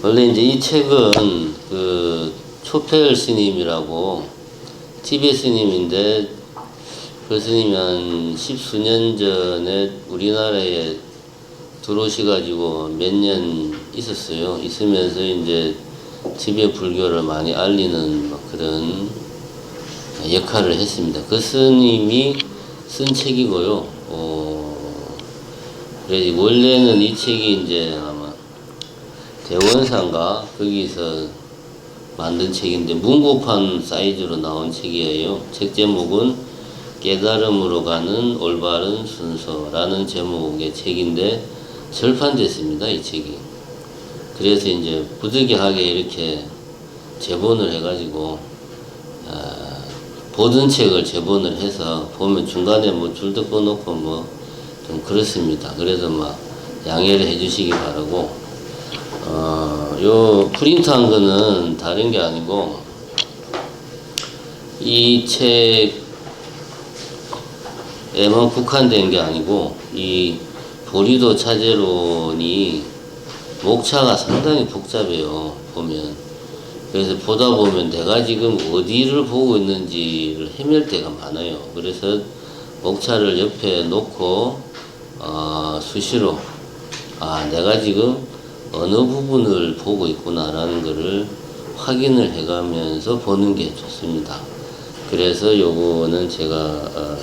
원래 이제 이 책은 그 초펠 스님이라고 티베트 스님인데, 그 스님이 한 10수년 전에 우리나라에 들어오셔가지고 몇 년 있었어요. 있으면서 이제 티베트 불교를 많이 알리는 그런 역할을 했습니다. 그 스님이 쓴 책이고요. 그래서 원래는 이 책이 이제 아마 대원사인가 거기서 만든 책인데 문고판 사이즈로 나온 책이에요. 책 제목은 깨달음으로 가는 올바른 순서라는 제목의 책인데 절판됐습니다, 이 책이. 그래서 이제 부득이하게 이렇게 재본을 해가지고 보던 책을 재본을 해서 보면 중간에 뭐 줄도 꺼놓고 뭐 좀 그렇습니다. 그래서 막 양해를 해주시기 바라고. 요 프린트한 거는 다른 게 아니고 이 책에만 국한된 게 아니고 이 보리도 차제론이 목차가 상당히 복잡해요, 보면. 그래서 보다 보면 내가 지금 어디를 보고 있는지를 헤맬 때가 많아요. 그래서 목차를 옆에 놓고 수시로 내가 지금 어느 부분을 보고 있구나라는 것을 확인을 해가면서 보는 게 좋습니다. 그래서 요거는 제가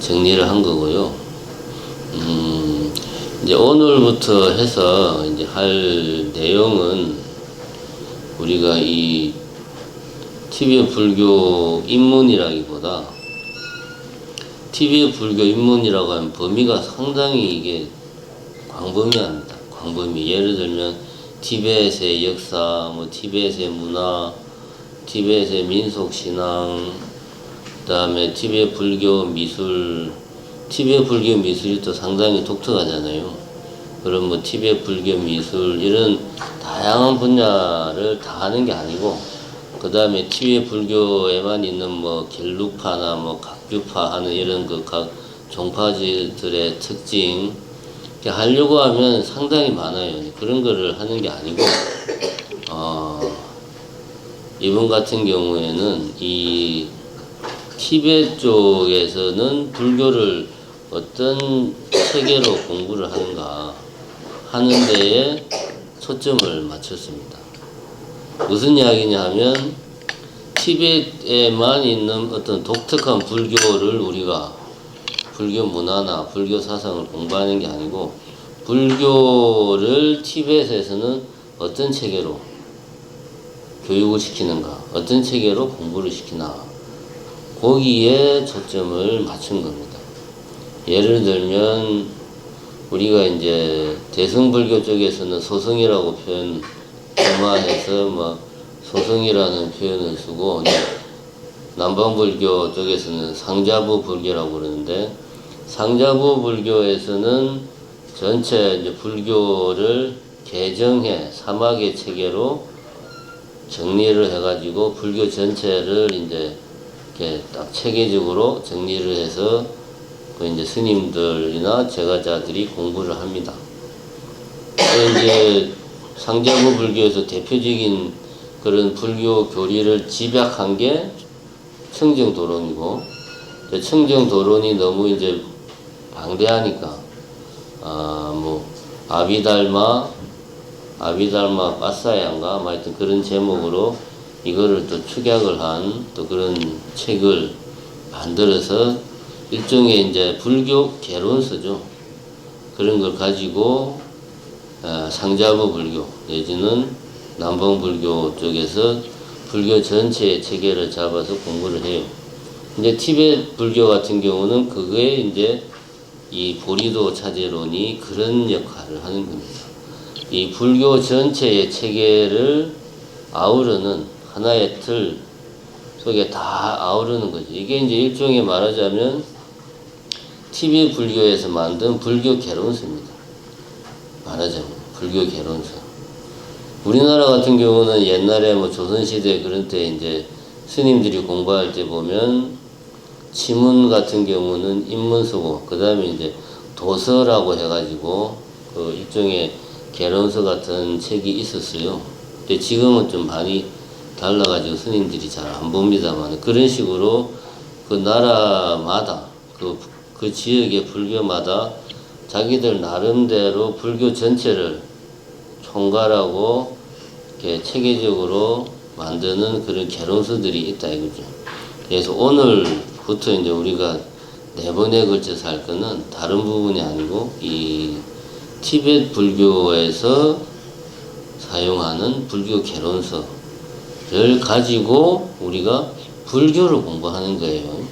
정리를 한 거고요. 이제 오늘부터 해서 이제 할 내용은 우리가 이 티베트 불교 입문이라기보다 티베트 불교 입문이라고 하면 범위가 상당히 이게 광범위합니다. 광범위. 예를 들면 티베트의 역사, 뭐 티베트의 문화, 티베트의 민속 신앙, 그다음에 티베트 불교 미술, 티베트 불교 미술이 또 상당히 독특하잖아요. 그럼 뭐 티베트 불교 미술 이런 다양한 분야를 다 하는 게 아니고, 그 다음에 티베트 불교에만 있는 뭐 겔루파나 뭐 각규파 하는 이런 그 각 종파들의 특징 하려고 하면 상당히 많아요. 그런 거를 하는 게 아니고, 이분 같은 경우에는 이 티베트 쪽에서는 불교를 어떤 체계로 공부를 하는가 하는 데에 초점을 맞췄습니다. 무슨 이야기냐 하면 티베트에만 있는 어떤 독특한 불교를 우리가 불교 문화나 불교 사상을 공부하는 게 아니고, 불교를 티베트에서는 어떤 체계로 교육을 시키는가, 어떤 체계로 공부를 시키나, 거기에 초점을 맞춘 겁니다. 예를 들면 우리가 이제 대승불교 쪽에서는 소승이라고 표현해서 뭐 소승이라는 표현을 쓰고, 남방불교 쪽에서는 상자부 불교라고 그러는데, 상자부 불교에서는 전체 이제 불교를 개정해 사막의 체계로 정리를 해가지고 불교 전체를 이제 이렇게 딱 체계적으로 정리를 해서 그 이제 스님들이나 제가자들이 공부를 합니다. 또 이제 상자부 불교에서 대표적인 그런 불교 교리를 집약한 게 청정도론이고, 청정도론이 너무 이제 방대하니까 뭐 아비달마 빠사야인가 뭐 하여튼 그런 제목으로 이거를 또 축약을 한 또 그런 책을 만들어서 일종의 이제 불교 개론서죠. 그런 걸 가지고 상자부 불교 내지는 남방불교 쪽에서 불교 전체의 체계를 잡아서 공부를 해요. 이제 티베트 불교 같은 경우는 그거에 이제 이 보리도 차제론이 그런 역할을 하는 겁니다. 이 불교 전체의 체계를 아우르는 하나의 틀 속에 다 아우르는 거죠. 이게 이제 일종의 말하자면 티베트 불교에서 만든 불교 개론서입니다. 말하자면 불교 개론서. 우리나라 같은 경우는 옛날에 뭐 조선시대 그런 때 이제 스님들이 공부할 때 보면 지문 같은 경우는 입문서고, 그 다음에 이제 도서라고 해가지고 그 일종의 개론서 같은 책이 있었어요. 근데 지금은 좀 많이 달라가지고 스님들이 잘 안 봅니다만, 그런 식으로 그 나라마다 그 지역의 불교마다 자기들 나름대로 불교 전체를 총괄하고 이렇게 체계적으로 만드는 그런 개론서들이 있다 이거죠. 그래서 오늘부터 이제 우리가 4번에 걸쳐서 할 거는 다른 부분이 아니고 이 티베트 불교에서 사용하는 불교 개론서를 가지고 우리가 불교를 공부하는 거예요.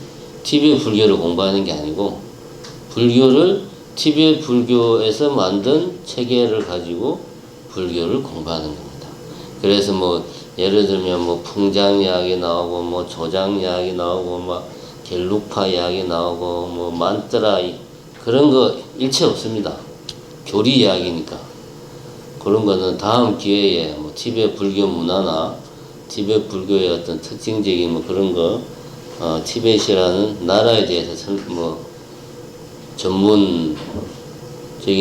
티베트 불교를 공부하는 게 아니고 불교를 티베트 불교에서 만든 체계를 가지고 불교를 공부하는 겁니다. 그래서 뭐 예를 들면 뭐 풍장 이야기 나오고 뭐 조장 이야기 나오고 막 겔루파 이야기 나오고 뭐 만트라 그런 거 일체 없습니다. 교리 이야기니까. 그런 거는 다음 기회에 뭐 티베트 불교 문화나 티베트 불교의 어떤 특징적인 뭐 그런 거 티베트이라는 나라에 대해서 뭐 전문적인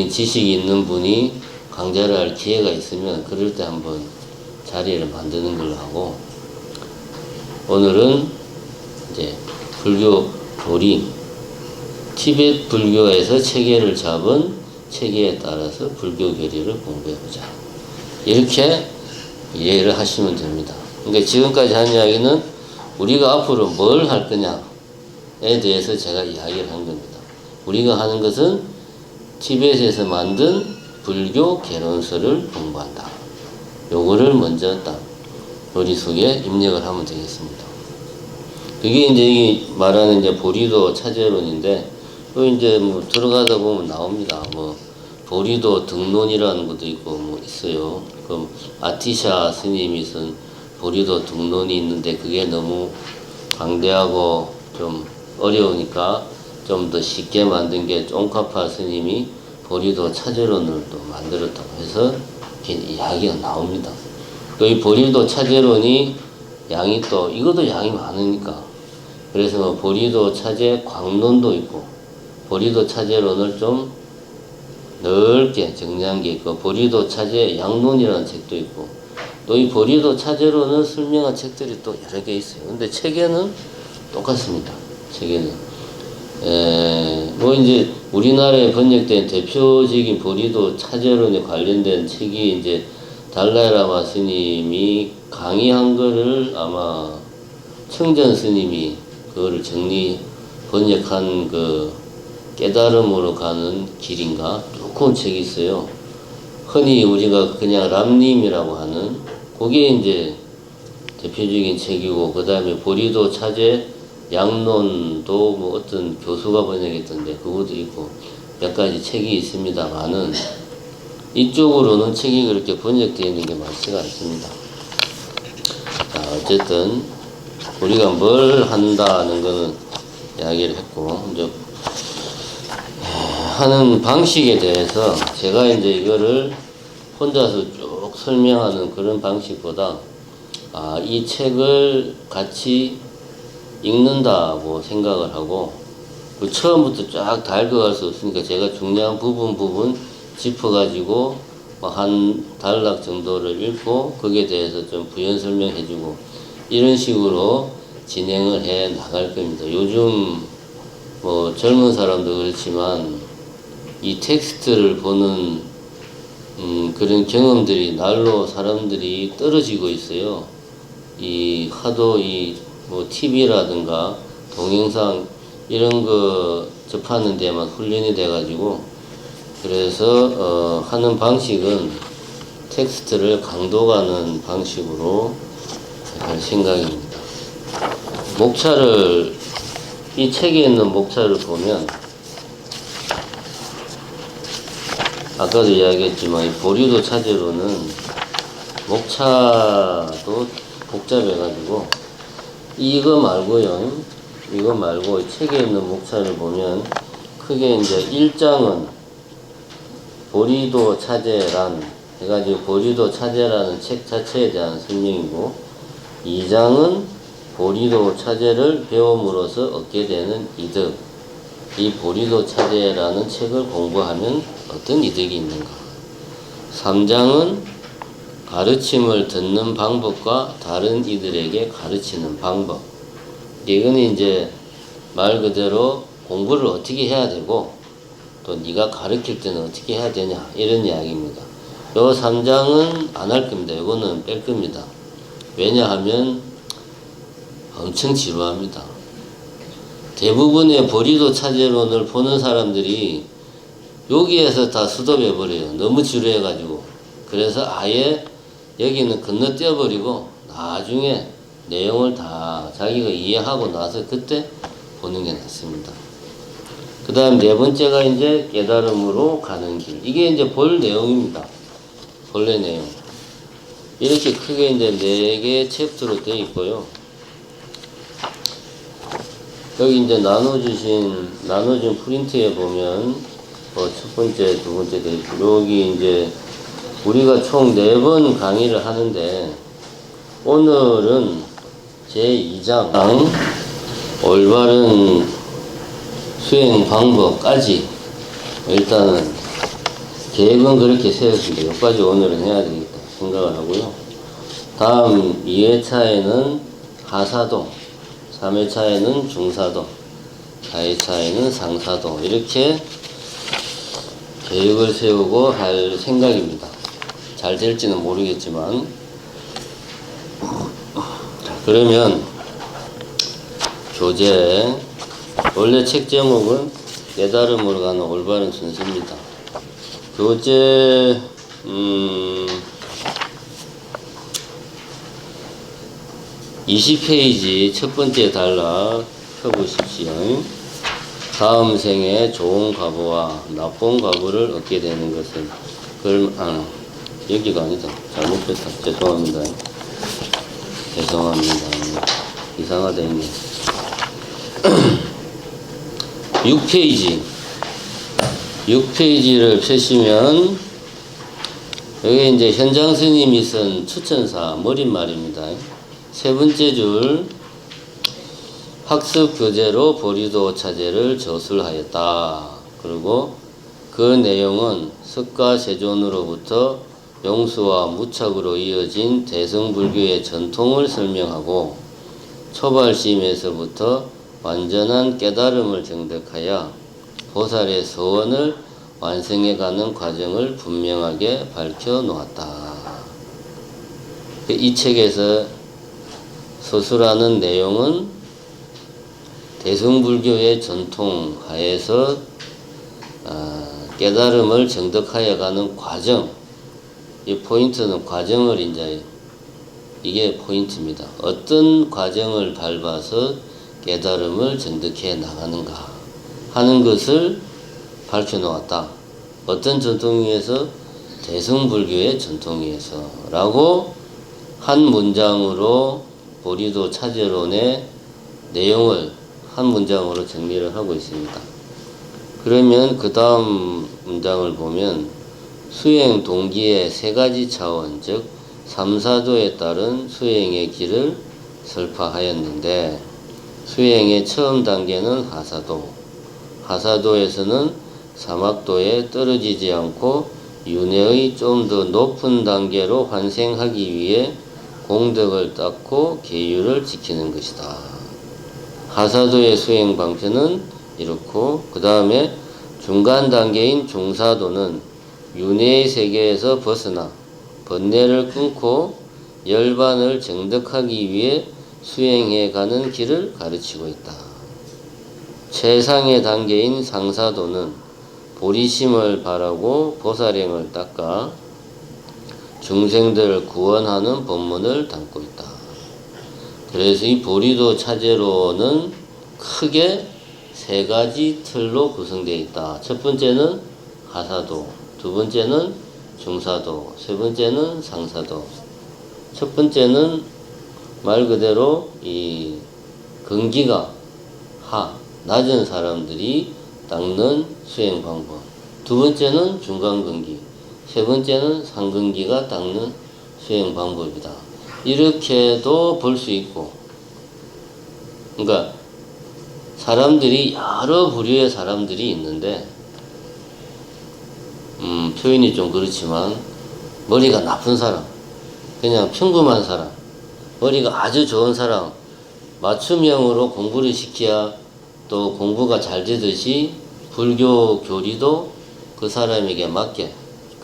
지식이 있는 분이 강좌를 할 기회가 있으면 그럴 때 한번 자리를 만드는 걸로 하고, 오늘은 이제 불교 교리, 티베트 불교에서 체계를 잡은 체계에 따라서 불교 교리를 공부해보자. 이렇게 이해를 하시면 됩니다. 그러니까 지금까지 한 이야기는 우리가 앞으로 뭘 할 거냐에 대해서 제가 이야기를 한 겁니다. 우리가 하는 것은 티베트에서 만든 불교 개론서를 공부한다. 요거를 먼저 딱 머릿속에 입력을 하면 되겠습니다. 그게 이제 이 말하는 이제 보리도 차제론인데, 또 이제 뭐 들어가다 보면 나옵니다. 뭐 보리도 등론이라는 것도 있고 뭐 있어요. 그럼 아티샤 스님이 쓴 보리도 등론이 있는데 그게 너무 방대하고 좀 어려우니까 좀 더 쉽게 만든 게 쫑카파 스님이 보리도 차제론을 또 만들었다고 해서 이렇게 이야기가 나옵니다. 또 이 보리도 차제론이 양이 또 이것도 양이 많으니까, 그래서 뭐 보리도 차제 광론도 있고 보리도 차제론을 좀 넓게 정리한 게 있고 보리도 차제 양론이라는 책도 있고, 또 이 보리도 차제론을 설명한 책들이 또 여러 개 있어요. 근데 체계는 똑같습니다. 체계는 뭐 이제 우리나라에 번역된 대표적인 보리도 차제론에 관련된 책이 이제 달라이라마 스님이 강의한 거를 아마 청전 스님이 그거를 번역한 그 깨달음으로 가는 길인가 조금 책이 있어요. 흔히 우리가 그냥 람님이라고 하는 그게 이제 대표적인 책이고, 그 다음에 보리도 차제 양론도 뭐 어떤 교수가 번역했던데 그것도 있고 몇 가지 책이 있습니다만은 이쪽으로는 책이 그렇게 번역되어 있는 게 많지가 않습니다. 자, 어쨌든 우리가 뭘 한다는 거는 이야기를 했고, 이제 하는 방식에 대해서 제가 이제 이거를 혼자서 쭉 설명하는 그런 방식보다 이 책을 같이 읽는다고 생각을 하고, 그 처음부터 쫙 다 읽어갈 수 없으니까 제가 중요한 부분 짚어가지고 한 단락 정도를 읽고 거기에 대해서 좀 부연 설명해주고 이런 식으로 진행을 해 나갈 겁니다. 요즘 뭐 젊은 사람도 그렇지만 이 텍스트를 보는 그런 경험들이 날로 사람들이 떨어지고 있어요. 이 하도 뭐 TV라든가 동영상 이런 거 접하는 데만 훈련이 돼가지고, 그래서 하는 방식은 텍스트를 강도 가는 방식으로 할 생각입니다. 목차를 이 책에 있는 목차를 보면 아까도 이야기했지만 이 보리도 차제로는 목차도 복잡해가지고 이거 말고 이 책에 있는 목차를 보면 크게 이제 1장은 보리도 차제란 해가지고 보리도 차제라는 책 자체에 대한 설명이고, 2장은 보리도 차제를 배움으로써 얻게 되는 이득, 이 보리도 차제라는 책을 공부하면 어떤 이득이 있는가, 3장은 가르침을 듣는 방법과 다른 이들에게 가르치는 방법. 이거는 이제 말 그대로 공부를 어떻게 해야 되고 또 네가 가르칠 때는 어떻게 해야 되냐 이런 이야기입니다. 요 3장은 안 할 겁니다. 이거는 뺄 겁니다. 왜냐하면 엄청 지루합니다. 대부분의 보리도 차제론을 보는 사람들이 여기에서 다 스톱해버려요. 너무 지루해가지고. 그래서 아예 여기는 건너뛰어버리고 나중에 내용을 다 자기가 이해하고 나서 그때 보는 게 낫습니다. 그 다음 네 번째가 이제 깨달음으로 가는 길. 이게 이제 볼 내용입니다. 본래 내용. 이렇게 크게 이제 4개의 챕터로 되어 있고요. 여기 이제 나눠준 프린트에 보면, 첫 번째, 두 번째 되어 있고, 여기 이제 우리가 총 4번 강의를 하는데, 오늘은 제2장, 올바른 수행 방법까지, 일단은 계획은 그렇게 세웠습니다. 여기까지 오늘은 해야 되겠다 생각을 하고요. 다음 2회차에는 하사동, 3회차에는 중사동, 4회차에는 상사동, 이렇게 계획을 세우고 할 생각입니다. 잘 될지는 모르겠지만. 자, 그러면 교재, 원래 책 제목은 깨달음으로 가는 올바른 순서입니다. 교재 20페이지 첫 번째 단락 펴보십시오. 다음 생에 좋은 과보와 나쁜 과보를 얻게 되는 것은 여기가 아니다. 잘못했다. 죄송합니다. 이상하다 했네. 6페이지를 펴시면 여기 이제 현장 스님이 쓴 추천사 머릿말입니다. 세 번째 줄, 학습 교재로 보리도 차제를 저술하였다. 그리고 그 내용은 석가 세존으로부터 용수와 무착으로 이어진 대승불교의 전통을 설명하고 초발심에서부터 완전한 깨달음을 정득하여 보살의 서원을 완성해가는 과정을 분명하게 밝혀 놓았다. 이 책에서 서술하는 내용은 대승불교의 전통 하에서 깨달음을 정득하여 가는 과정, 이 포인트는 과정을 이제 이게 포인트입니다. 어떤 과정을 밟아서 깨달음을 정득해 나가는가 하는 것을 밝혀 놓았다. 어떤 전통에서? 대승불교의 전통에서 라고 한 문장으로 보리도 차제론의 내용을 한 문장으로 정리를 하고 있습니다. 그러면 그 다음 문장을 보면 수행 동기의 3가지 차원, 즉 3, 4도에 따른 수행의 길을 설파하였는데, 수행의 처음 단계는 하사도, 하사도에서는 사막도에 떨어지지 않고 윤회의 좀 더 높은 단계로 환생하기 위해 공덕을 닦고 계율을 지키는 것이다. 하사도의 수행 방편은 이렇고, 그 다음에 중간 단계인 중사도는 윤회의 세계에서 벗어나 번뇌를 끊고 열반을 정득하기 위해 수행해 가는 길을 가르치고 있다. 최상의 단계인 상사도는 보리심을 바라고 보살행을 닦아 중생들을 구원하는 법문을 담고 있다. 그래서 이 보리도 차제로는 크게 3가지 틀로 구성되어 있다. 첫 번째는 하사도, 두 번째는 중사도, 세 번째는 상사도. 첫 번째는 말 그대로 이 근기가 낮은 사람들이 닦는 수행 방법. 두 번째는 중간 근기, 세 번째는 상근기가 닦는 수행 방법이다. 이렇게도 볼 수 있고, 그러니까 사람들이 여러 부류의 사람들이 있는데, 표현이 좀 그렇지만 머리가 나쁜 사람, 그냥 평범한 사람, 머리가 아주 좋은 사람, 맞춤형으로 공부를 시켜야 또 공부가 잘 되듯이 불교 교리도 그 사람에게 맞게,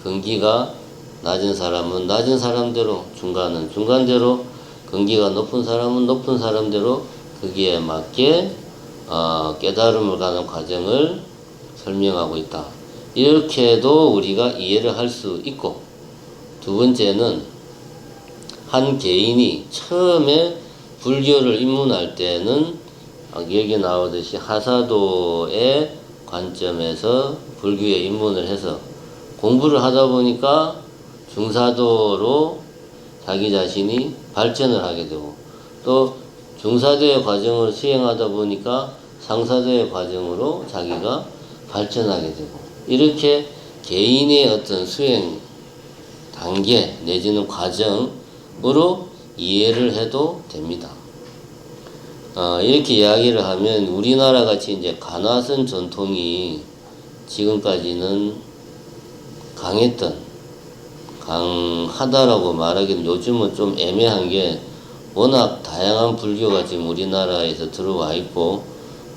근기가 낮은 사람은 낮은 사람대로, 중간은 중간대로, 근기가 높은 사람은 높은 사람대로 거기에 맞게 깨달음을 가는 과정을 설명하고 있다. 이렇게도 우리가 이해를 할 수 있고, 두 번째는 한 개인이 처음에 불교를 입문할 때는 여기 나오듯이 하사도의 관점에서 불교에 입문을 해서 공부를 하다 보니까 중사도로 자기 자신이 발전을 하게 되고, 또 중사도의 과정을 수행하다 보니까 상사도의 과정으로 자기가 발전하게 되고, 이렇게 개인의 어떤 수행 단계 내지는 과정으로 이해를 해도 됩니다. 이렇게 이야기를 하면 우리나라 같이 이제 가나선 전통이 지금까지는 강하다라고 말하기는 요즘은 좀 애매한 게, 워낙 다양한 불교가 지금 우리나라에서 들어와 있고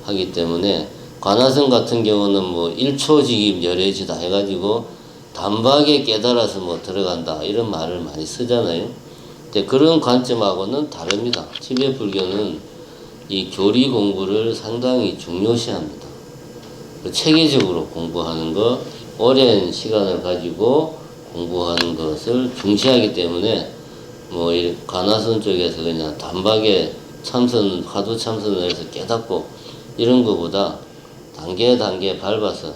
하기 때문에, 관화선 같은 경우는 뭐 1초직입 열애지다 해가지고 단박에 깨달아서 뭐 들어간다 이런 말을 많이 쓰잖아요. 근데 그런 관점하고는 다릅니다. 티베트 불교는 이 교리 공부를 상당히 중요시합니다. 체계적으로 공부하는 것, 오랜 시간을 가지고 공부하는 것을 중시하기 때문에 뭐 이 관화선 쪽에서 그냥 단박에 화두 참선을 해서 깨닫고 이런 것보다 단계 밟아서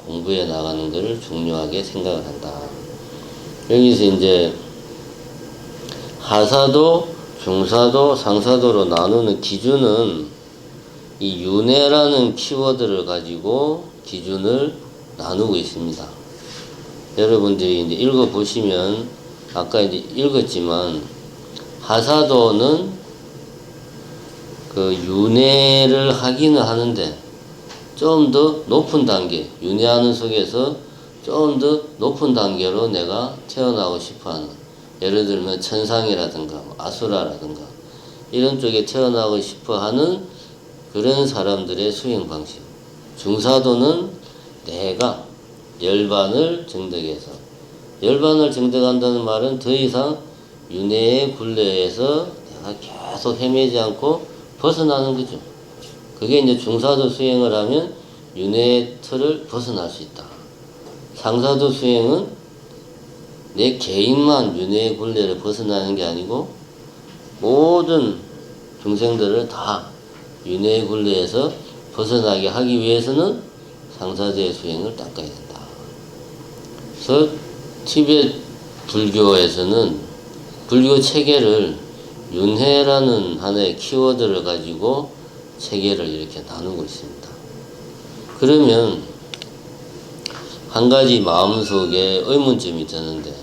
공부해 나가는 것을 중요하게 생각을 한다. 여기서 이제 하사도, 중사도, 상사도로 나누는 기준은 이 윤회라는 키워드를 가지고 기준을 나누고 있습니다. 여러분들이 이제 읽어보시면, 아까 이제 읽었지만, 하사도는 그 윤회를 하기는 하는데, 좀 더 높은 단계, 윤회하는 속에서 좀 더 높은 단계로 내가 태어나고 싶어 하는, 예를 들면 천상이라든가 아수라라든가 이런 쪽에 태어나고 싶어 하는 그런 사람들의 수행 방식. 중사도는 내가 열반을 정득해서, 열반을 정득한다는 말은 더 이상 윤회의 굴레에서 내가 계속 헤매지 않고 벗어나는 거죠. 그게 이제 중사도 수행을 하면 윤회의 틀을 벗어날 수 있다. 상사도 수행은 내 개인만 윤회의 굴레를 벗어나는 게 아니고 모든 중생들을 다 윤회의 굴레에서 벗어나게 하기 위해서는 상사도의 수행을 닦아야 된다. 그래서 티베트 불교에서는 불교 체계를 윤회라는 하나의 키워드를 가지고 체계를 이렇게 나누고 있습니다. 그러면 한 가지 마음속에 의문점이 드는데,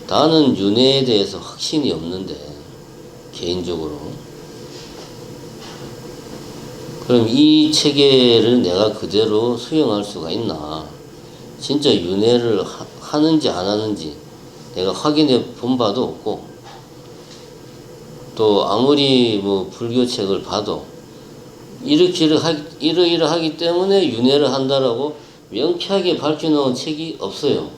나는 윤회에 대해서 확신이 없는데 개인적으로, 그럼 이 체계를 내가 그대로 수용할 수가 있나? 진짜 윤회를 하는지 안 하는지 내가 확인해 본 바도 없고, 또 아무리 뭐 불교책을 봐도 이러이러하기 때문에 윤회를 한다라고 명쾌하게 밝혀놓은 책이 없어요.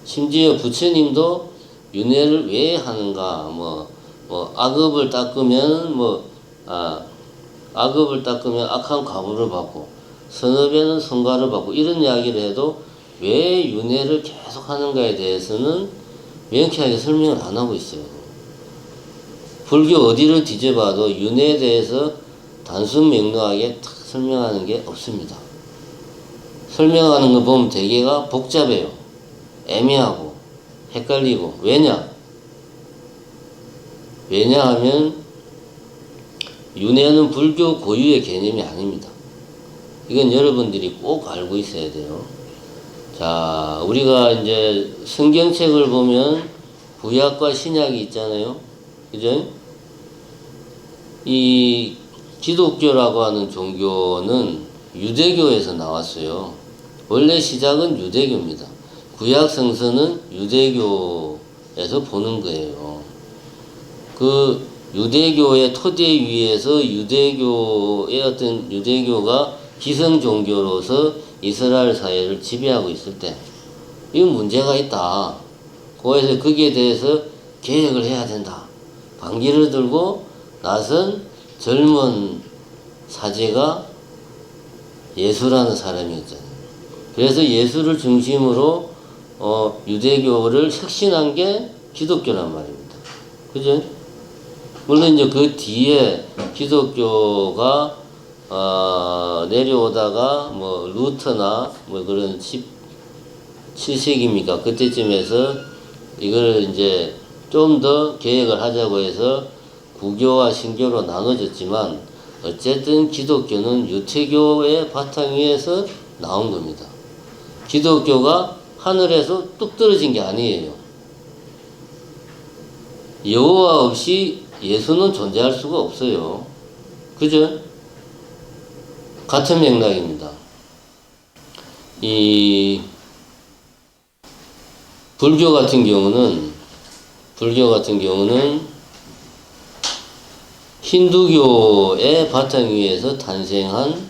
심지어 부처님도 윤회를 왜 하는가, 악업을 닦으면 악업을 닦으면 악한 과보를 받고 선업에는 성과를 받고 이런 이야기를 해도 왜 윤회를 계속 하는가에 대해서는 명쾌하게 설명을 안 하고 있어요. 불교 어디를 뒤져봐도 윤회에 대해서 단순 명료하게 탁 설명하는 게 없습니다. 설명하는 거 보면 대개가 복잡해요. 애매하고 헷갈리고. 왜냐하면 윤회는 불교 고유의 개념이 아닙니다. 이건 여러분들이 꼭 알고 있어야 돼요. 자, 우리가 이제 성경책을 보면 구약과 신약이 있잖아요. 그죠? 이 기독교라고 하는 종교는 유대교에서 나왔어요. 원래 시작은 유대교입니다. 구약 성서는 유대교에서 보는 거예요. 그 유대교의 토대 위에서 유대교가 기성 종교로서 이스라엘 사회를 지배하고 있을 때 이건 문제가 있다. 그래서 거기에 대해서 개혁을 해야 된다. 반기를 들고 나선 젊은 사제가 예수라는 사람이었잖아요. 그래서 예수를 중심으로 유대교를 혁신한 게 기독교란 말입니다. 그죠? 물론 이제 그 뒤에 기독교가 내려오다가 뭐 루터나 뭐 그런 17세기입니까? 그때쯤에서 이걸 이제 좀 더 개혁을 하자고 해서 구교와 신교로 나눠졌지만 어쨌든 기독교는 유태교의 바탕 위에서 나온 겁니다. 기독교가 하늘에서 뚝 떨어진 게 아니에요. 여호와 없이 예수는 존재할 수가 없어요. 그죠? 같은 맥락입니다. 이 불교 같은 경우는 힌두교의 바탕 위에서 탄생한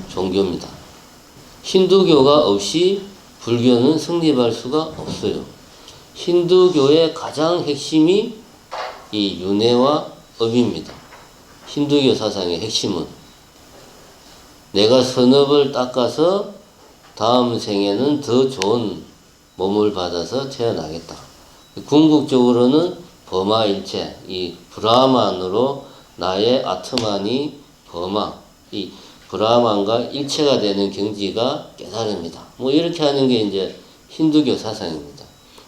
종교입니다. 힌두교가 없이 불교는 성립할 수가 없어요. 힌두교의 가장 핵심이 이 윤회와 업입니다. 힌두교 사상의 핵심은 내가 선업을 닦아서 다음 생에는 더 좋은 몸을 받아서 태어나겠다. 궁극적으로는 버마일체, 이 브라만으로 나의 아트만이 버마, 이 브라만과 일체가 되는 경지가 깨달음이다. 뭐 이렇게 하는 게 이제 힌두교 사상입니다.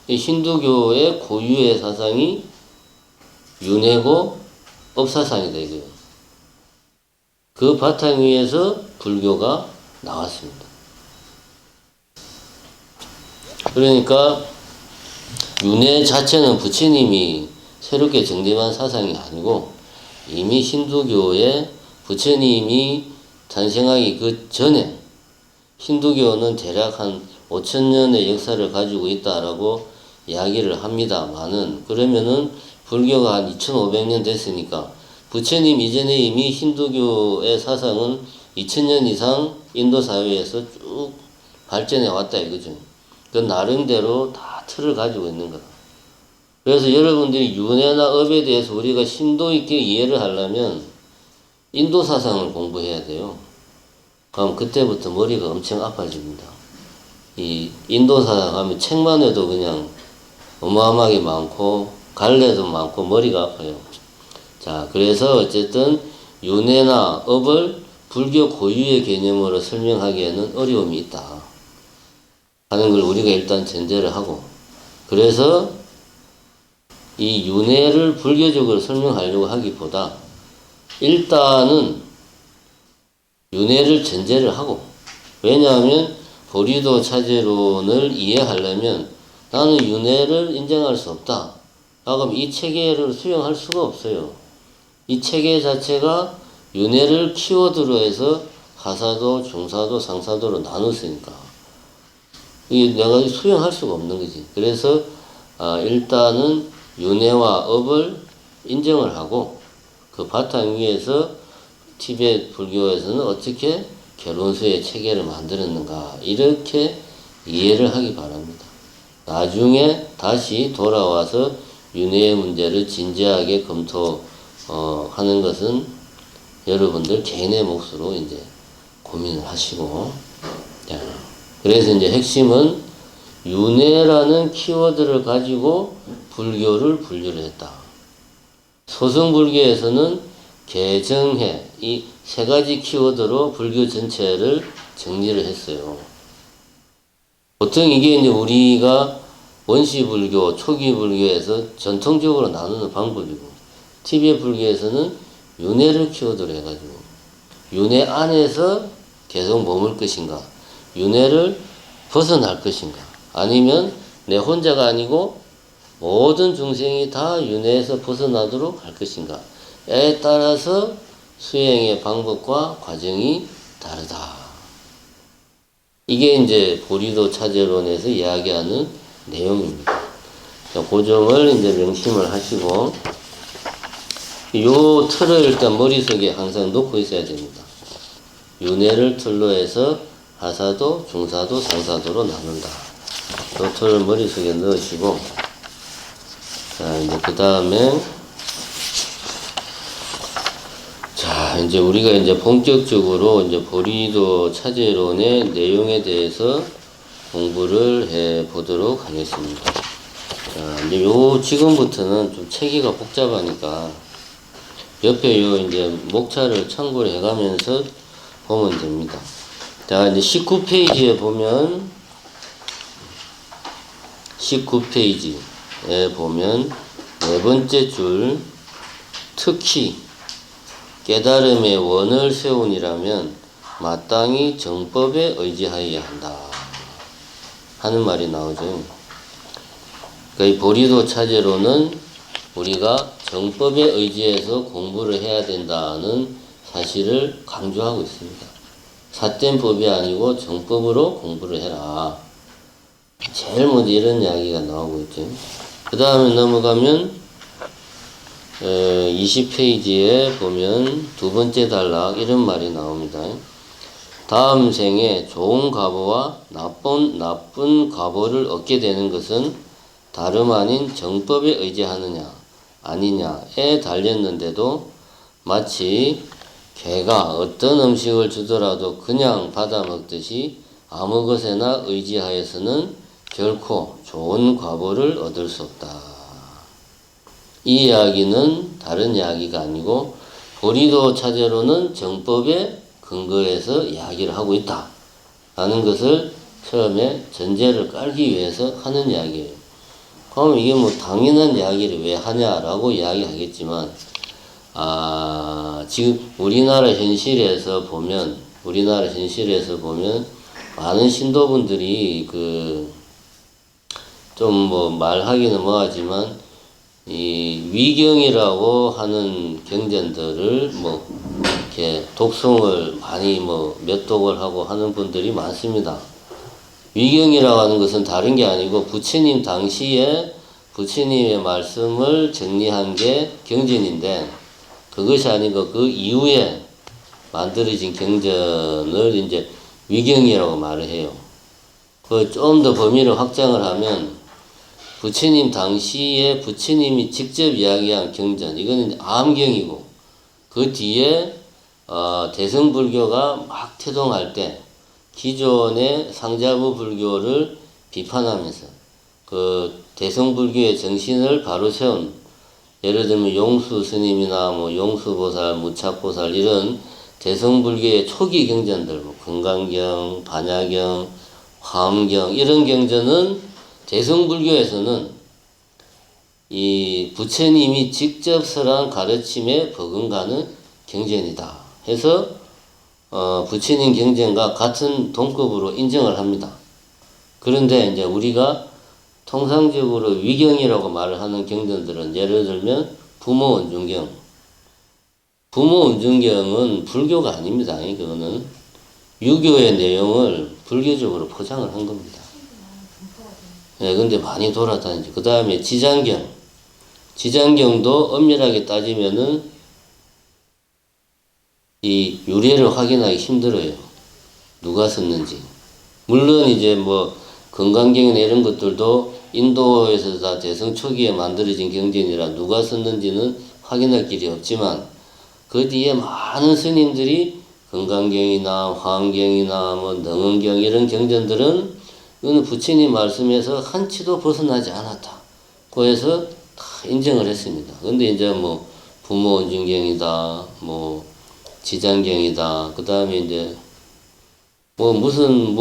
이 힌두교의 고유의 사상이 윤회고 업사상이다 이거예요. 그 바탕 위에서 불교가 나왔습니다. 그러니까 윤회 자체는 부처님이 새롭게 정립한 사상이 아니고 이미 힌두교의 부처님이 탄생하기 그 전에 힌두교는 대략 한 5,000년의 역사를 가지고 있다라고 이야기를 합니다만은 그러면은 불교가 한 2,500년 됐으니까 부처님 이전에 이미 힌두교의 사상은 2,000년 이상 인도 사회에서 쭉 발전해 왔다 이거죠. 그 나름대로 다 틀을 가지고 있는 거다. 그래서 여러분들이 윤회나 업에 대해서 우리가 심도 있게 이해를 하려면 인도 사상을 공부해야 돼요. 그럼 그때부터 머리가 엄청 아파집니다. 이 인도 사상 하면 책만 해도 그냥 어마어마하게 많고 갈래도 많고 머리가 아파요. 자, 그래서 어쨌든 윤회나 업을 불교 고유의 개념으로 설명하기에는 어려움이 있다 하는 걸 우리가 일단 전제를 하고, 그래서 이 윤회를 불교적으로 설명하려고 하기보다 일단은 윤회를 전제를 하고, 왜냐하면 보리도 차제론을 이해하려면 나는 윤회를 인정할 수 없다. 그럼 이 체계를 수용할 수가 없어요. 이 체계 자체가 윤회를 키워드로 해서 하사도, 중사도, 상사도로 나눴으니까 이 내가 수용할 수가 없는 거지. 그래서 일단은 윤회와 업을 인정을 하고 그 바탕 위에서 티베트 불교에서는 어떻게 결혼수의 체계를 만들었는가 이렇게 이해를 하기 바랍니다. 나중에 다시 돌아와서 윤회의 문제를 진지하게 검토하는 것은 여러분들 개인의 몫으로 이제 고민을 하시고, 그래서 이제 핵심은 윤회라는 키워드를 가지고 불교를 분류를 했다. 소승불교에서는 개정회 이 세 가지 키워드로 불교 전체를 정리를 했어요. 보통 이게 이제 우리가 원시불교, 초기불교에서 전통적으로 나누는 방법이고, 티베트 불교에서는 윤회를 키워드로 해가지고 윤회 안에서 계속 머물 것인가, 윤회를 벗어날 것인가, 아니면 내 혼자가 아니고 모든 중생이 다 윤회에서 벗어나도록 할 것인가에 따라서 수행의 방법과 과정이 다르다. 이게 이제 보리도 차제론에서 이야기하는 내용입니다. 그 점을 이제 명심을 하시고, 요 틀을 일단 머릿속에 항상 놓고 있어야 됩니다. 윤회를 틀로 해서 하사도, 중사도, 상사도로 나눈다. 요 틀을 머릿속에 넣으시고, 자, 이제 그 다음에, 자, 이제 우리가 이제 본격적으로 이제 보리도 차제론의 내용에 대해서 공부를 해 보도록 하겠습니다. 자, 이제 지금부터는 좀 체계가 복잡하니까 옆에 이제 목차를 참고를 해가면서 보면 됩니다. 자, 이제 19페이지에 보면, 19페이지에 보면, 네 번째 줄, 특히, 깨달음의 원을 세우니라면 마땅히 정법에 의지하여야 한다 하는 말이 나오죠. 이 보리도 차제로는 우리가 정법에 의지해서 공부를 해야 된다는 사실을 강조하고 있습니다. 삿된 법이 아니고 정법으로 공부를 해라. 제일 먼저 이런 이야기가 나오고 있죠. 그 다음에 넘어가면 20페이지에 보면 두 번째 단락 이런 말이 나옵니다. 다음 생에 좋은 과보와 나쁜 과보를 얻게 되는 것은 다름 아닌 정법에 의지하느냐 아니냐에 달렸는데도 마치 개가 어떤 음식을 주더라도 그냥 받아 먹듯이 아무 것에나 의지하여서는 결코 좋은 과보를 얻을 수 없다. 이 이야기는 다른 이야기가 아니고 보리도 차제로는 정법에 근거해서 이야기를 하고 있다 라는 것을 처음에 전제를 깔기 위해서 하는 이야기예요. 그럼 이게 뭐 당연한 이야기를 왜 하냐라고 이야기하겠지만, 지금 우리나라 현실에서 보면 많은 신도분들이 좀 뭐 말하기는 뭐하지만 이 위경이라고 하는 경전들을 뭐 이렇게 독송을 많이 뭐 몇 독을 하고 하는 분들이 많습니다. 위경이라고 하는 것은 다른 게 아니고 부처님 당시에 부처님의 말씀을 정리한 게 경전인데, 그것이 아니고 그 이후에 만들어진 경전을 이제 위경이라고 말을 해요. 좀 더 범위를 확장을 하면 부처님 당시에 부처님이 직접 이야기한 경전, 이거는 이제 암경이고, 그 뒤에 대승불교가 막 태동할 때 기존의 상자부 불교를 비판하면서 그 대승불교의 정신을 바로 세운, 예를 들면 용수 스님이나 뭐 용수보살, 무착보살 이런 대승불교의 초기 경전들, 뭐 금강경, 반야경, 화엄경 이런 경전은 대승불교에서는 이 부처님이 직접 설한 가르침에 버금가는 경전이다 해서 부처님 경전과 같은 동급으로 인정을 합니다. 그런데 이제 우리가 통상적으로 위경이라고 말을 하는 경전들은 예를 들면 부모원중경. 부모원중경은 불교가 아닙니다. 그거는 유교의 내용을 불교적으로 포장을 한 겁니다. 네, 근데 많이 돌아다니죠. 그 다음에 지장경. 지장경도 엄밀하게 따지면은 이 유래를 확인하기 힘들어요. 누가 썼는지. 물론 이제 뭐 건강경이나 이런 것들도 인도에서 다 대성 초기에 만들어진 경전이라 누가 썼는지는 확인할 길이 없지만, 그 뒤에 많은 스님들이 건강경이나 화엄경이나 뭐 능언경 이런 경전들은 이거는 부처님 말씀에서 한치도 벗어나지 않았다. 그래서 다 인정을 했습니다. 근데 이제 뭐 부모원중경이다, 뭐 지장경이다, 그 다음에 이제 무슨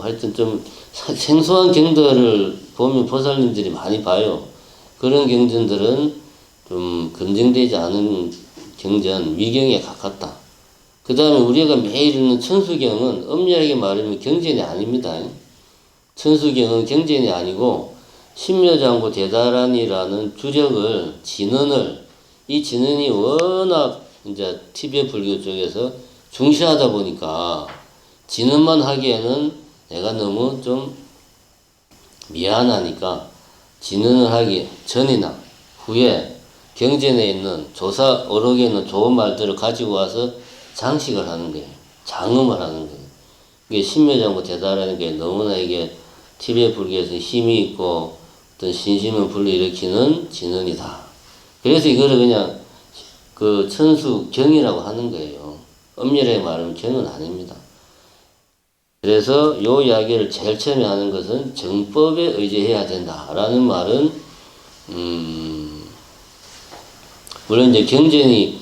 하여튼 좀 생소한 경들을 보면 보살님들이 많이 봐요. 그런 경전들은 좀 검증되지 않은 경전, 위경에 가깝다. 그 다음에 우리가 매일 읽는 천수경은 엄밀하게 말하면 경전이 아닙니다. 천수경은 경전이 아니고 신묘장구 대다란이라는 주력을, 진언을, 이 진언이 워낙 이제 티베트 불교 쪽에서 중시하다 보니까 진언만 하기에는 내가 너무 좀 미안하니까 진언을 하기 전이나 후에 경전에 있는 조사 어록에 있는 좋은 말들을 가지고 와서 장식을 하는 거예요. 장음을 하는 거예요. 이게 신묘장구 대다라는 게 너무나 이게 티베트 불교에서 힘이 있고 어떤 신심을 불러일으키는 진언이다. 그래서 이거를 그냥 그 천수경이라고 하는 거예요. 엄밀하게 말하면 경은 아닙니다. 그래서 요 이야기를 제일 처음에 하는 것은 정법에 의지해야 된다라는 말은 물론 이제 경전이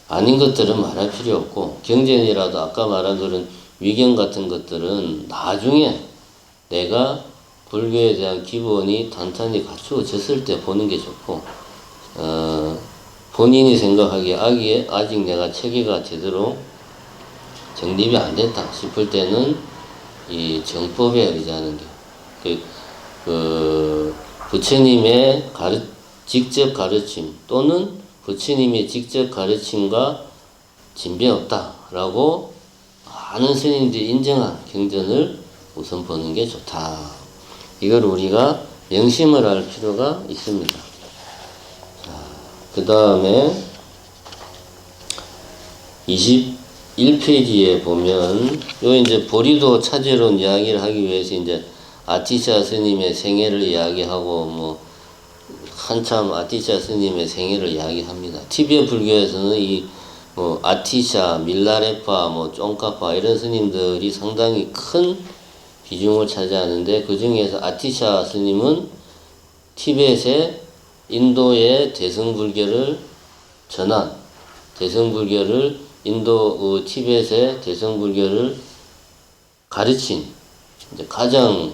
아닌 것들은 말할 필요 없고 경전이라도 아까 말한 그런 위경 같은 것들은 나중에 내가 불교에 대한 기본이 탄탄히 갖추어졌을 때 보는 게 좋고 본인이 생각하기에 아직 내가 체계가 제대로 정립이 안 됐다 싶을 때는 이 정법에 의지하는 게 부처님의 직접 가르침 또는 부처님의 직접 가르침과 진배 없다라고 많은 스님들이 인정한 경전을 우선 보는 게 좋다. 이걸 우리가 명심을 할 필요가 있습니다. 그 다음에 21페이지에 보면 요 이제 보리도 차제론 이야기를 하기 위해서 이제 아티샤 스님의 생애를 이야기하고 뭐 한참 아티샤 스님의 생애를 이야기합니다. 티베트 불교에서는 이 뭐 아티샤, 밀라레파, 뭐 쫑카파 이런 스님들이 상당히 큰 비중을 차지하는데 그 중에서 아티샤 스님은 티베트의 인도의 대승불교를 전한 대승불교를 인도 티베트의 대승불교를 가르친 이제 가장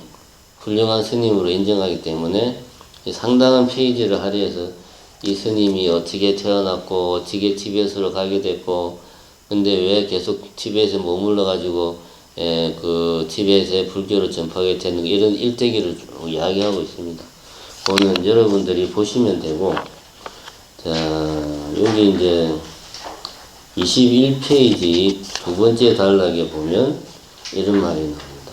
훌륭한 스님으로 인정하기 때문에 상당한 페이지를 할애해서 이 스님이 어떻게 태어났고 어떻게 티베트로 가게 됐고 근데 왜 계속 티베트에 머물러 가지고 그 티베트의 불교를 전파하게 됐는가 이런 일대기를 쭉 이야기하고 있습니다. 오늘 여러분들이 보시면 되고 자 여기 이제 21페이지 두 번째 단락에 보면 이런 말이 나옵니다.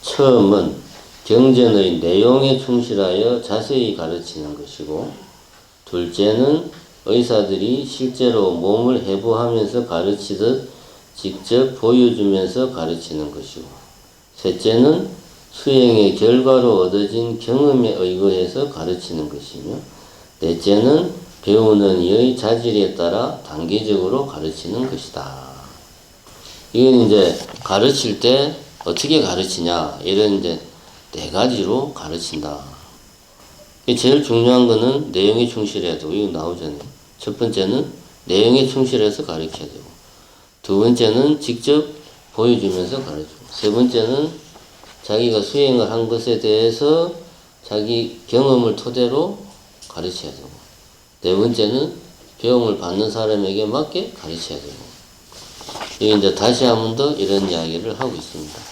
처음은 경전의 내용에 충실하여 자세히 가르치는 것이고 둘째는 의사들이 실제로 몸을 해부하면서 가르치듯 직접 보여주면서 가르치는 것이고 셋째는 수행의 결과로 얻어진 경험에 의거해서 가르치는 것이며 넷째는 배우는 이의 자질에 따라 단계적으로 가르치는 것이다. 이건 이제 가르칠 때 어떻게 가르치냐 이런 이제 네 가지로 가르친다. 제일 중요한 거는 내용에 충실해야 되고 이거 나오잖아요. 첫 번째는 내용에 충실해서 가르쳐야 되고 두 번째는 직접 보여주면서 가르치고 세 번째는 자기가 수행을 한 것에 대해서 자기 경험을 토대로 가르쳐야 되고 네 번째는 배움을 받는 사람에게 맞게 가르쳐야 되고 이게 이제 다시 한 번 더 이런 이야기를 하고 있습니다.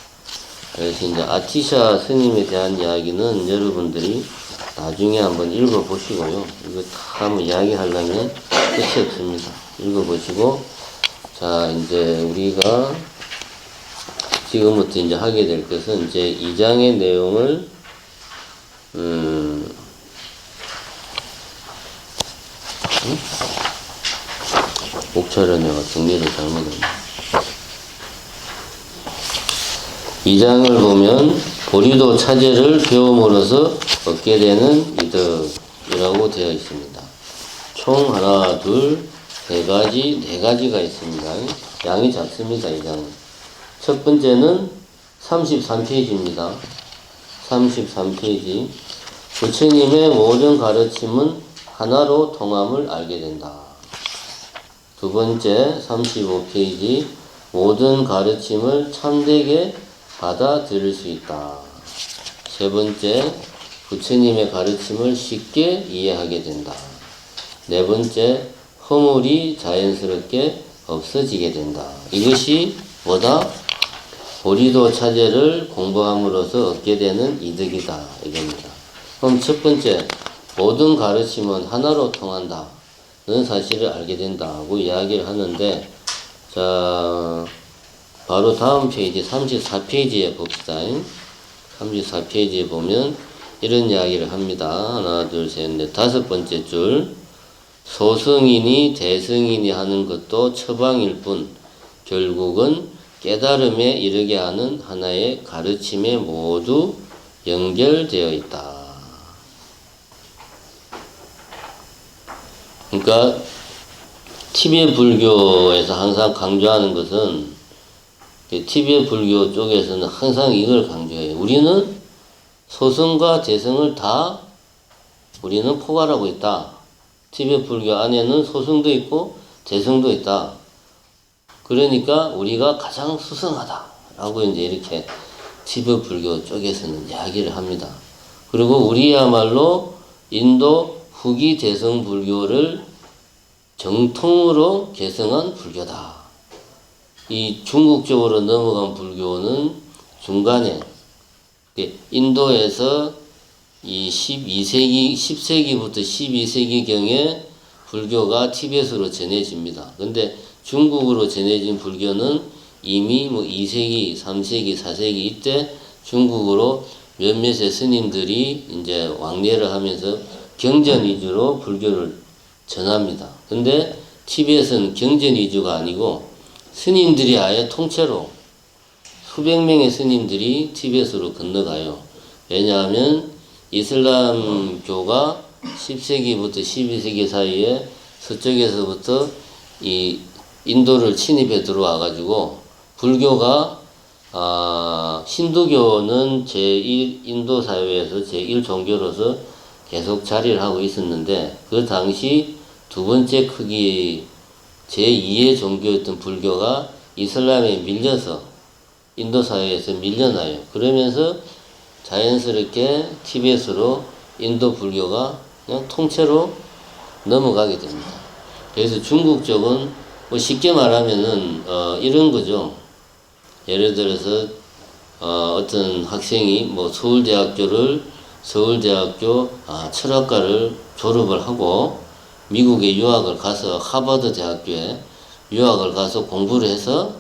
그래서 이제 아티샤 스님에 대한 이야기는 여러분들이 나중에 한번 읽어보시고요. 이거 다 한번 이야기하려면 끝이 없습니다. 읽어보시고, 자, 이제 우리가 지금부터 이제 하게 될 것은 이제 2장의 내용을, 목차를 내가 정리를 잘못했네. 2장을 보면 보리도 차제를 배움으로써 얻게 되는 이득이라고 되어 있습니다. 총 하나, 둘, 세 가지, 네 가지가 있습니다. 양이 작습니다. 2장은. 첫 번째는 33페이지입니다. 33페이지. 부처님의 모든 가르침은 하나로 통함을 알게 된다. 두 번째 35페이지. 모든 가르침을 참되게 받아들일 수 있다. 세 번째, 부처님의 가르침을 쉽게 이해하게 된다. 네 번째, 허물이 자연스럽게 없어지게 된다. 이것이 뭐다? 보리도 차제를 공부함으로써 얻게 되는 이득이다. 이겁니다. 그럼 첫 번째, 모든 가르침은 하나로 통한다는 사실을 알게 된다고 이야기를 하는데, 자, 바로 다음 페이지 34페이지에 봅시다. 34페이지에 보면 이런 이야기를 합니다. 하나, 둘, 셋, 넷, 다섯 번째 줄. 소승인이 대승인이 하는 것도 처방일 뿐 결국은 깨달음에 이르게 하는 하나의 가르침에 모두 연결되어 있다. 그러니까 티베트 불교에서 항상 강조하는 것은, 티베트 불교 쪽에서는 항상 이걸 강조해요. 우리는 소승과 대승을 다 우리는 포괄하고 있다. 티베트 불교 안에는 소승도 있고 대승도 있다. 그러니까 우리가 가장 수승하다 라고 이제 이렇게 티베트 불교 쪽에서는 이야기를 합니다. 그리고 우리야말로 인도 후기 대승 불교를 정통으로 개성한 불교다. 이 중국 쪽으로 넘어간 불교는 중간에 인도에서 이 10세기부터 12세기경에 불교가 티베트로 전해집니다. 근데 중국으로 전해진 불교는 이미 2세기, 3세기, 4세기 이때 중국으로 몇몇의 스님들이 이제 왕래를 하면서 경전 위주로 불교를 전합니다. 근데 티베트는 경전 위주가 아니고 스님들이 아예 통째로 수백 명의 스님들이 티베트로 건너가요. 왜냐하면 이슬람교가 10세기부터 12세기 사이에 서쪽에서부터 이 인도를 침입해 들어와 가지고 불교가 힌두교는 제1 인도 사회에서 제1 종교로서 계속 자리를 하고 있었는데 그 당시 두 번째 크기 제2의 종교였던 불교가 이슬람에 밀려서 인도 사회에서 밀려나요. 그러면서 자연스럽게 티베트로 인도 불교가 그냥 통째로 넘어가게 됩니다. 그래서 중국 쪽은 쉽게 말하면은 이런 거죠. 예를 들어서 어떤 학생이 서울대학교 철학과를 졸업을 하고 미국에 유학을 가서 하버드 대학교에 유학을 가서 공부를 해서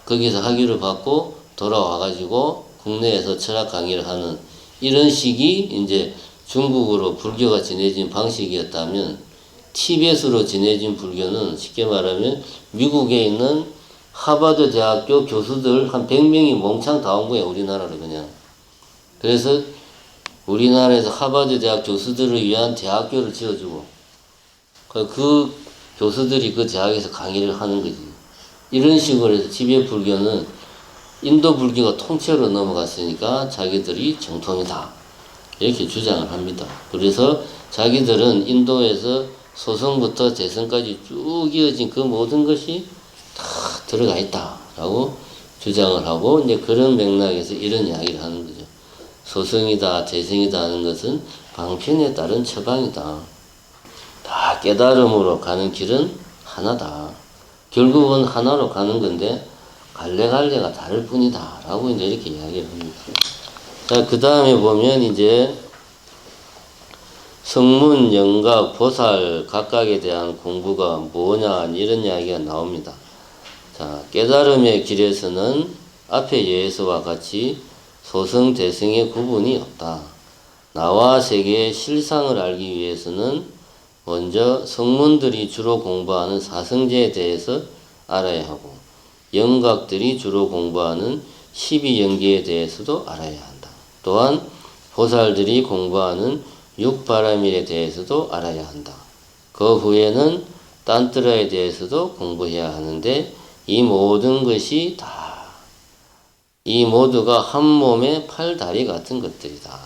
거기서 학위를 받고 돌아와 가지고 국내에서 철학 강의를 하는 이런 식이 이제 중국으로 불교가 전해진 방식이었다면 티베트로 전해진 불교는 쉽게 말하면 미국에 있는 하버드 대학교 교수들 한 100명이 몽창 다 온 거예요. 우리나라로 그냥. 그래서 우리나라에서 하버드 대학 교수들을 위한 대학교를 지어주고 그 교수들이 그 대학에서 강의를 하는 거지. 이런 식으로 해서 티베트 불교는 인도 불교가 통째로 넘어갔으니까 자기들이 정통이다. 이렇게 주장을 합니다. 그래서 자기들은 인도에서 소승부터 대승까지 쭉 이어진 그 모든 것이 다 들어가 있다라고 주장을 하고 이제 그런 맥락에서 이런 이야기를 하는 거죠. 소승이다, 대승이다 하는 것은 방편에 따른 처방이다. 다 깨달음으로 가는 길은 하나다. 결국은 하나로 가는 건데 갈래가 다를 뿐이다 라고 이제 이렇게 이야기를 합니다. 자, 그 다음에 보면 이제 성문, 영각, 보살 각각에 대한 공부가 뭐냐 이런 이야기가 나옵니다. 자, 깨달음의 길에서는 앞의 예에서와 같이 소승, 대승의 구분이 없다. 나와 세계의 실상을 알기 위해서는 먼저 성문들이 주로 공부하는 사성제에 대해서 알아야 하고 영각들이 주로 공부하는 12영기에 대해서도 알아야 한다. 또한 보살들이 공부하는 육바라밀에 대해서도 알아야 한다. 그 후에는 딴뜨라에 대해서도 공부해야 하는데 이 모든 것이 이 모두가 한 몸의 팔다리 같은 것들이다.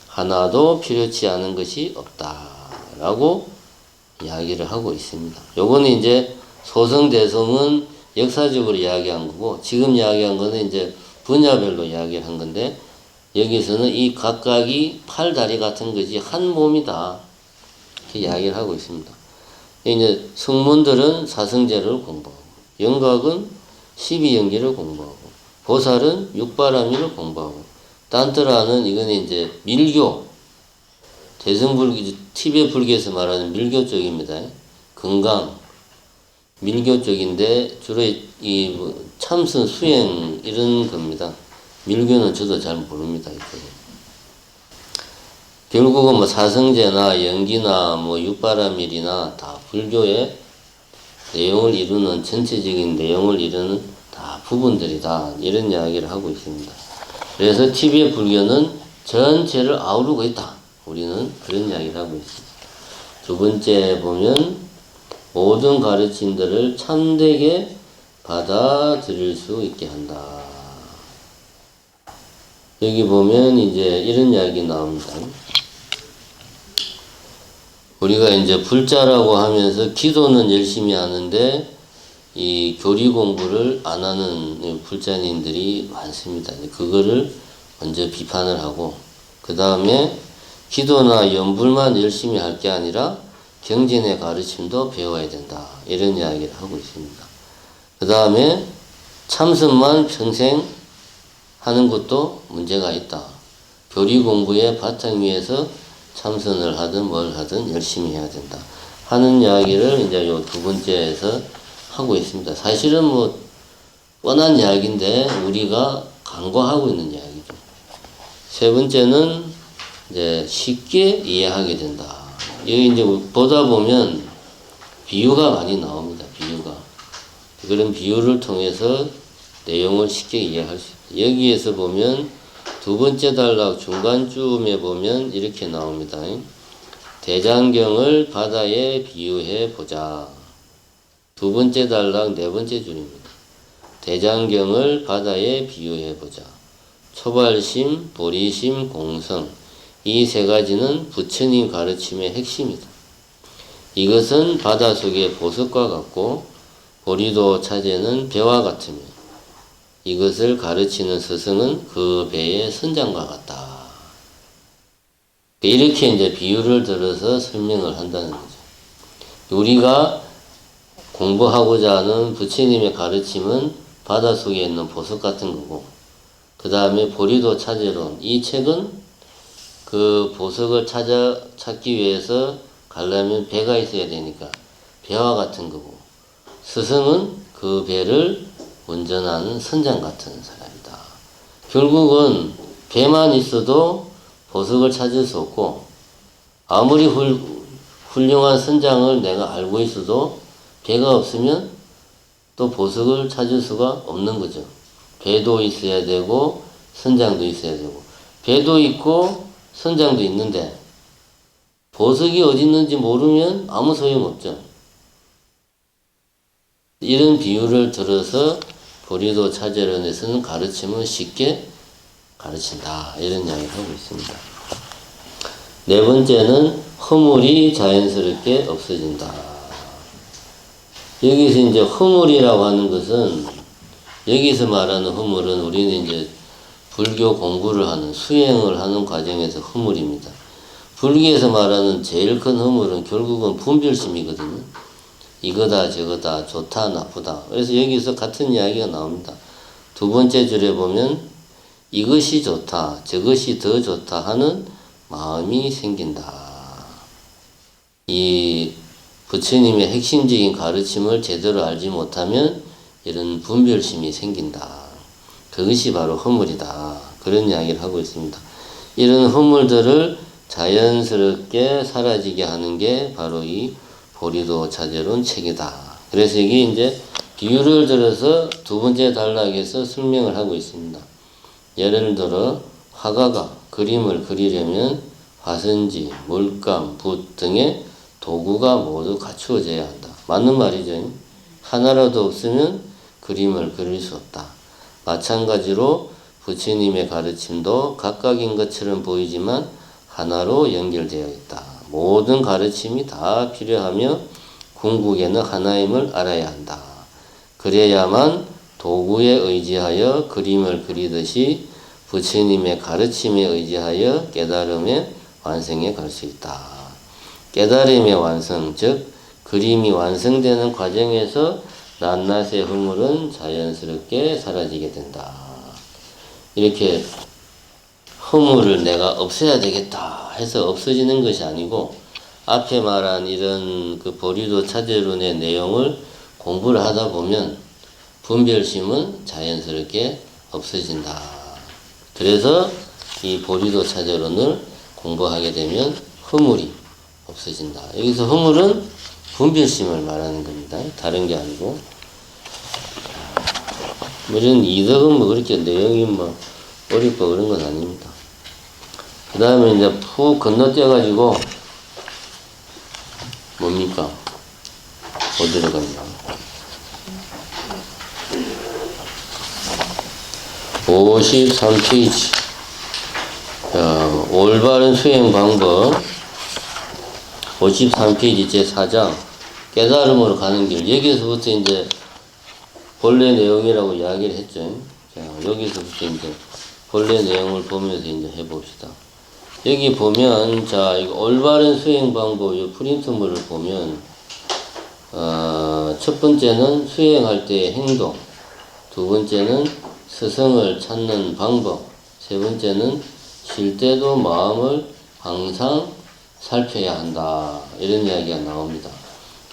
하나도 필요치 않은 것이 없다. 라고 이야기를 하고 있습니다. 요거는 이제 소승대승은 역사적으로 이야기한 거고 지금 이야기한 거는 이제 분야별로 이야기를 한 건데 여기서는 이 각각이 팔다리 같은 것이 한 몸이다. 이렇게 이야기를 하고 있습니다. 이제 성문들은 사성제를 공부하고 영각은 12영기를 공부하고 보살은 육바라밀을 공부하고 딴뜨라는 이거는 이제 밀교 대승불교, 티베트 불교에서 말하는 밀교 쪽입니다. 건강, 밀교 쪽인데 주로 이뭐 참선 수행 이런 겁니다. 밀교는 저도 잘 모릅니다. 이쪽은. 결국은 뭐 사성제나 연기나 뭐 육바라밀이나 다 불교의 내용을 이루는 전체적인 내용을 이루는 다 부분들이다 이런 이야기를 하고 있습니다. 그래서 티베트 불교는 전체를 아우르고 있다. 우리는 그런 이야기를 하고 있습니다. 두 번째 보면 모든 가르침들을 참되게 받아들일 수 있게 한다. 여기 보면 이제 이런 이야기 나옵니다. 우리가 이제 불자라고 하면서 기도는 열심히 하는데 이 교리 공부를 안 하는 불자님들이 많습니다. 그거를 먼저 비판을 하고 그 다음에 기도나 연불만 열심히 할 게 아니라 경전의 가르침도 배워야 된다. 이런 이야기를 하고 있습니다. 그 다음에 참선만 평생 하는 것도 문제가 있다. 교리 공부의 바탕 위에서 참선을 하든 뭘 하든 열심히 해야 된다. 하는 이야기를 이제 요 두 번째에서 하고 있습니다. 사실은 뭐 뻔한 이야기인데 우리가 간과하고 있는 이야기죠. 세 번째는 이제 쉽게 이해하게 된다. 여기 이제 보다 보면 비유가 많이 나옵니다. 비유가. 그런 비유를 통해서 내용을 쉽게 이해할 수 있다. 여기에서 보면 두 번째 단락 중간쯤에 보면 이렇게 나옵니다. 대장경을 바다에 비유해 보자. 두 번째 단락 네 번째 줄입니다. 대장경을 바다에 비유해 보자. 초발심, 보리심, 공성. 이 세 가지는 부처님 가르침의 핵심이다. 이것은 바닷속의 보석과 같고 보리도 차제는 배와 같으며 이것을 가르치는 스승은 그 배의 선장과 같다. 이렇게 이제 비유를 들어서 설명을 한다는 거죠. 우리가 공부하고자 하는 부처님의 가르침은 바닷속에 있는 보석 같은 거고 그 다음에 보리도 차제론 이 책은 그 보석을 찾기 위해서 가려면 배가 있어야 되니까 배와 같은 거고 스승은 그 배를 운전하는 선장 같은 사람이다. 결국은 배만 있어도 보석을 찾을 수 없고 아무리 훌륭한 선장을 내가 알고 있어도 배가 없으면 또 보석을 찾을 수가 없는 거죠. 배도 있어야 되고 선장도 있어야 되고 배도 있고 선장도 있는데 보석이 어디 있는지 모르면 아무 소용없죠. 이런 비유를 들어서 보리도 차제론에서는 가르침을 쉽게 가르친다. 이런 이야기를 하고 있습니다. 네 번째는 허물이 자연스럽게 없어진다. 여기서 이제 허물이라고 하는 것은 여기서 말하는 허물은 우리는 이제 불교 공부를 하는 수행을 하는 과정에서 허물입니다. 불교에서 말하는 제일 큰 허물은 결국은 분별심이거든요. 이거다 저거다 좋다 나쁘다. 그래서 여기서 같은 이야기가 나옵니다. 두 번째 줄에 보면 이것이 좋다 저것이 더 좋다 하는 마음이 생긴다. 이 부처님의 핵심적인 가르침을 제대로 알지 못하면 이런 분별심이 생긴다. 그것이 바로 허물이다. 그런 이야기를 하고 있습니다. 이런 허물들을 자연스럽게 사라지게 하는 게 바로 이 보리도 차제론 책이다. 그래서 이게 이제 비유를 들어서 두 번째 단락에서 설명을 하고 있습니다. 예를 들어 화가가 그림을 그리려면 화선지, 물감, 붓 등의 도구가 모두 갖추어져야 한다. 맞는 말이죠. 하나라도 없으면 그림을 그릴 수 없다. 마찬가지로 부처님의 가르침도 각각인 것처럼 보이지만 하나로 연결되어 있다. 모든 가르침이 다 필요하며 궁극에는 하나임을 알아야 한다. 그래야만 도구에 의지하여 그림을 그리듯이 부처님의 가르침에 의지하여 깨달음의 완성에 갈 수 있다. 깨달음의 완성, 즉 그림이 완성되는 과정에서 낱낱의 허물은 자연스럽게 사라지게 된다. 이렇게 허물을 내가 없애야 되겠다 해서 없어지는 것이 아니고 앞에 말한 이런 그 보리도 차제론의 내용을 공부를 하다 보면 분별심은 자연스럽게 없어진다. 그래서 이 보리도 차저론을 공부하게 되면 허물이 없어진다. 여기서 허물은 분별심을 말하는 겁니다. 다른 게 아니고. 이런 이덕은 그렇게 내용이 어렵고 그런 건 아닙니다. 그 다음에 이제 푹 건너뛰어가지고 뭡니까? 어디로 갔나? 53페이지. 자, 올바른 수행 방법. 53페이지 제4장. 깨달음으로 가는 길. 여기서부터 이제 본래 내용이라고 이야기를 했죠. 자, 여기서부터 이제 본래 내용을 보면서 이제 해봅시다. 여기 보면, 자, 이거 올바른 수행 방법, 이 프린트물을 보면, 첫 번째는 수행할 때의 행동, 두 번째는 스승을 찾는 방법, 세 번째는 쉴 때도 마음을 항상 살펴야 한다. 이런 이야기가 나옵니다.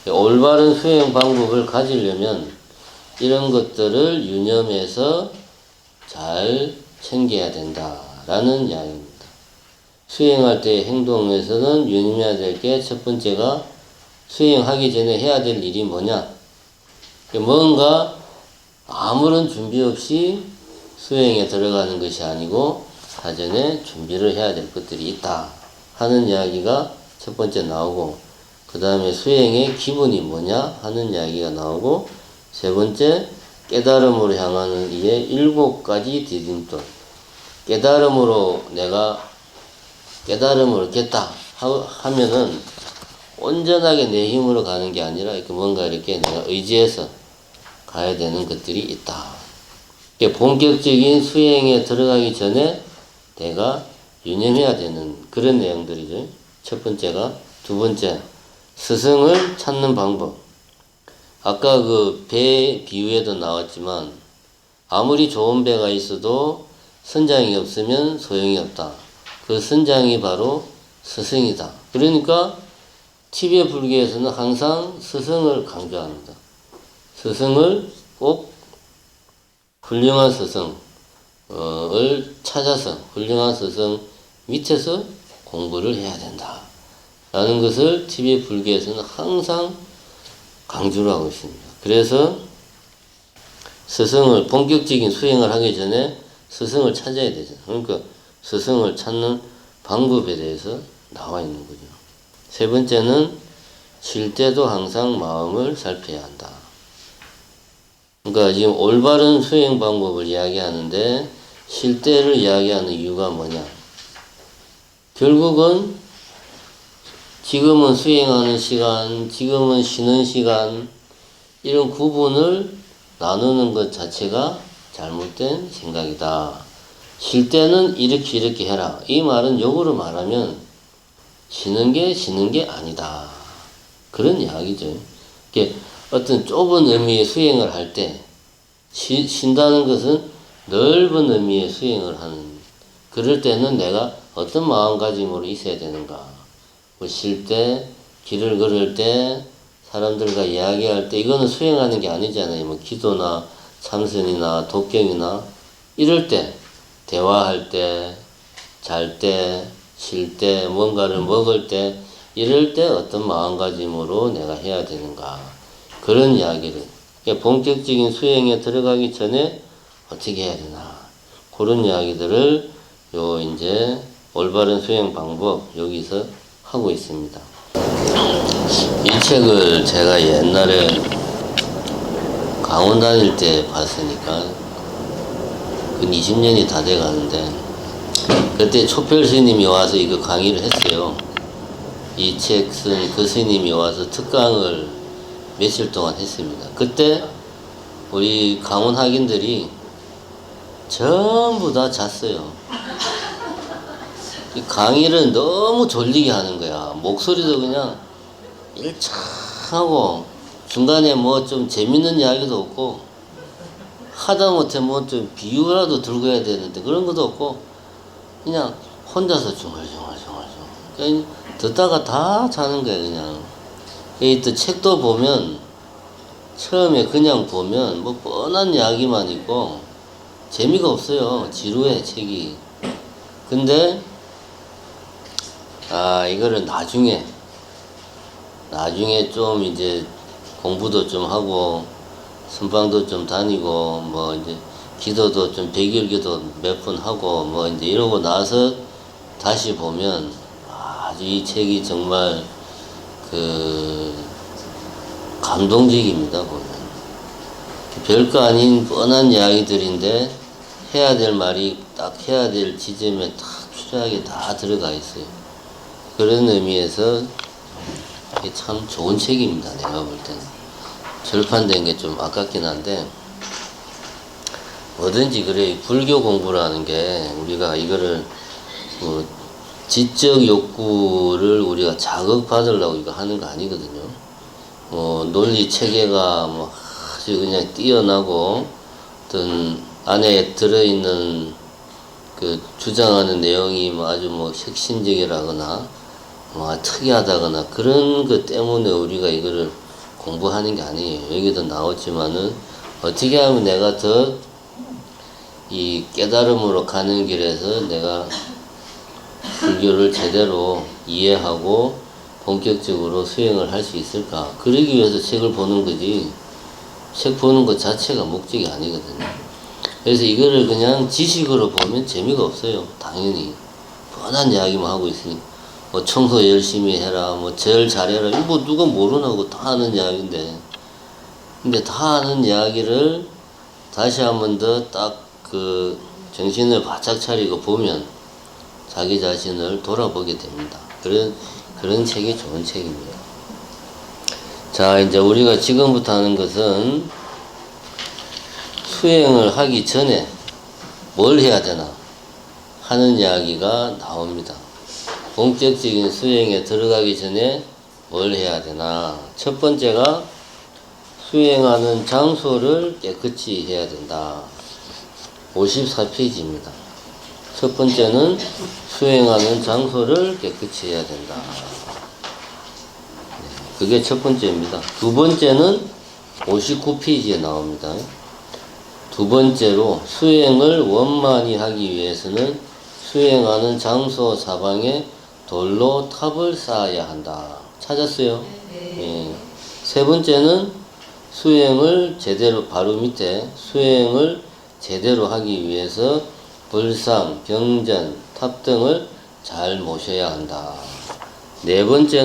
올바른 수행 방법을 가지려면 이런 것들을 유념해서 잘 챙겨야 된다라는 이야기입니다. 수행할 때의 행동에서는 유념해야 될 게 첫 번째가 수행하기 전에 해야 될 일이 뭐냐? 뭔가 아무런 준비 없이 수행에 들어가는 것이 아니고 사전에 준비를 해야 될 것들이 있다 하는 이야기가 첫 번째 나오고, 그 다음에 수행의 기본이 뭐냐 하는 이야기가 나오고, 세 번째 깨달음으로 향하는 이의 7가지 디딤돌. 깨달음으로 내가 깨달음을 겠다 하면은 온전하게 내 힘으로 가는 게 아니라 뭔가 이렇게 내가 의지해서 가야 되는 것들이 있다. 본격적인 수행에 들어가기 전에 내가 유념해야 되는 그런 내용들이죠. 첫 번째가. 두 번째, 스승을 찾는 방법. 아까 그 배 비유에도 나왔지만 아무리 좋은 배가 있어도 선장이 없으면 소용이 없다. 그 선장이 바로 스승이다. 그러니까 티베 불교에서는 항상 스승을 강조합니다. 스승을 꼭 훌륭한 스승을 찾아서 훌륭한 스승 밑에서 공부를 해야 된다 라는 것을 티베 불교에서는 항상 강조를 하고 있습니다. 그래서 스승을 본격적인 수행을 하기 전에 스승을 찾아야 되잖아요. 그러니까 스승을 찾는 방법에 대해서 나와 있는 거죠. 세 번째는 쉴 때도 항상 마음을 살펴야 한다. 그러니까 지금 올바른 수행 방법을 이야기하는데 쉴 때를 이야기하는 이유가 뭐냐? 결국은 지금은 수행하는 시간, 지금은 쉬는 시간, 이런 구분을 나누는 것 자체가 잘못된 생각이다. 쉴 때는 이렇게 해라. 이 말은 역으로 말하면 쉬는 게 아니다. 그런 이야기죠. 이게 어떤 좁은 의미의 수행을 할 때 쉰다는 것은 넓은 의미의 수행을 하는, 그럴 때는 내가 어떤 마음가짐으로 있어야 되는가. 쉴 때, 길을 걸을 때, 사람들과 이야기할 때, 이거는 수행하는 게 아니잖아요. 뭐 기도나 참선이나 독경이나 이럴 때, 대화할 때, 잘 때, 쉴 때, 뭔가를 먹을 때, 이럴 때 어떤 마음가짐으로 내가 해야 되는가. 그런 이야기를. 그러니까 본격적인 수행에 들어가기 전에 어떻게 해야 되나. 그런 이야기들을 이제 올바른 수행 방법 여기서 하고 있습니다. 이 책을 제가 옛날에 강원 다닐 때 봤으니까 그 20년이 다 돼 가는데, 그때 초별 스님이 와서 이거 강의를 했어요. 이 책 쓴 그 스님이 와서 특강을 며칠 동안 했습니다. 그때 우리 강원 학인들이 전부 다 잤어요. 이 강의를 너무 졸리게 하는 거야. 목소리도 그냥 일창하고 중간에 뭐 좀 재밌는 이야기도 없고, 하다못해 뭐 좀 비유라도 들고 해야 되는데 그런 것도 없고 그냥 혼자서 중얼중얼 그냥 듣다가 다 자는 거야. 그냥 이 또 책도 보면 처음에 그냥 보면 뭐 뻔한 이야기만 있고 재미가 없어요. 지루해 책이. 근데 이거를 나중에 좀 이제 공부도 좀 하고 선방도 좀 다니고 뭐 이제 기도도 좀 백일기도 몇 번 하고 뭐 이제 이러고 나서 다시 보면 아주 이 책이 정말 그 감동적입니다. 보면 별거 아닌 뻔한 이야기들인데 해야 될 말이 딱 해야 될 지점에 딱 추적하게 다 들어가 있어요. 그런 의미에서 이게 참 좋은 책입니다. 내가 볼 때는 절판된 게 좀 아깝긴 한데 뭐든지 그래. 불교 공부라는 게 우리가 이거를 뭐 지적 욕구를 우리가 자극받으려고 이거 하는 거 아니거든요. 논리 체계가 뭐 아주 그냥 뛰어나고 어떤 안에 들어있는 그 주장하는 내용이 뭐 아주 뭐 혁신적이라거나 뭐 특이하다거나 그런 것 때문에 우리가 이거를 공부하는 게 아니에요. 여기도 나왔지만은 어떻게 하면 내가 더 이 깨달음으로 가는 길에서 내가 불교를 제대로 이해하고 본격적으로 수행을 할 수 있을까? 그러기 위해서 책을 보는 거지. 책 보는 것 자체가 목적이 아니거든요. 그래서 이거를 그냥 지식으로 보면 재미가 없어요. 당연히. 뻔한 이야기만 하고 있으니. 뭐 청소 열심히 해라, 뭐 절 잘해라. 이거 뭐 누가 모르나, 그거 다 아는 이야기인데. 근데 다 아는 이야기를 다시 한 번 더 딱 그 정신을 바짝 차리고 보면 자기 자신을 돌아보게 됩니다. 그런 책이 좋은 책입니다. 자, 이제 우리가 지금부터 하는 것은 수행을 하기 전에 뭘 해야 되나 하는 이야기가 나옵니다. 본격적인 수행에 들어가기 전에 뭘 해야 되나. 첫 번째가 수행하는 장소를 깨끗이 해야 된다. 54페이지입니다. 첫 번째는 수행하는 장소를 깨끗이 해야 된다. 그게 첫 번째입니다. 두 번째는 59페이지에 나옵니다. 두 번째로 수행을 원만히 하기 위해서는 수행하는 장소 사방에 돌로 탑을 쌓아야 한다. 찾았어요? 네. 세 번째는 수행을 제대로, 바로 밑에 수행을 제대로 하기 위해서 불상, 병전, 탑 등을 잘 모셔야 한다. 네 번째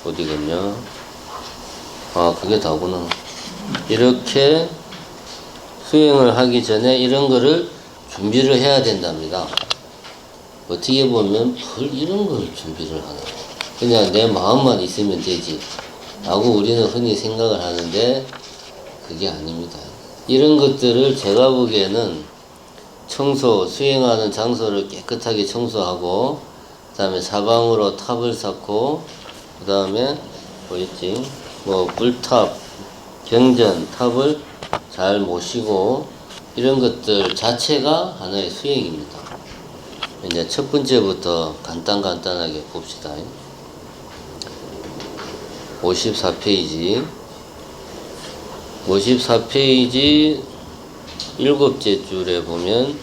어디겠냐? 그게 다구나. 이렇게 수행을 하기 전에 이런 거를 준비를 해야 된답니다. 어떻게 보면 이런 걸 준비를 하나. 그냥 내 마음만 있으면 되지 라고 우리는 흔히 생각을 하는데 그게 아닙니다. 이런 것들을 제가 보기에는 수행하는 장소를 깨끗하게 청소하고, 그 다음에 사방으로 탑을 쌓고, 그 다음에 불탑, 경전, 탑을 잘 모시고, 이런 것들 자체가 하나의 수행입니다. 이제 첫 번째부터 간단하게 봅시다. 54페이지 7번째 줄에 보면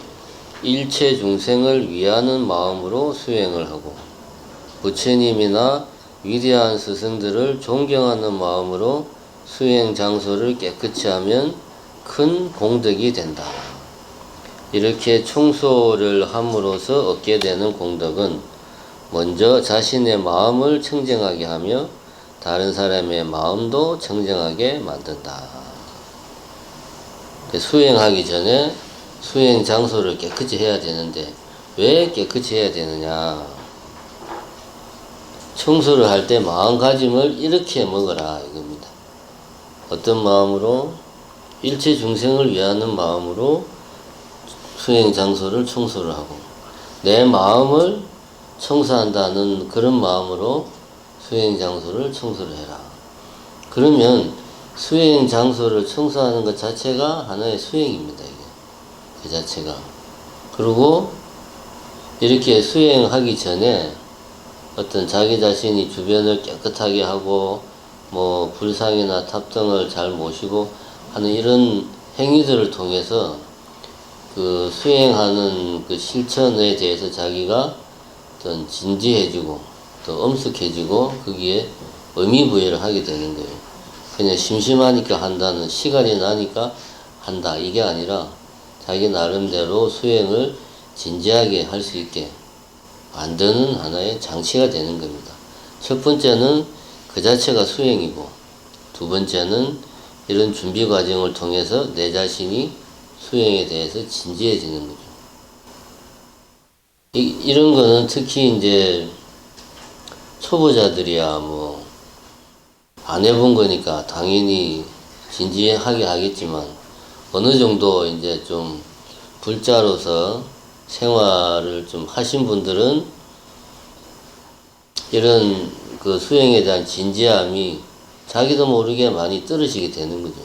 일체 중생을 위하는 마음으로 수행을 하고 부처님이나 위대한 스승들을 존경하는 마음으로 수행 장소를 깨끗이 하면 큰 공덕이 된다. 이렇게 청소를 함으로써 얻게 되는 공덕은 먼저 자신의 마음을 청정하게 하며 다른 사람의 마음도 청정하게 만든다. 수행하기 전에 수행 장소를 깨끗이 해야 되는데 왜 깨끗이 해야 되느냐. 청소를 할 때 마음가짐을 이렇게 먹어라 이겁니다. 어떤 마음으로? 일체 중생을 위하는 마음으로 수행 장소를 청소를 하고, 내 마음을 청소한다는 그런 마음으로 수행 장소를 청소를 해라. 그러면 수행 장소를 청소하는 것 자체가 하나의 수행입니다. 이게 그 자체가. 그리고 이렇게 수행하기 전에 어떤 자기 자신이 주변을 깨끗하게 하고 뭐 불상이나 탑 등을 잘 모시고 하는 이런 행위들을 통해서 그 수행하는 그 실천에 대해서 자기가 어떤 진지해지고 또 엄숙해지고 거기에 의미 부여를 하게 되는 거예요. 그냥 심심하니까 한다는, 시간이 나니까 한다 이게 아니라 자기 나름대로 수행을 진지하게 할 수 있게 만드는 하나의 장치가 되는 겁니다. 첫 번째는 그 자체가 수행이고, 두 번째는 이런 준비 과정을 통해서 내 자신이 수행에 대해서 진지해지는 거죠. 이런 거는 특히 이제 초보자들이야 뭐 안 해본 거니까 당연히 진지하게 하겠지만, 어느 정도 이제 좀 불자로서 생활을 좀 하신 분들은 이런 그 수행에 대한 진지함이 자기도 모르게 많이 떨어지게 되는 거죠.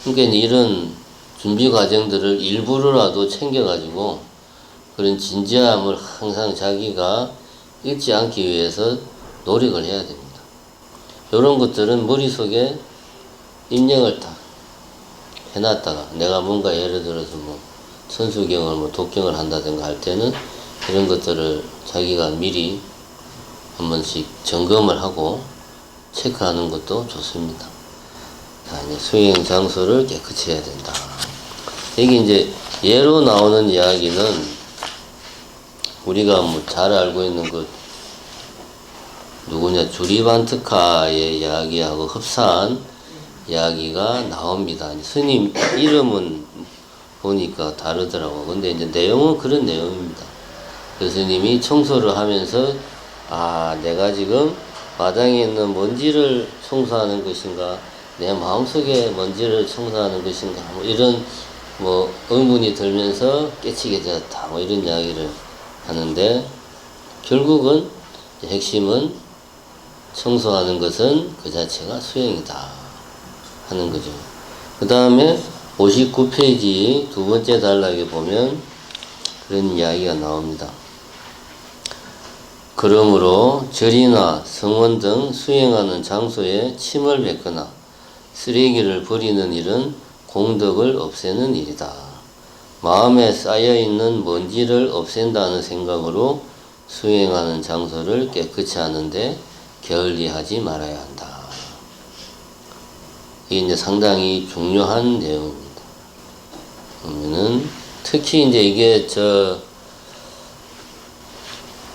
그러니까 이런 준비 과정들을 일부러라도 챙겨가지고 그런 진지함을 항상 자기가 잃지 않기 위해서 노력을 해야 됩니다. 이런 것들은 머릿속에 입력을 딱 해놨다가, 내가 뭔가 예를 들어서 뭐 천수경을 뭐 독경을 한다든가 할 때는 이런 것들을 자기가 미리 한 번씩 점검을 하고 체크하는 것도 좋습니다. 자, 이제 수행 장소를 깨끗이 해야 된다. 이게 이제 예로 나오는 이야기는 우리가 뭐 잘 알고 있는 그 누구냐, 주리반트카의 이야기하고 흡사한 이야기가 나옵니다. 스님 이름은 보니까 다르더라고. 근데 이제 내용은 그런 내용입니다. 그 스님이 청소를 하면서, 아, 내가 지금 마당에 있는 먼지를 청소하는 것인가, 내 마음속에 먼지를 청소하는 것인가, 뭐 이런 뭐 의문이 들면서 깨치게 되었다, 뭐 이런 이야기를 하는데, 결국은 핵심은 청소하는 것은 그 자체가 수행이다 하는 거죠. 그 다음에 59페이지 두 번째 단락에 보면 그런 이야기가 나옵니다. 그러므로 절이나 성원 등 수행하는 장소에 침을 뱉거나 쓰레기를 버리는 일은 공덕을 없애는 일이다. 마음에 쌓여있는 먼지를 없앤다는 생각으로 수행하는 장소를 깨끗이 하는데 게을리하지 말아야 한다. 이게 이제 상당히 중요한 내용입니다. 그러면은 특히 이제 이게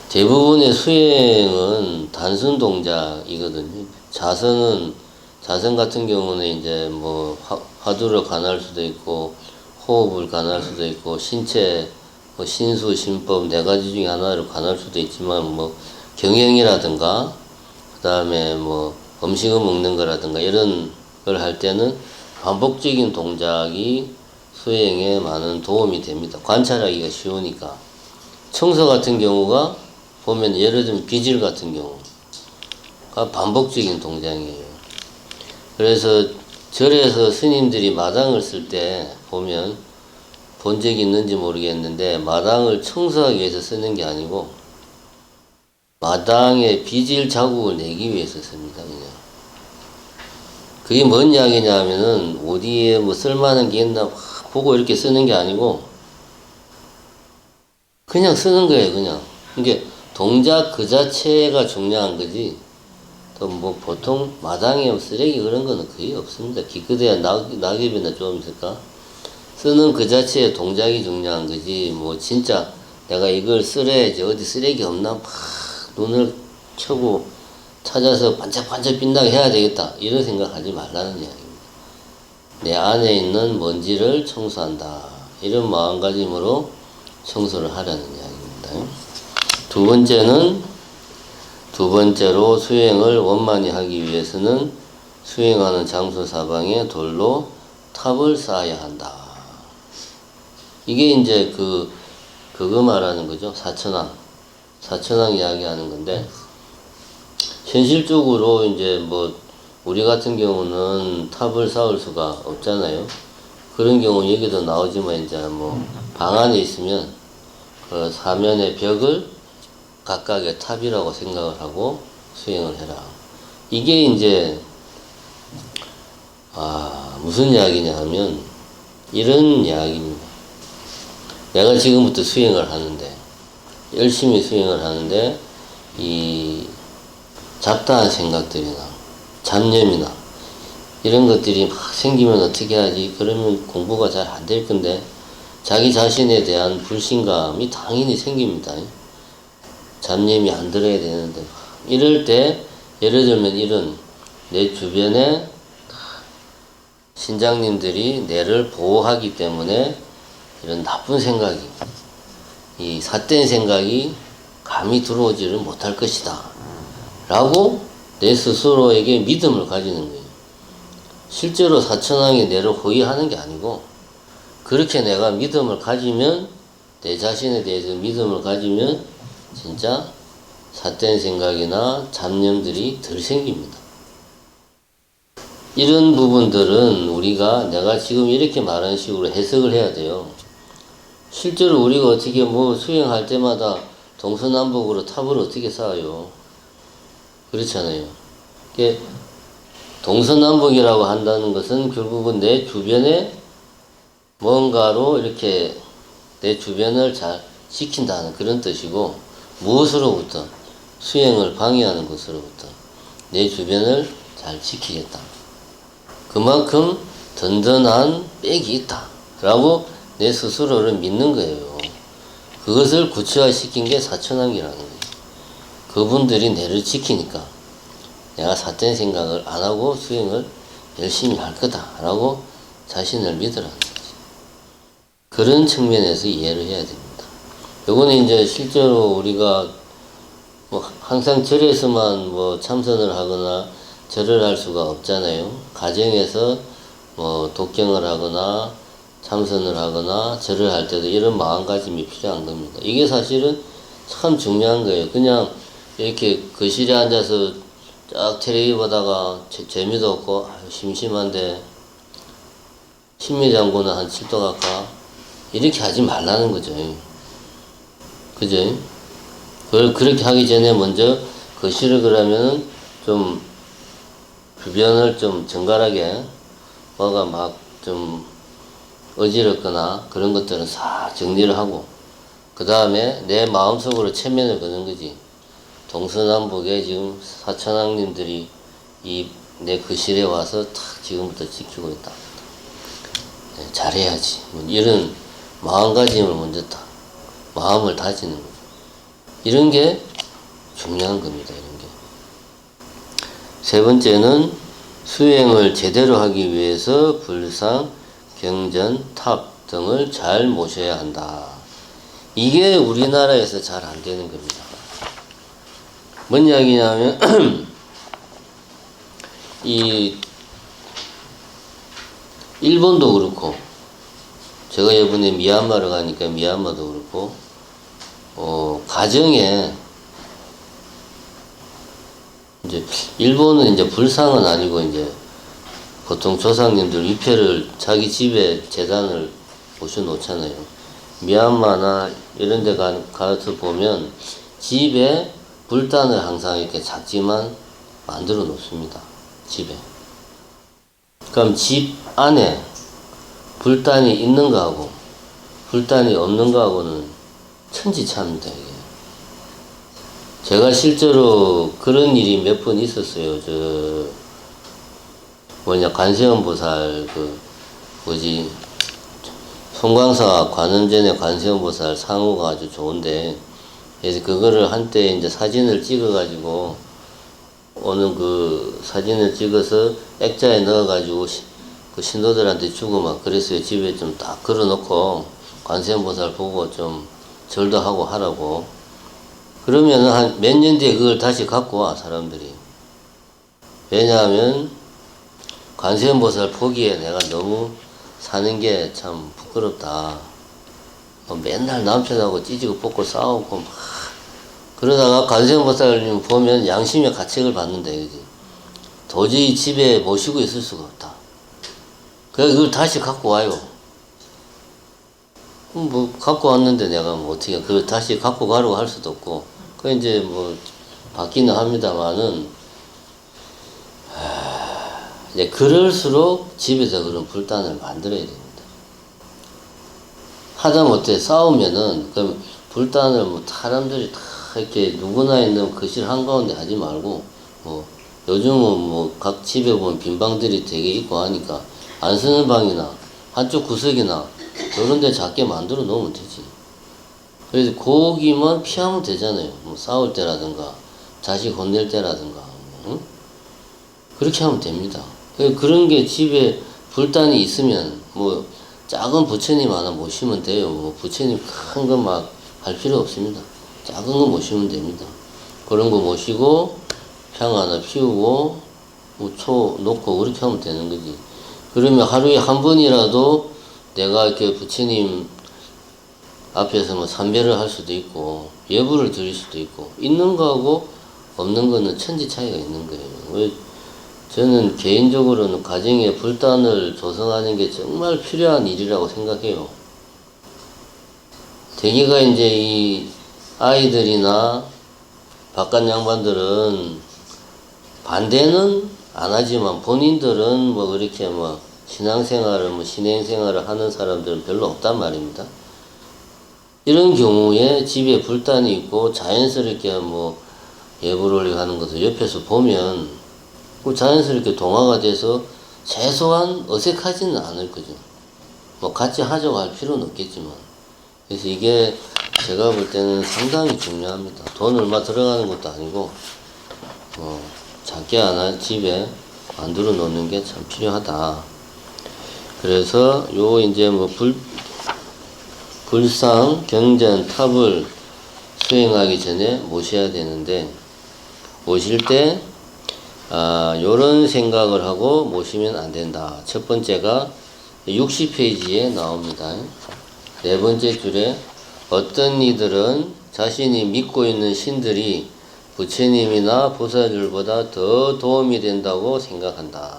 대부분의 수행은 단순 동작이거든요. 자선 같은 경우는 이제 뭐 화두를 관할 수도 있고 호흡을 관할 수도 있고 신체 뭐 신수 신법 네 가지 중에 하나를 관할 수도 있지만, 뭐 경영이라든가 그 다음에 뭐 음식을 먹는 거라든가 이런 걸 할 때는 반복적인 동작이 수행에 많은 도움이 됩니다. 관찰하기가 쉬우니까. 청소 같은 경우가 보면 예를 들면 비질 같은 경우가 반복적인 동작이에요. 그래서 절에서 스님들이 마당을 쓸 때 보면 본 적이 있는지 모르겠는데, 마당을 청소하기 위해서 쓰는 게 아니고 마당에 비질 자국을 내기 위해서 씁니다. 그냥. 그게 뭔 이야기냐 하면은 어디에 뭐 쓸만한 게 있나 보고 이렇게 쓰는 게 아니고 그냥 쓰는 거예요. 그냥. 이게 동작 그 자체가 중요한 거지, 또 뭐 보통 마당에 쓰레기 그런 거는 거의 없습니다. 기껏해야 낙엽이나 좀 있을까? 쓰는 그 자체의 동작이 중요한 거지, 뭐 진짜 내가 이걸 쓰래야지 어디 쓰레기 없나 막 눈을 켜고 찾아서 반짝반짝 빛나게 해야 되겠다 이런 생각하지 말라는 이야기입니다. 내 안에 있는 먼지를 청소한다 이런 마음가짐으로 청소를 하라는 이야기입니다. 두 번째로 수행을 원만히 하기 위해서는 수행하는 장소 사방에 돌로 탑을 쌓아야 한다. 이게 이제 그거 말하는 거죠. 사천왕 이야기하는 건데, 현실적으로 이제 뭐 우리 같은 경우는 탑을 쌓을 수가 없잖아요. 그런 경우 얘기도 나오지만, 이제 뭐 방 안에 있으면 그 사면의 벽을 각각의 탑이라고 생각을 하고 수행을 해라. 이게 이제 무슨 이야기냐 하면 이런 이야기입니다. 내가 지금부터 수행을 하는데, 열심히 수행을 하는데, 이 잡다한 생각들이나 잡념이나 이런 것들이 막 생기면 어떻게 하지? 그러면 공부가 잘 안 될 건데, 자기 자신에 대한 불신감이 당연히 생깁니다. 잡념이 안 들어야 되는데, 이럴 때, 예를 들면 이런 내 주변에 신장님들이 내를 보호하기 때문에 이런 나쁜 생각이, 이 삿된 생각이 감히 들어오지를 못할 것이다 라고 내 스스로에게 믿음을 가지는 거예요. 실제로 사천왕이 내를 호위하는 게 아니고, 그렇게 내가 믿음을 가지면, 내 자신에 대해서 믿음을 가지면 진짜 삿된 생각이나 잡념들이 덜 생깁니다. 이런 부분들은 우리가, 내가 지금 이렇게 말하는 식으로 해석을 해야 돼요. 실제로 우리가 어떻게 뭐 수행할 때마다 동서남북으로 탑을 어떻게 쌓아요? 그렇잖아요. 동서남북이라고 한다는 것은 결국은 내 주변에 뭔가로 이렇게 내 주변을 잘 지킨다는 그런 뜻이고, 무엇으로부터? 수행을 방해하는 것으로부터 내 주변을 잘 지키겠다. 그만큼 든든한 백이 있다 라고 내 스스로를 믿는 거예요. 그것을 구체화시킨 게 사천왕이라는 거예요. 그분들이 내를 지키니까 내가 삿된 생각을 안 하고 수행을 열심히 할 거다 라고 자신을 믿으라는 거지. 그런 측면에서 이해를 해야 됩니다. 요거는 이제 실제로 우리가 뭐 항상 절에서만 뭐 참선을 하거나 절을 할 수가 없잖아요. 가정에서 뭐 독경을 하거나 참선을 하거나 절을 할 때도 이런 마음가짐이 필요한 겁니다. 이게 사실은 참 중요한 거예요. 그냥 이렇게 거실에 앉아서 쫙 텔레비 보다가 재미도 없고 심심한데 심리장구는 한 7도 갈까? 이렇게 하지 말라는 거죠. 그죠? 그렇게 하기 전에 먼저 거실을 그러면은 좀 주변을 좀 정갈하게 뭐가 막 좀 어지럽거나 그런 것들은 싹 정리를 하고, 그 다음에 내 마음속으로 체면을 거는 거지. 동서남북에 지금 사천왕님들이 이 내 거실에 와서 탁 지금부터 지키고 있다. 네, 잘해야지. 이런 마음가짐을 먼저 딱 마음을 다지는 거죠. 이런 게 중요한 겁니다. 이런 게. 세 번째는 수행을 제대로 하기 위해서 불상, 경전, 탑 등을 잘 모셔야 한다. 이게 우리나라에서 잘 안 되는 겁니다. 뭔 이야기냐면 이 일본도 그렇고, 제가 이번에 미얀마를 가니까 미얀마도 그렇고, 가정에 이제 일본은 이제 불상은 아니고 이제 보통 조상님들 위패를 자기 집에 재단을 모셔 놓잖아요. 미얀마나 이런 데 가서 보면 집에 불단을 항상 이렇게 작지만 만들어 놓습니다. 집에. 그럼 집 안에 불단이 있는 거하고 불단이 없는 거하고는 천지차입니다. 이게. 제가 실제로 그런 일이 몇 번 있었어요. 관세음보살, 송광사 관음전에 관세음보살 상호가 아주 좋은데, 그래서 그거를 한때 이제 사진을 찍어가지고, 오는 그 사진을 찍어서 액자에 넣어가지고 그 신도들한테 주고 막 그랬어요. 집에 좀 딱 걸어놓고 관세음보살 보고 좀 절도 하고 하라고. 그러면은 한 몇 년 뒤에 그걸 다시 갖고 와, 사람들이. 왜냐하면 관세음보살 보기에 내가 너무 사는 게 참 부끄럽다. 맨날 남편하고 찌지고 뽑고 싸우고 막 그러다가 관세음보살님 보면 양심의 가책을 받는데, 그지? 도저히 집에 모시고 있을 수가 없다. 그래서 그걸 다시 갖고 와요. 뭐 갖고 왔는데 내가 뭐 어떻게 그걸 다시 갖고 가려고 할 수도 없고, 그 이제 뭐 받기는 합니다만은 이제 그럴수록 집에서 그런 불단을 만들어야 됩니다. 하다못해 싸우면은 그럼 불단을 뭐 사람들이 다 이렇게 누구나 있는 거실 한가운데 하지 말고 뭐 요즘은 뭐 각 집에 보면 빈 방들이 되게 있고 하니까 안 쓰는 방이나 한쪽 구석이나 그런 데 작게 만들어 놓으면 되지. 그래서 거기만 피하면 되잖아요. 뭐 싸울 때라든가 자식 혼낼 때라든가 응? 그렇게 하면 됩니다. 그런 게 집에 불단이 있으면 뭐 작은 부처님 하나 모시면 돼요. 뭐 부처님 큰 거 막 할 필요 없습니다. 작은 거 모시면 됩니다. 그런 거 모시고 향 하나 피우고 뭐 초 놓고 그렇게 하면 되는 거지. 그러면 하루에 한 번이라도 내가 이렇게 부처님 앞에서 뭐 삼배를 할 수도 있고 예불을 드릴 수도 있고 있는 거하고 없는 거는 천지 차이가 있는 거예요. 저는 개인적으로는 가정에 불단을 조성하는 게 정말 필요한 일이라고 생각해요. 대개가 이제 이 아이들이나 바깥 양반들은 반대는 안 하지만 본인들은 뭐 그렇게 뭐 신앙생활을 뭐 신행생활을 하는 사람들은 별로 없단 말입니다. 이런 경우에 집에 불단이 있고 자연스럽게 뭐 예불을 하는 것을 옆에서 보면 자연스럽게 동화가 돼서 최소한 어색하지는 않을 거죠. 뭐 같이 하자고 할 필요는 없겠지만. 그래서 이게 제가 볼 때는 상당히 중요합니다. 돈 얼마 들어가는 것도 아니고 작게 하나 집에 만들어 놓는 게 참 필요하다. 그래서 요 이제 뭐 불상, 경전, 탑을 수행하기 전에 모셔야 되는데 모실 때 요런 생각을 하고 모시면 안 된다. 첫 번째가 60페이지에 나옵니다. 네 번째 줄에 어떤 이들은 자신이 믿고 있는 신들이 부처님이나 보살들보다 더 도움이 된다고 생각한다.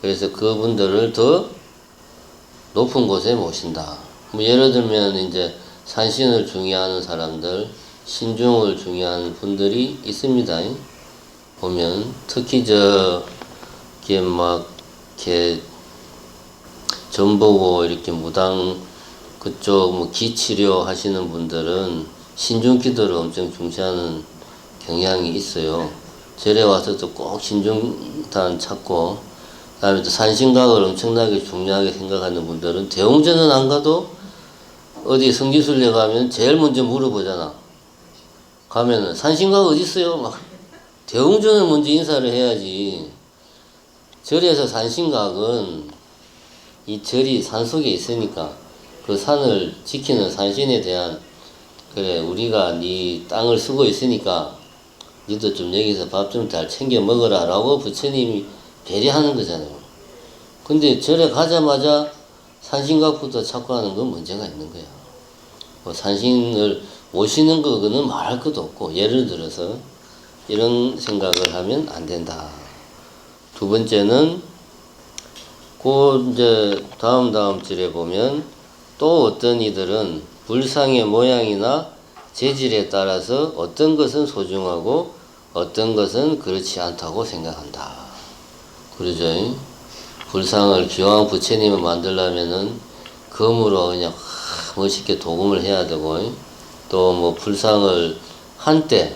그래서 그분들을 더 높은 곳에 모신다. 뭐 예를 들면 이제 산신을 중요하는 사람들, 신중을 중요하는 분들이 있습니다. 보면 특히 이렇게 막 이렇게 전보고 이렇게 무당 그쪽 뭐 기치료 하시는 분들은 신중기도를 엄청 중시하는 경향이 있어요. 절에 와서도 꼭 신중단 찾고, 그 다음에 또 산신각을 엄청나게 중요하게 생각하는 분들은 대웅전은 안 가도 어디 성지순례 가면 제일 먼저 물어보잖아. 가면은 산신각 어디 있어요? 막 대웅전을 먼저 인사를 해야지. 절에서 산신각은 이 절이 산속에 있으니까 그 산을 지키는 산신에 대한 그래 우리가 네 땅을 쓰고 있으니까 니도 좀 여기서 밥 좀 잘 챙겨 먹어라 라고 부처님이 배려하는 거잖아요. 근데 절에 가자마자 산신각부터 찾고 하는 건 문제가 있는 거야. 뭐 산신을 모시는 거는 말할 것도 없고 예를 들어서 이런 생각을 하면 안 된다. 두 번째는 이제 다음 줄에 보면 또 어떤 이들은 불상의 모양이나 재질에 따라서 어떤 것은 소중하고 어떤 것은 그렇지 않다고 생각한다. 그러죠? 불상을 기왕 부처님을 만들려면은 금으로 그냥 멋있게 도금을 해야 되고 또 뭐 불상을 한때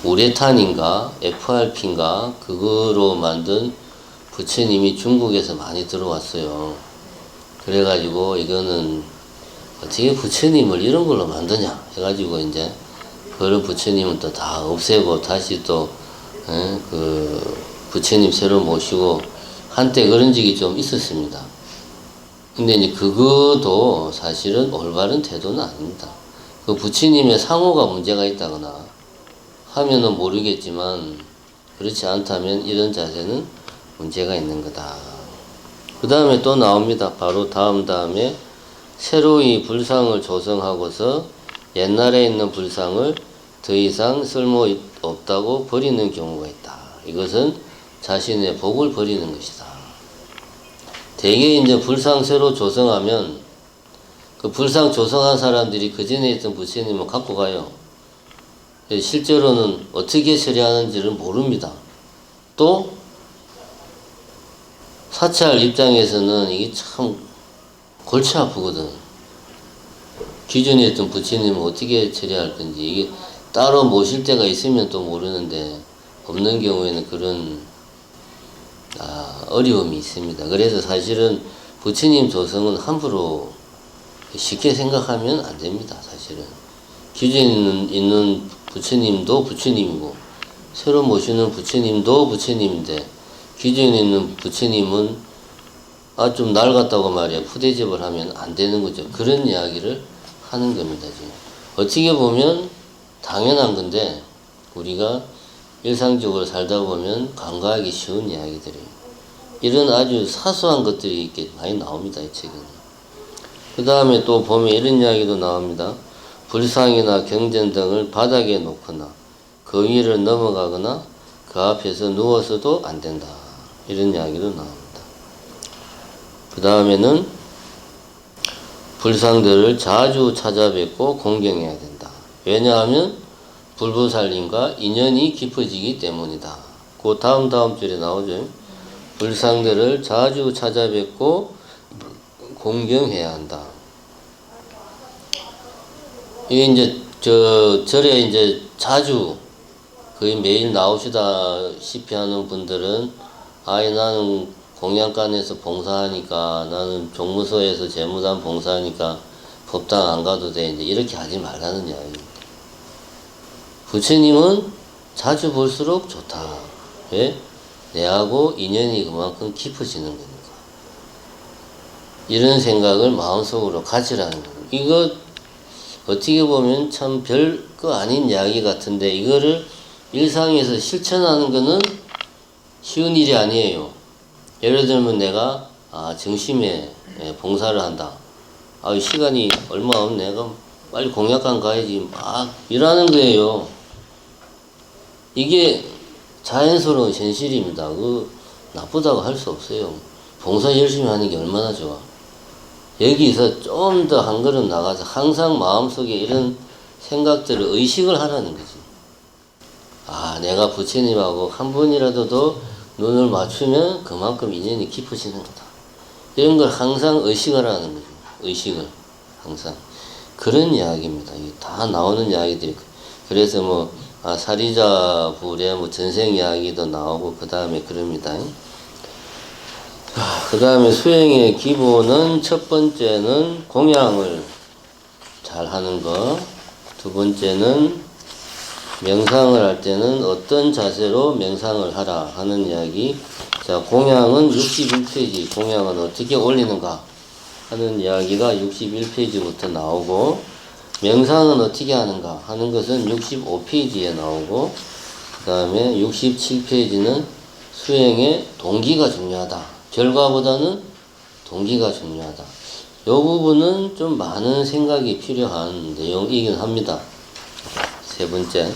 우레탄인가 FRP인가 그거로 만든 부처님이 중국에서 많이 들어왔어요. 그래가지고 이거는 어떻게 부처님을 이런 걸로 만드냐 해가지고 이제 그런 부처님은 또 다 없애고 다시 또 그 부처님 새로 모시고 한때 그런 적이 좀 있었습니다. 근데 이제 그것도 사실은 올바른 태도는 아닙니다. 그 부처님의 상호가 문제가 있다거나 하면은 모르겠지만 그렇지 않다면 이런 자세는 문제가 있는 거다. 그 다음에 또 나옵니다. 바로 다음에 새로이 불상을 조성하고서 옛날에 있는 불상을 더 이상 쓸모없다고 버리는 경우가 있다. 이것은 자신의 복을 버리는 것이다. 대개 이제 불상 새로 조성하면 그 불상 조성한 사람들이 그 전에 있던 부처님을 갖고 가요. 실제로는 어떻게 처리하는지를 모릅니다. 또 사찰 입장에서는 이게 참 골치 아프거든. 기존에 있던 부처님은 어떻게 처리할 건지, 이게 따로 모실 때가 있으면 또 모르는데 없는 경우에는 그런 어려움이 있습니다. 그래서 사실은 부처님 조성은 함부로 쉽게 생각하면 안 됩니다. 사실은 기존에 있는 부처님도 부처님이고 새로 모시는 부처님도 부처님인데, 기존에 있는 부처님은 좀 낡았다고 말이야 푸대접을 하면 안 되는 거죠. 그런 이야기를 하는 겁니다. 지금 어떻게 보면 당연한 건데 우리가 일상적으로 살다 보면 간과하기 쉬운 이야기들이에요. 이런 아주 사소한 것들이 이렇게 많이 나옵니다. 이 책에는. 그 다음에 또 보면 이런 이야기도 나옵니다. 불상이나 경전 등을 바닥에 놓거나 그 위를 넘어가거나 그 앞에서 누워서도 안 된다. 이런 이야기도 나옵니다. 그 다음에는 불상들을 자주 찾아뵙고 공경해야 된다. 왜냐하면 불보살님과 인연이 깊어지기 때문이다. 그 다음 줄에 나오죠. 불상들을 자주 찾아뵙고 공경해야 한다. 이게 이제 절에 이제 자주 거의 매일 나오시다시피 하는 분들은 나는 공양간에서 봉사하니까, 나는 종무소에서 재무단 봉사하니까 법당 안 가도 돼. 이제 이렇게 하지 말라는 이야기입니다. 부처님은 자주 볼수록 좋다. 왜? 내하고 인연이 그만큼 깊어지는 거니까. 이런 생각을 마음속으로 가지라는 겁니다. 이거 어떻게 보면 참 별거 아닌 이야기 같은데 이거를 일상에서 실천하는 거는 쉬운 일이 아니에요. 예를 들면 내가 정심에 봉사를 한다. 시간이 얼마 없네. 그럼 빨리 공약관 가야지. 막 일하는 거예요. 이게 자연스러운 현실입니다. 나쁘다고 할 수 없어요. 봉사 열심히 하는 게 얼마나 좋아. 여기서 좀 더 한 걸음 나가서 항상 마음속에 이런 생각들을 의식을 하라는 거지. 내가 부처님하고 한 번이라도 더 눈을 맞추면 그만큼 인연이 깊어지는 거다. 이런 걸 항상 의식을 하는 거죠. 의식을 항상. 그런 이야기입니다. 이게 다 나오는 이야기들이. 그래서 사리자 불의 전생 이야기도 나오고 그 다음에 그럽니다. 그 다음에 수행의 기본은 첫 번째는 공양을 잘 하는 것, 두 번째는 명상을 할 때는 어떤 자세로 명상을 하라 하는 이야기. 자, 공양은 61페이지, 공양은 어떻게 올리는가 하는 이야기가 61페이지부터 나오고, 명상은 어떻게 하는가 하는 것은 65페이지에 나오고, 그 다음에 67페이지는 수행의 동기가 중요하다. 결과보다는 동기가 중요하다. 이 부분은 좀 많은 생각이 필요한 내용이긴 합니다. 세 번째.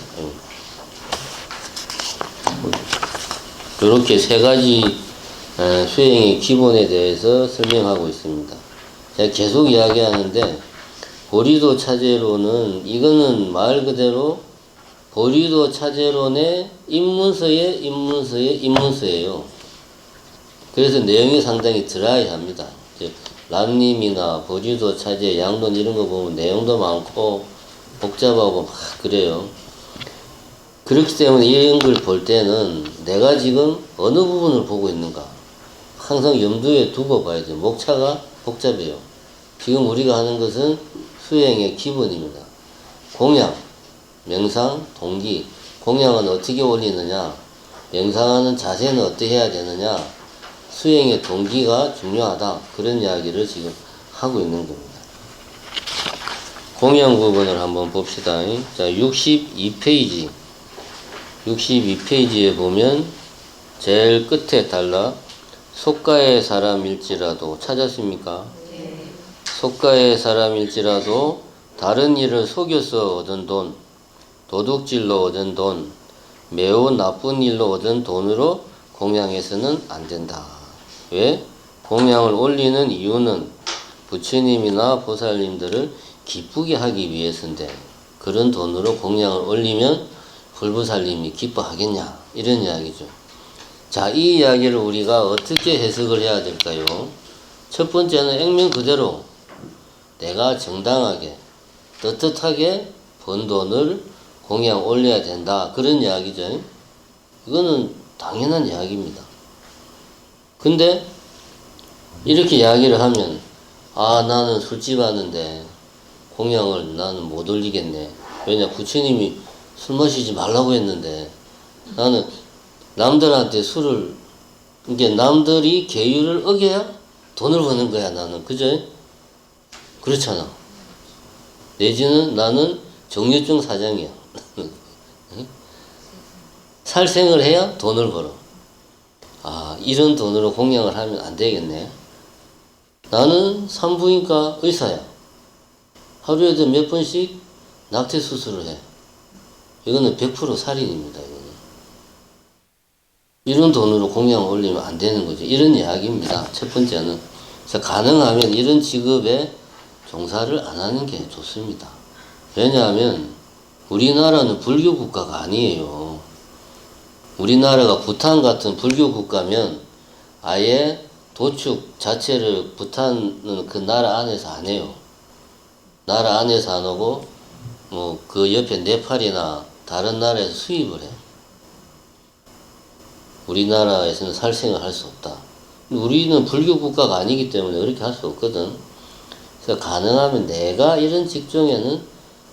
이렇게 세 가지 수행의 기본에 대해서 설명하고 있습니다. 제가 계속 이야기하는데, 보리도 차제로는, 이거는 말 그대로 보리도 차제론의 입문서예요. 그래서 내용이 상당히 드라이합니다. 람님이나 보리도 차제, 양론 이런 거 보면 내용도 많고 복잡하고 막 그래요. 그렇기 때문에 이런 걸 볼 때는 내가 지금 어느 부분을 보고 있는가 항상 염두에 두고 봐야 돼요. 목차가 복잡해요. 지금 우리가 하는 것은 수행의 기본입니다. 공양, 명상, 동기. 공양은 어떻게 올리느냐, 명상하는 자세는 어떻게 해야 되느냐, 수행의 동기가 중요하다. 그런 이야기를 지금 하고 있는 겁니다. 공양 부분을 한번 봅시다. 자, 62페이지. 62페이지에 보면 제일 끝에 달라 속가의 사람일지라도 찾았습니까? 네. 속가의 사람일지라도 다른 일을 속여서 얻은 돈, 도둑질로 얻은 돈, 매우 나쁜 일로 얻은 돈으로 공양해서는 안 된다. 왜? 공양을 올리는 이유는 부처님이나 보살님들을 기쁘게 하기 위해서인데, 그런 돈으로 공양을 올리면 불보살님이 기뻐하겠냐, 이런 이야기죠. 자, 이 이야기를 우리가 어떻게 해석을 해야 될까요? 첫 번째는 액면 그대로 내가 정당하게 떳떳하게 번 돈을 공양 올려야 된다. 그런 이야기죠. 이거는 당연한 이야기입니다. 근데 이렇게 이야기를 하면 나는 술집 하는데 공양을 나는 못 올리겠네. 왜냐 부처님이 술 마시지 말라고 했는데 나는 남들한테 술을 이게 남들이 계율을 어겨야 돈을 버는 거야 나는. 그죠? 그렇잖아. 내지는 나는 정유증 사장이야. 살생을 해야 돈을 벌어. 이런 돈으로 공양을 하면 안 되겠네. 나는 산부인과 의사야. 하루에도 몇 번씩 낙태 수술을 해. 이거는 100% 살인입니다. 이거는. 이런 돈으로 공양을 올리면 안 되는 거죠. 이런 이야기입니다. 첫 번째는. 그래서 가능하면 이런 직업에 종사를 안 하는 게 좋습니다. 왜냐하면 우리나라는 불교 국가가 아니에요. 우리나라가 부탄 같은 불교 국가면 아예 도축 자체를 부탄은 그 나라 안에서 안 해요. 나라 안에서 안 하고 그 옆에 네팔이나 다른 나라에서 수입을 해. 우리나라에서는 살생을 할 수 없다. 우리는 불교 국가가 아니기 때문에 그렇게 할 수 없거든. 그래서 가능하면 내가 이런 직종에는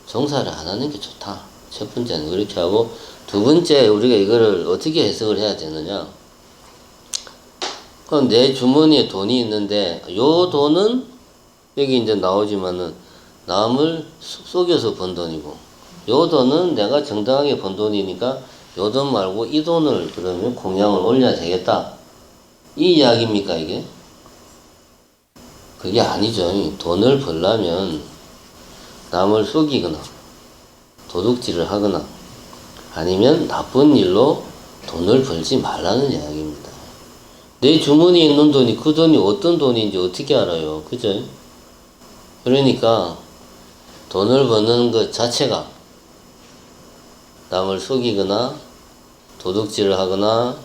종사를 안 하는 게 좋다. 첫 번째는 그렇게 하고, 두 번째 우리가 이거를 어떻게 해석을 해야 되느냐. 그럼 내 주머니에 돈이 있는데 요 돈은 여기 이제 나오지만은 남을 속여서 번 돈이고, 요 돈은 내가 정당하게 번 돈이니까 요 돈 말고 이 돈을 그러면 공양을 올려야 되겠다. 이 이야기입니까 이게? 그게 아니죠. 돈을 벌려면 남을 속이거나 도둑질을 하거나 아니면 나쁜 일로 돈을 벌지 말라는 이야기입니다. 내 주머니에 있는 돈이 그 돈이 어떤 돈인지 어떻게 알아요? 그죠? 그러니까 돈을 버는 것 자체가 남을 속이거나 도둑질을 하거나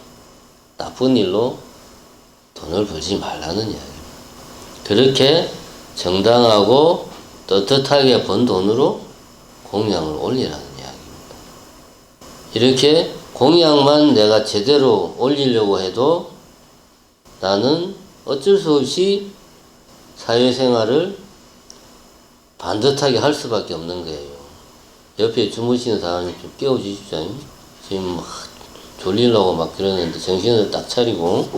나쁜 일로 돈을 벌지 말라는 이야기입니다. 그렇게 정당하고 떳떳하게 번 돈으로 공양을 올리라는 이야기입니다. 이렇게 공양만 내가 제대로 올리려고 해도 나는 어쩔 수 없이 사회생활을 반듯하게 할 수밖에 없는 거예요. 옆에 주무시는 사람이 좀 깨워주십시오. 지금 막 졸리려고 막 그러는데 정신을 딱 차리고.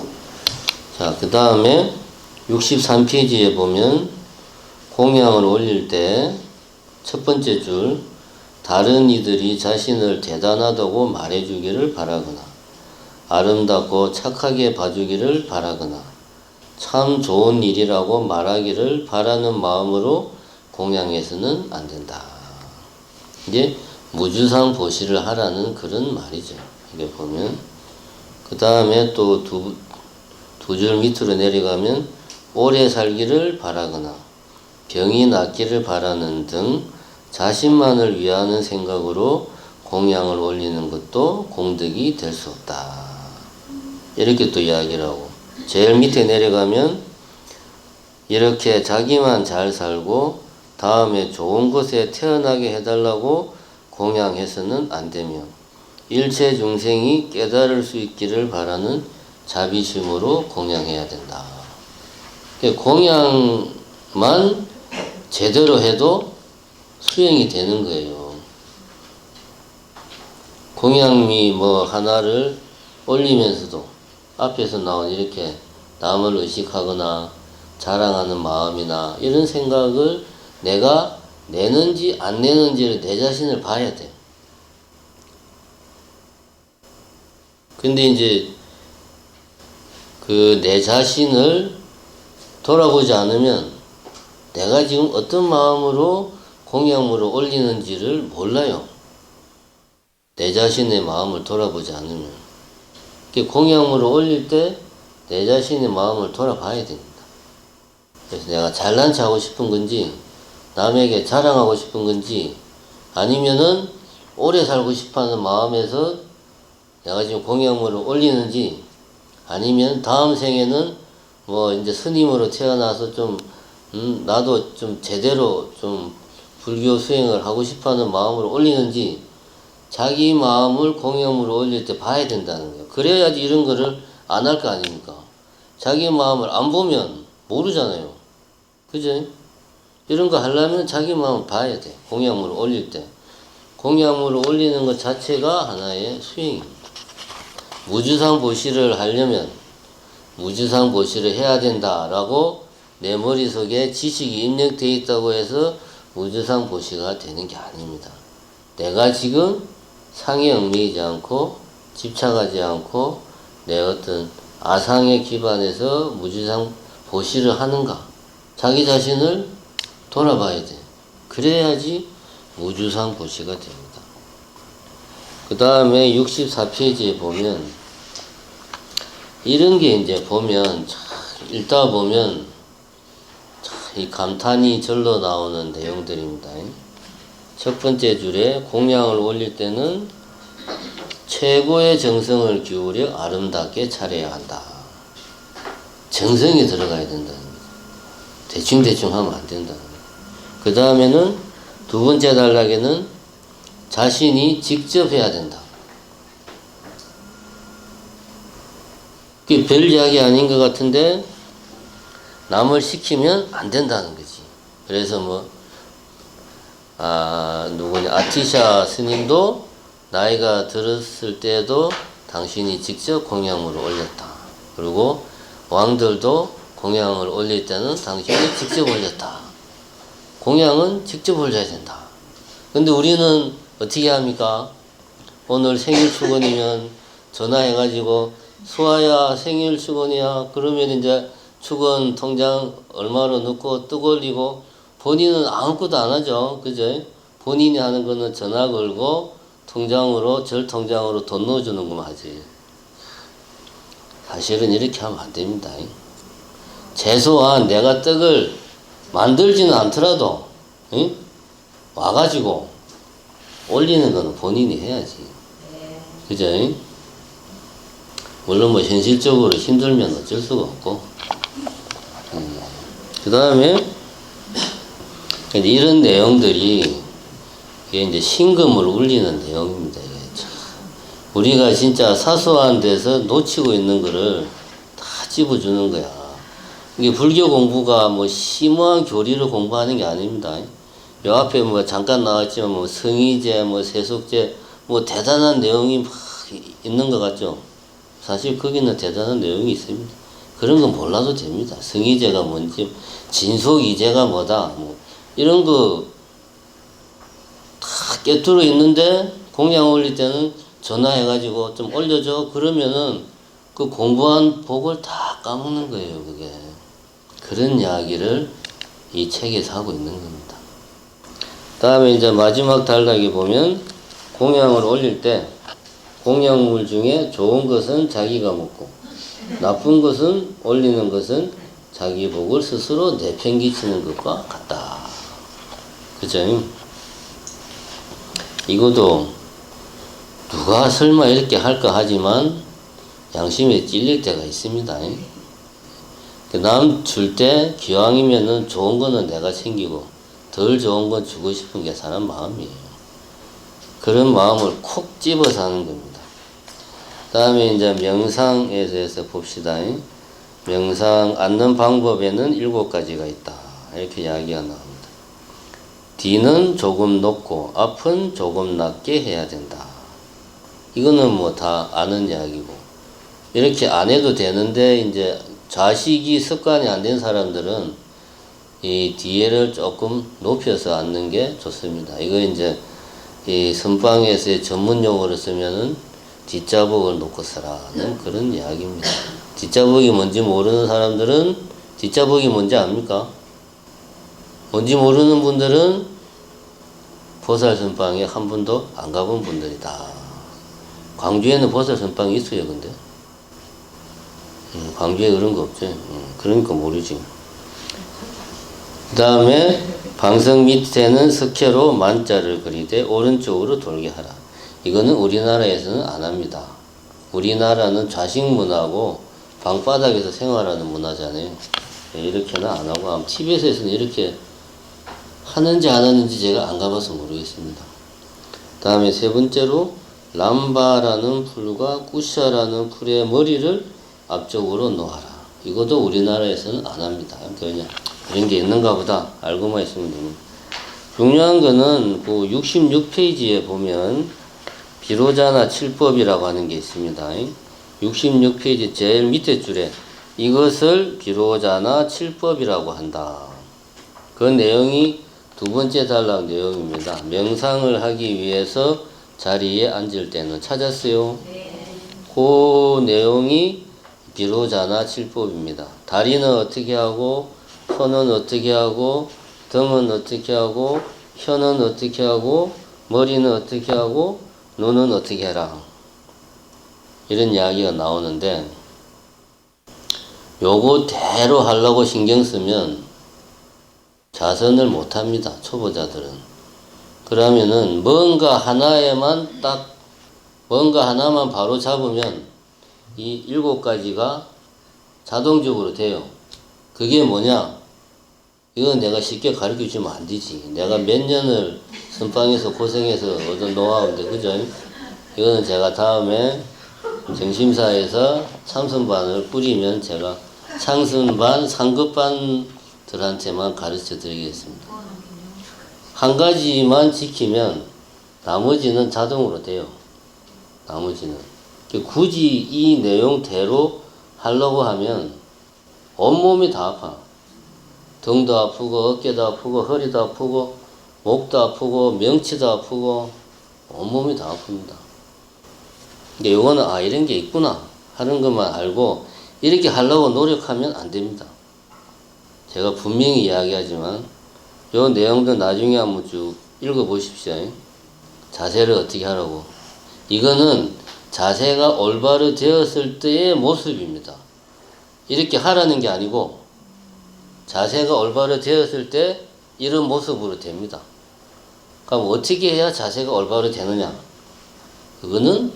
자, 그 다음에 63페이지에 보면 공양을 올릴 때 첫 번째 줄, 다른 이들이 자신을 대단하다고 말해주기를 바라거나 아름답고 착하게 봐주기를 바라거나 참 좋은 일이라고 말하기를 바라는 마음으로 공양해서는 안 된다. 이게 무주상 보시를 하라는 그런 말이죠. 이게 보면. 그 다음에 또 두 줄 밑으로 내려가면 오래 살기를 바라거나 병이 낫기를 바라는 등 자신만을 위하는 생각으로 공양을 올리는 것도 공덕이 될 수 없다. 이렇게 또 이야기를 하고, 제일 밑에 내려가면 이렇게 자기만 잘 살고 다음에 좋은 곳에 태어나게 해달라고 공양해서는 안 되며 일체 중생이 깨달을 수 있기를 바라는 자비심으로 공양해야 된다. 공양만 제대로 해도 수행이 되는 거예요. 공양미 하나를 올리면서도 앞에서 나온 이렇게 남을 의식하거나 자랑하는 마음이나 이런 생각을 내가 내는지 안 내는지를 내 자신을 봐야 돼. 근데 이제 그 내 자신을 돌아보지 않으면 내가 지금 어떤 마음으로 공양물을 올리는지를 몰라요. 내 자신의 마음을 돌아보지 않으면. 공양물을 올릴 때 내 자신의 마음을 돌아봐야 됩니다. 그래서 내가 잘난 체 하고 싶은 건지 남에게 자랑하고 싶은 건지 아니면은 오래 살고 싶어하는 마음에서 내가 지금 공양물을 올리는지 아니면 다음 생에는 뭐 이제 스님으로 태어나서 나도 좀 제대로 좀 불교 수행을 하고 싶어 하는 마음으로 올리는지 자기 마음을 공양으로 올릴 때 봐야 된다는 거예요. 그래야지 이런 거를 안 할 거 아닙니까? 자기 마음을 안 보면 모르잖아요. 그죠? 이런 거 하려면 자기 마음을 봐야 돼. 공양으로 올릴 때. 공양으로 올리는 것 자체가 하나의 수행입니다. 무주상 보시를 하려면 무주상 보시를 해야 된다라고 내 머릿속에 지식이 입력되어 있다고 해서 무주상 보시가 되는 게 아닙니다. 내가 지금 상에 얽매이지 않고 집착하지 않고 내 어떤 아상에 기반해서 무주상 보시를 하는가? 자기 자신을 돌아봐야 돼. 그래야지 무주상 보시가 됩니다. 그 다음에 64페이지에 보면 이런 게 이제 보면 읽다 보면 이 감탄이 절로 나오는 내용들입니다. 첫 번째 줄에 공양을 올릴 때는 최고의 정성을 기울여 아름답게 차려야 한다. 정성이 들어가야 된다는 거죠. 대충대충 하면 안 된다는 거죠. 그 다음에는 두 번째 단락에는 자신이 직접 해야 된다. 그게 별 이야기 아닌 것 같은데 남을 시키면 안 된다는 거지. 그래서 아티샤 스님도 나이가 들었을 때도 당신이 직접 공양으로 올렸다. 그리고 왕들도 공양을 올릴 때는 당신이 직접 올렸다. 공양은 직접 올려야 된다. 근데 우리는 어떻게 합니까? 오늘 생일 축원이면 전화해가지고 수아야 생일 축원이야. 그러면 이제 축원 통장 얼마로 넣고 떡 올리고 본인은 아무것도 안 하죠. 그죠? 본인이 하는 거는 전화 걸고 통장으로 절 통장으로 돈 넣어주는 것만 하지. 사실은 이렇게 하면 안 됩니다. 최소한 내가 떡을 만들지는 않더라도 와가지고 올리는 거는 본인이 해야지. 그죠? 물론 현실적으로 힘들면 어쩔 수가 없고. 그 다음에 이런 내용들이 이게 이제 신금을 울리는 내용입니다. 우리가 진짜 사소한 데서 놓치고 있는 거를 다 집어주는 거야. 이게 불교 공부가 심오한 교리를 공부하는 게 아닙니다. 요 앞에 잠깐 나왔지만 성의제, 세속제, 대단한 내용이 막 있는 것 같죠? 사실 거기는 대단한 내용이 있습니다. 그런 건 몰라도 됩니다. 성의제가 뭔지, 진속이제가 뭐다, 이런 거 다 깨뚫어 있는데 공양 올릴 때는 전화해가지고 좀 올려줘. 그러면은 그 공부한 복을 다 까먹는 거예요, 그게. 그런 이야기를 이 책에서 하고 있는 겁니다. 다음에 이제 마지막 단락에 보면 공양을 올릴 때 공양물 중에 좋은 것은 자기가 먹고 나쁜 것은 올리는 것은 자기 복을 스스로 내팽개치는 것과 같다. 그죠? 이것도 누가 설마 이렇게 할까 하지만 양심에 찔릴 때가 있습니다. 남 줄 때 기왕이면은 좋은 거는 내가 챙기고 덜 좋은 건 주고 싶은 게 사람 마음이에요. 그런 마음을 콕 집어서 하는 겁니다. 다음에 이제 명상에 대해서 봅시다. 명상 앉는 방법에는 7가지가 있다. 이렇게 이야기가 나옵니다. 뒤는 조금 높고 앞은 조금 낮게 해야 된다. 이거는 다 아는 이야기고, 이렇게 안 해도 되는데 이제 좌식이 습관이 안 된 사람들은 이 뒤에를 조금 높여서 앉는 게 좋습니다. 이거 이제 이 선방에서의 전문 용어로 쓰면은 뒷자복을 놓고 서라는 그런 이야기입니다. 뒷자복이 뭔지 모르는 사람들은 뒷자복이 뭔지 압니까? 뭔지 모르는 분들은 보살선방에 한 번도 안 가본 분들이다. 광주에는 보살선방이 있어요, 근데? 광주에 그런 거 없지. 그러니까 모르지. 그 다음에 방석 밑에는 석회로 만자를 그리되 오른쪽으로 돌게 하라. 이거는 우리나라에서는 안 합니다. 우리나라는 좌식 문화고 방바닥에서 생활하는 문화잖아요. 이렇게는 안 하고, 아마 티벳에서는 이렇게 하는지 안 하는지 제가 안 가봐서 모르겠습니다. 다음에 세 번째로, 람바라는 풀과 꾸샤라는 풀의 머리를 앞쪽으로 놓아라. 이것도 우리나라에서는 안 합니다. 그냥 이런 게 있는가 보다 알고만 있으면 됩니다. 중요한 거는 그 66페이지에 보면 비로자나 칠법이라고 하는 게 있습니다. 66페이지 제일 밑에 줄에 이것을 비로자나 칠법이라고 한다. 그 내용이 두 번째 단락 내용입니다. 명상을 하기 위해서 자리에 앉을 때는 찾았어요? 네. 그 내용이 비로자나 칠법입니다. 다리는 어떻게 하고, 손은 어떻게 하고, 등은 어떻게 하고, 혀는 어떻게 하고, 머리는 어떻게 하고, 눈은 어떻게 해라. 이런 이야기가 나오는데, 요거대로 하려고 신경 쓰면 자선을 못합니다. 초보자들은. 그러면은 뭔가 하나만 바로 잡으면 이 7가지가 자동적으로 돼요. 그게 뭐냐? 이건 내가 쉽게 가르쳐 주면 안 되지. 내가 몇 년을 선방에서 고생해서 얻은 노하우인데, 그죠? 이거는 제가 다음에 정심사에서 참선반을 뿌리면 제가 참선반, 상급반들한테만 가르쳐 드리겠습니다. 한 가지만 지키면 나머지는 자동으로 돼요. 나머지는. 굳이 이 내용대로 하려고 하면 온몸이 다 아파. 등도 아프고, 어깨도 아프고, 허리도 아프고, 목도 아프고, 명치도 아프고, 온몸이 다 아픕니다. 근데 요거는, 이런 게 있구나 하는 것만 알고, 이렇게 하려고 노력하면 안 됩니다. 제가 분명히 이야기하지만, 요 내용도 나중에 한번 쭉 읽어보십시오. 자세를 어떻게 하라고. 이거는 자세가 올바로 되었을 때의 모습입니다. 이렇게 하라는 게 아니고, 자세가 올바로 되었을 때 이런 모습으로 됩니다. 그럼 어떻게 해야 자세가 올바로 되느냐? 그거는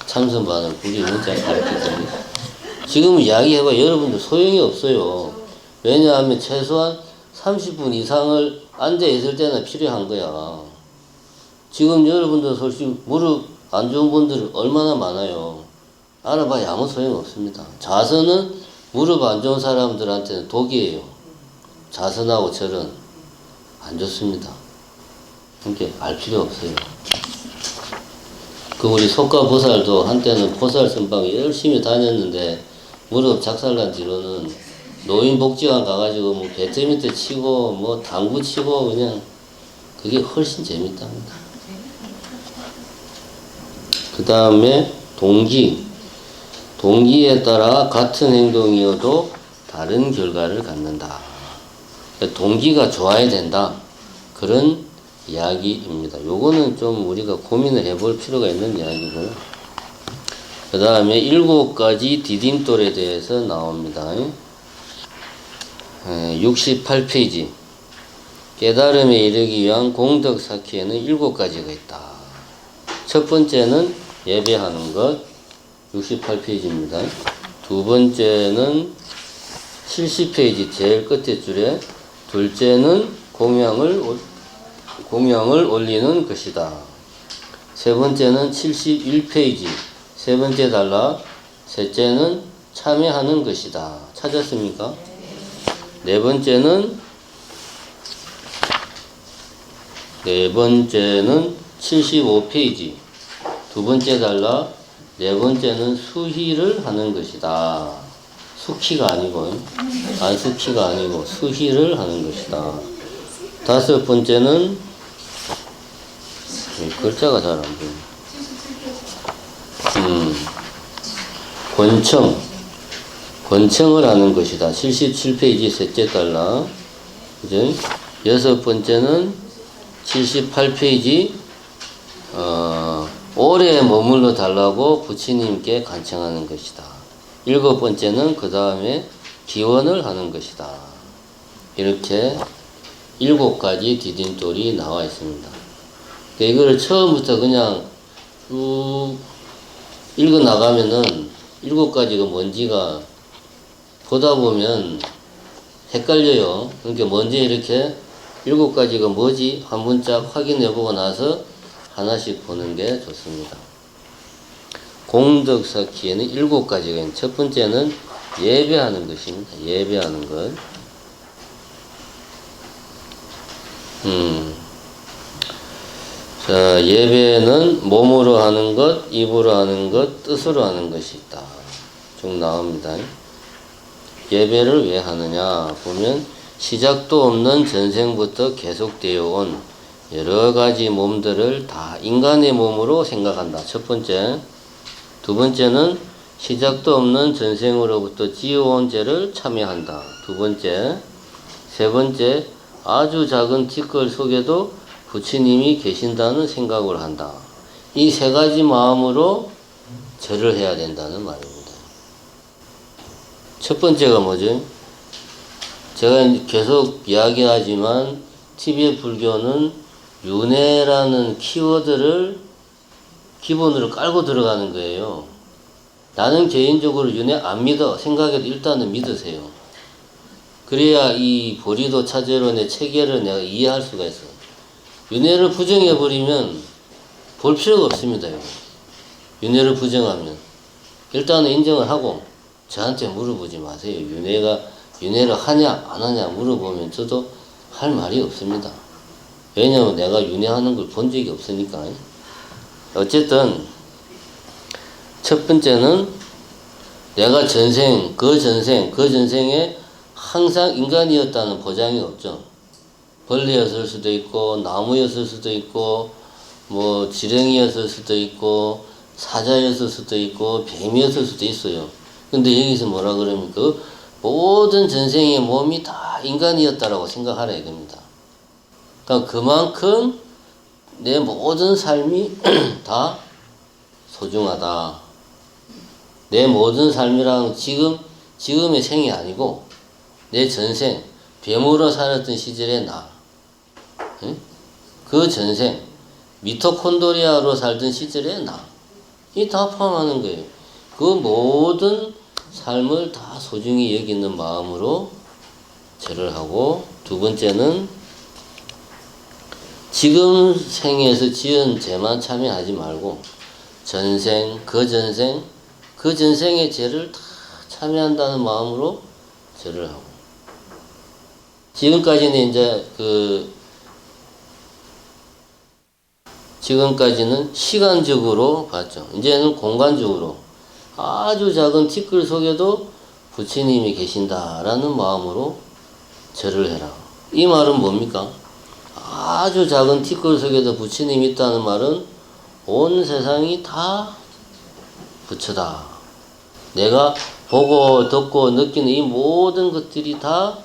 참선반을 꾸리면 제가 가르쳐 드립니다. 지금 이야기해봐 여러분들 소용이 없어요. 왜냐하면 최소한 30분 이상을 앉아 있을 때는 필요한 거야. 지금 여러분들 솔직히 무릎 안 좋은 분들 얼마나 많아요. 알아봐야 아무 소용 없습니다. 자선은 무릎 안 좋은 사람들한테는 독이에요. 자선하고 절은 안 좋습니다. 그러니까 알 필요 없어요. 그 우리 속가보살도 한때는 보살 선방에 열심히 다녔는데 무릎 작살난 뒤로는 노인복지관 가가지고 뭐 배드민턴 치고 뭐 당구 치고 그냥 그게 훨씬 재밌답니다. 그 다음에 동기에 따라 같은 행동이어도 다른 결과를 갖는다. 동기가 좋아야 된다. 그런 이야기입니다. 요거는 좀 우리가 고민을 해볼 필요가 있는 이야기고요. 그 다음에 7가지 디딤돌에 대해서 나옵니다. 68페이지. 깨달음에 이르기 위한 공덕 사키에는 7가지가 있다. 첫 번째는 예배하는 것. 68페이지입니다. 두 번째는 70페이지 제일 끝에 줄에 둘째는 공양을 올리는 것이다. 세 번째는 71페이지 세 번째 단락 셋째는 참여하는 것이다. 찾았습니까? 네 번째는 75페이지 두 번째 단락 네 번째는 수희를 하는 것이다. 수키가 아니고, 안수키가 아니고 수희를 하는 것이다. 다섯 번째는 글자가 잘 안 보여. 권청을 하는 것이다. 77페이지 셋째 단락. 그죠? 여섯 번째는 78페이지 오래 머물러 달라고 부처님께 간청하는 것이다. 일곱 번째는 그 다음에 기원을 하는 것이다. 이렇게 7가지 디딤돌이 나와 있습니다. 이거를 처음부터 그냥 쭉 읽어 나가면은 7가지가 뭔지가 보다 보면 헷갈려요. 그러니까 먼저 이렇게 7가지가 뭐지? 한 번짝 확인해보고 나서 하나씩 보는 게 좋습니다. 공덕 쌓기에는 7가지가 있는, 첫 번째는 예배하는 것입니다. 예배하는 것. 자, 예배는 몸으로 하는 것, 입으로 하는 것, 뜻으로 하는 것이 있다. 쭉 나옵니다. 예배를 왜 하느냐 보면 시작도 없는 전생부터 계속되어 온 여러 가지 몸들을 다 인간의 몸으로 생각한다. 첫 번째. 두 번째는 시작도 없는 전생으로부터 지어온 죄를 참여한다. 두 번째. 세 번째, 아주 작은 티끌 속에도 부처님이 계신다는 생각을 한다. 이 3가지 마음으로 절을 해야 된다는 말입니다. 첫 번째가 뭐죠? 제가 계속 이야기하지만 티베트 불교는 윤회라는 키워드를 기본으로 깔고 들어가는 거예요. 나는 개인적으로 윤회 안 믿어 생각해도 일단은 믿으세요. 그래야 이 보리도 차제론의 체계를 내가 이해할 수가 있어. 윤회를 부정해버리면 볼 필요가 없습니다. 여러분. 윤회를 부정하면 일단은 인정을 하고 저한테 물어보지 마세요. 윤회를 하냐 안 하냐 물어보면 저도 할 말이 없습니다. 왜냐하면 내가 윤회하는 걸 본 적이 없으니까. 어쨌든 첫 번째는 내가 그 전생에 항상 인간이었다는 보장이 없죠. 벌레였을 수도 있고 나무였을 수도 있고 뭐 지렁이였을 수도 있고 사자였을 수도 있고 뱀이었을 수도 있어요. 근데 여기서 뭐라 그럽니까? 모든 전생의 몸이 다 인간이었다라고 생각하라 이겁니다. 그러니까 그만큼 내 모든 삶이 다 소중하다. 내 모든 삶이랑 지금의 생이 아니고 내 전생 뱀으로 살았던 시절의 나, 응? 그 전생 미토콘드리아로 살던 시절의 나, 이 다 포함하는 거예요. 그 모든 삶을 다 소중히 여기는 마음으로 절을 하고, 두 번째는 지금 생에서 지은 죄만 참여하지 말고 전생, 그 전생의 죄를 다 참여한다는 마음으로 절을 하고, 지금까지는 시간적으로 봤죠. 이제는 공간적으로 아주 작은 티끌 속에도 부처님이 계신다라는 마음으로 절을 해라. 이 말은 뭡니까? 아주 작은 티끌 속에도 부처님이 있다는 말은 온 세상이 다 부처다. 내가 보고 듣고 느끼는 이 모든 것들이 다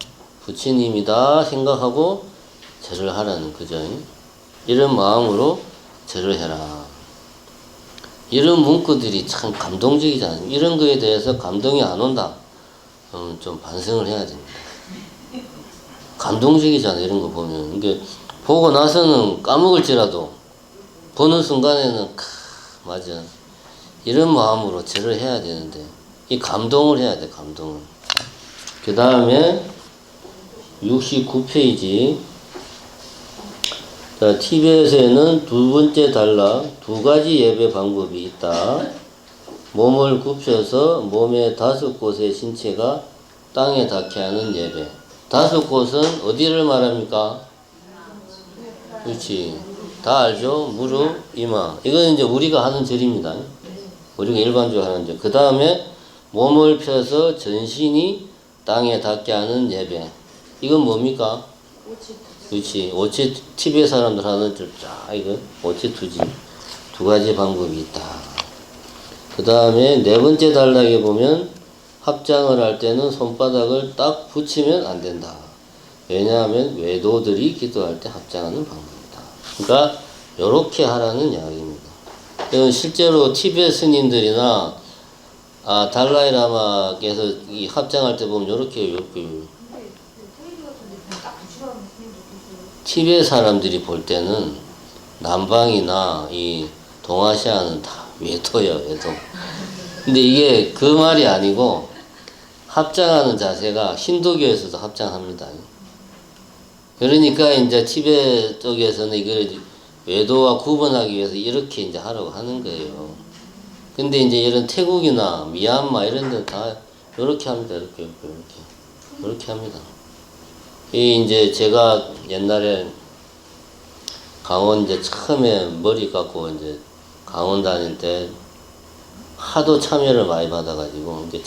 부처님이다 생각하고 절을 하라는 거죠. 이런 마음으로 절을 해라. 이런 문구들이 참 감동적이잖아요. 이런 거에 대해서 감동이 안 온다. 좀 반성을 해야 됩니다. 감동적이잖아요. 이런 거 보면. 이게 보고 나서는 까먹을지라도 보는 순간에는 맞아. 이런 마음으로 절을 해야 되는데 이 감동을 해야 돼. 감동을. 그 다음에 69페이지. 자, 티벳에는 두 번째 단락 2가지 예배 방법이 있다. 몸을 굽혀서 몸의 5곳의 신체가 땅에 닿게 하는 예배. 5곳은 어디를 말합니까? 그렇지. 다 알죠? 무릎, 이마. 이건 이제 우리가 하는 절입니다. 우리가 일반적으로 하는 절. 그 다음에 몸을 펴서 전신이 땅에 닿게 하는 예배. 이건 뭡니까? 그렇지. 오체 티베트 사람들 하는 절. 자, 이거 오체 투지. 2가지 방법이 있다. 그 다음에 4번째 단락에 보면 합장을 할 때는 손바닥을 딱 붙이면 안 된다. 왜냐하면 외도들이 기도할 때 합장하는 방법이다. 그러니까 요렇게 하라는 이야기입니다. 이건 실제로 티베트 스님들이나 달라이라마께서 이 합장할 때 보면 요렇게 티베트 사람들이 볼 때는 남방이나 이 동아시아는 다 외도예요, 외도. 근데 이게 그 말이 아니고 합장하는 자세가 힌두교에서도 합장합니다. 그러니까 이제 티베트 쪽에서는 이걸 외도와 구분하기 위해서 이렇게 이제 하라고 하는 거예요. 근데 이제 이런 태국이나 미얀마 이런 데는 다 이렇게 합니다. 이렇게 합니다. 이 이제 제가 옛날에 강원 이제 처음에 머리 깎고 이제 강원 다닐 때 하도 참여를 많이 받아가지고 이제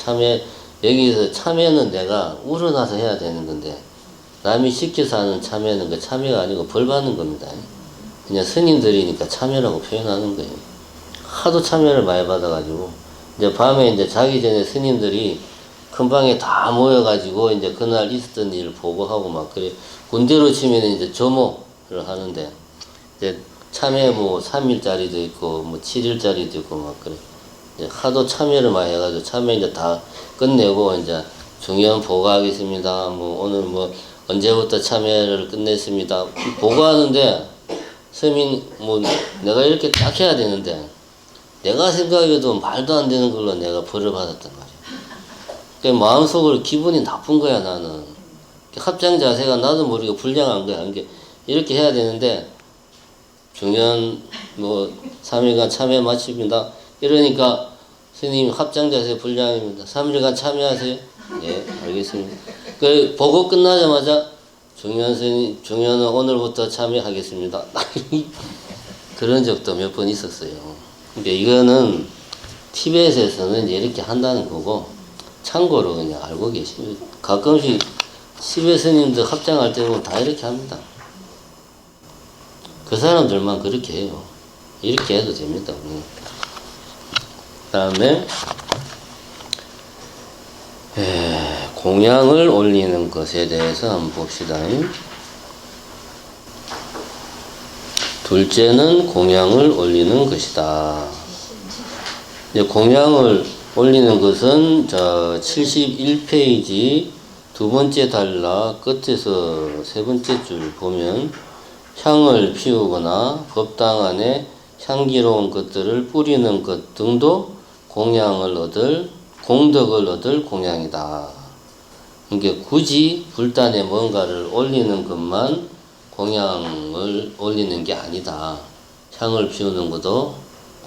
여기서 참여는 내가 우러나서 해야 되는 건데 남이 시켜서 하는 참여는 그 참여가 아니고 벌 받는 겁니다. 그냥 스님들이니까 참여라고 표현하는 거예요. 하도 참여를 많이 받아가지고 이제 밤에 이제 자기 전에 스님들이 큰 방에 다 모여가지고 이제 그날 있었던 일을 보고하고 막 그래. 군대로 치면 이제 조모를 하는데 이제 참여 뭐 3일짜리도 있고 뭐 7일짜리도 있고 막 그래. 이제 하도 참여를 많이 해가지고 참여 이제 다 끝내고 이제 중요한 보고하겠습니다. 뭐 오늘 뭐 언제부터 참여를 끝냈습니다. 보고하는데 스님 뭐 내가 이렇게 딱 해야 되는데 내가 생각해도 말도 안 되는 걸로 내가 벌을 받았단 말이야. 그 마음속으로 기분이 나쁜 거야 나는. 합장 자세가 나도 모르게 불량한 거야. 이렇게 해야 되는데 중요한 뭐 3일간 참여 마칩니다. 이러니까 스님 합장 자세 불량입니다. 3일간 참여하세요. 예, 알겠습니다. 그 보고 끝나자마자 중요한 스님, 중요한 오늘부터 참여하겠습니다. 그런 적도 몇 번 있었어요. 근데 이거는 티벳에서는 이제 이렇게 한다는 거고 참고로 그냥 알고 계십니다. 가끔씩 티벳 스님들 합장할 때 보면 다 이렇게 합니다. 그 사람들만 그렇게 해요. 이렇게 해도 됩니다. 그 다음에 공양을 올리는 것에 대해서 한번 봅시다. 둘째는 공양을 올리는 것이다. 이제 공양을 올리는 것은 71페이지 두 번째 단락 끝에서 세 번째 줄 보면 향을 피우거나 법당 안에 향기로운 것들을 뿌리는 것 등도 공덕을 얻을 공양이다. 이게 굳이 불단에 뭔가를 올리는 것만 공양을 올리는 게 아니다. 향을 피우는 것도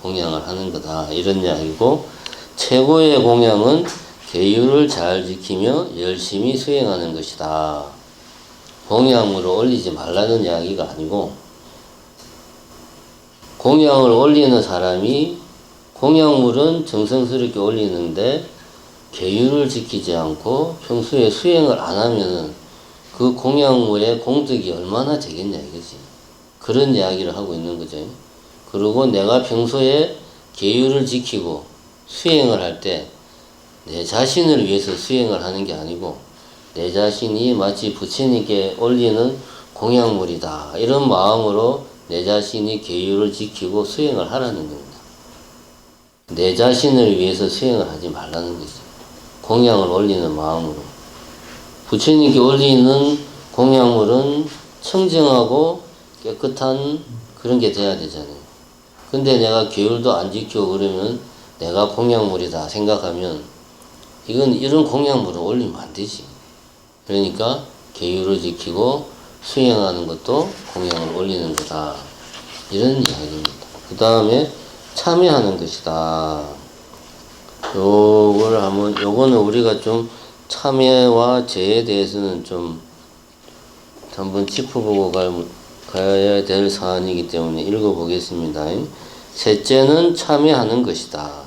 공양을 하는 거다. 이런 이야기고, 최고의 공양은 계율을 잘 지키며 열심히 수행하는 것이다. 공양물을 올리지 말라는 이야기가 아니고, 공양을 올리는 사람이 공양물은 정성스럽게 올리는데 계율을 지키지 않고 평소에 수행을 안 하면은 그 공양물의 공덕이 얼마나 되겠냐 이거지. 그런 이야기를 하고 있는 거죠. 그리고 내가 평소에 계율을 지키고 수행을 할 때 내 자신을 위해서 수행을 하는 게 아니고 내 자신이 마치 부처님께 올리는 공양물이다. 이런 마음으로 내 자신이 계율을 지키고 수행을 하라는 겁니다. 내 자신을 위해서 수행을 하지 말라는 거죠. 공양을 올리는 마음으로. 부처님께 올리는 공양물은 청정하고 깨끗한 그런 게 돼야 되잖아요. 근데 내가 계율도 안 지키고 그러면 내가 공양물이다 생각하면 이건 이런 공양물을 올리면 안 되지. 그러니까 계율을 지키고 수행하는 것도 공양을 올리는 거다. 이런 이야기입니다. 그 다음에 참여하는 것이다. 요거는 우리가 좀 참여와 죄에 대해서는 좀 한번 짚어보고 가야 될 사안이기 때문에 읽어보겠습니다. 셋째는 참여하는 것이다.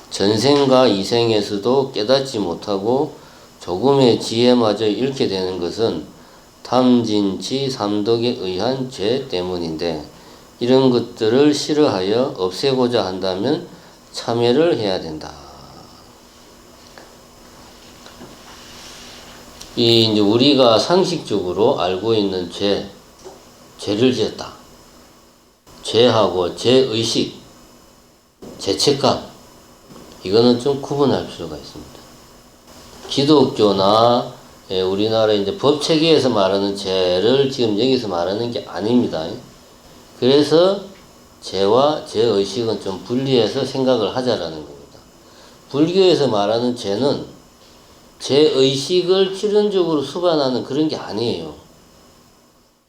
전생과 이생에서도 깨닫지 못하고 조금의 지혜마저 잃게 되는 것은 탐진치 삼독에 의한 죄 때문인데 이런 것들을 싫어하여 없애고자 한다면 참여를 해야 된다. 이제 우리가 상식적으로 알고 있는 죄를 지었다. 죄하고 죄의식, 죄책감, 이거는 좀 구분할 필요가 있습니다. 기독교나 우리나라 이제 법 체계에서 말하는 죄를 지금 여기서 말하는 게 아닙니다. 그래서 죄와 죄의식은 좀 분리해서 생각을 하자라는 겁니다. 불교에서 말하는 죄는 제 의식을 필연적으로 수반하는 그런 게 아니에요.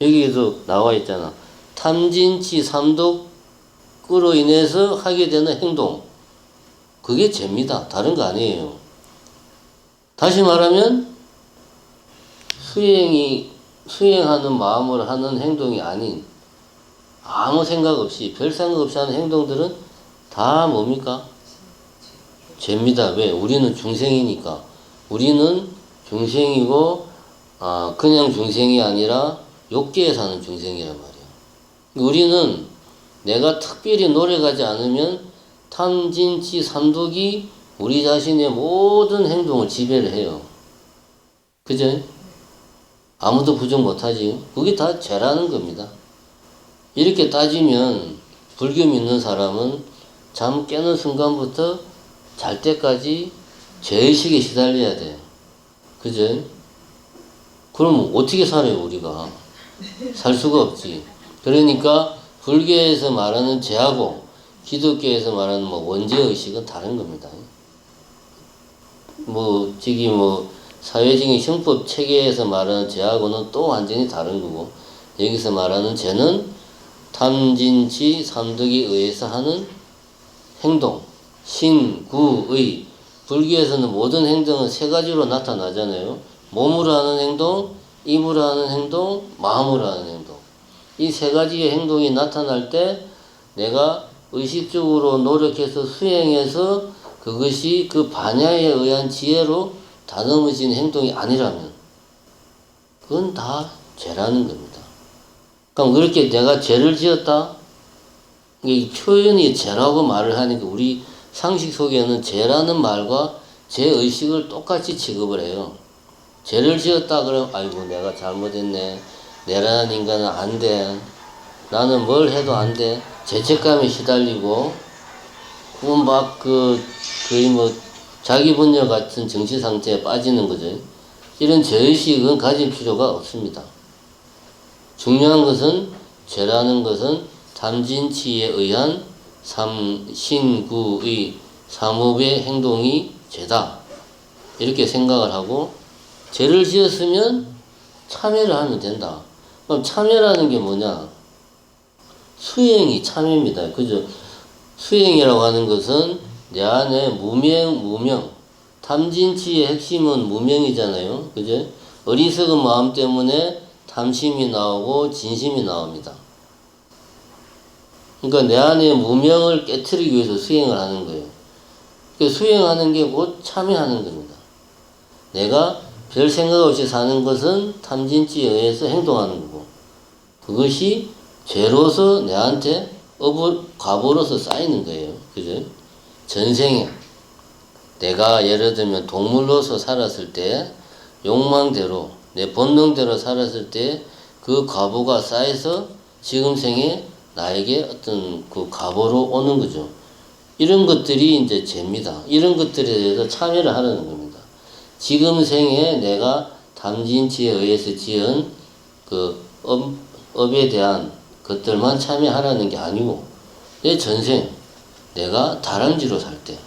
여기에도 나와 있잖아. 탐진치 삼독으로 인해서 하게 되는 행동. 그게 죄입니다. 다른 거 아니에요. 다시 말하면 수행하는 마음으로 하는 행동이 아닌 아무 생각 없이 별 생각 없이 하는 행동들은 다 뭡니까? 죄입니다. 왜? 우리는 중생이니까. 우리는 중생이고 그냥 중생이 아니라 욕계에 사는 중생이란 말이야. 우리는 내가 특별히 노력하지 않으면 탐진치 삼독이 우리 자신의 모든 행동을 지배를 해요. 그죠? 아무도 부정 못하지. 그게 다 죄라는 겁니다. 이렇게 따지면 불교 믿는 사람은 잠 깨는 순간부터 잘 때까지 죄의식에 시달려야 돼요. 그죠? 그럼 어떻게 살아요, 우리가? 살 수가 없지. 그러니까 불교에서 말하는 죄하고 기독교에서 말하는 원죄의식은 다른 겁니다. 사회적인 형법 체계에서 말하는 죄하고는 또 완전히 다른 거고, 여기서 말하는 죄는 탐진치 삼독에 의해서 하는 행동, 신, 구, 의. 불교에서는 모든 행동은 세 가지로 나타나잖아요. 몸으로 하는 행동, 입으로 하는 행동, 마음으로 하는 행동. 이 세 가지의 행동이 나타날 때 내가 의식적으로 노력해서 수행해서 그것이 그 반야에 의한 지혜로 다듬어진 행동이 아니라면 그건 다 죄라는 겁니다. 그럼 그렇게 내가 죄를 지었다? 이 표현이 죄라고 말을 하니까 우리 상식 속에는 죄라는 말과 죄의식을 똑같이 취급을 해요. 죄를 지었다 그러면 아이고 내가 잘못했네. 내라는 인간은 안 돼. 나는 뭘 해도 안 돼. 죄책감에 시달리고 자기 분열 같은 정신 상태에 빠지는 거죠. 이런 죄의식은 가질 필요가 없습니다. 중요한 것은 죄라는 것은 탐진치에 의한 신구의 삼업의 행동이 죄다. 이렇게 생각을 하고 죄를 지었으면 참회를 하면 된다. 그럼 참회라는 게 뭐냐? 수행이 참회입니다. 그죠? 수행이라고 하는 것은 내 안에 무명. 탐진치의 핵심은 무명이잖아요. 그죠? 어리석은 마음 때문에 탐심이 나오고 진심이 나옵니다. 그러니까 내 안에 무명을 깨트리기 위해서 수행을 하는 거예요. 그 수행하는 게 곧 참여하는 겁니다. 내가 별 생각 없이 사는 것은 탐진치에 의해서 행동하는 거고, 그것이 죄로서 내한테 과보로서 쌓이는 거예요. 그죠? 전생에 내가 예를 들면 동물로서 살았을 때 욕망대로 내 본능대로 살았을 때 그 과보가 쌓여서 지금 생에 나에게 어떤 그 과보로 오는 거죠. 이런 것들이 이제 죄입니다. 이런 것들에 대해서 참여를 하라는 겁니다. 지금 생에 내가 탐진치에 의해서 지은 그 업에 대한 것들만 참여하라는 게 아니고, 내 전생, 내가 다람쥐로 살 때,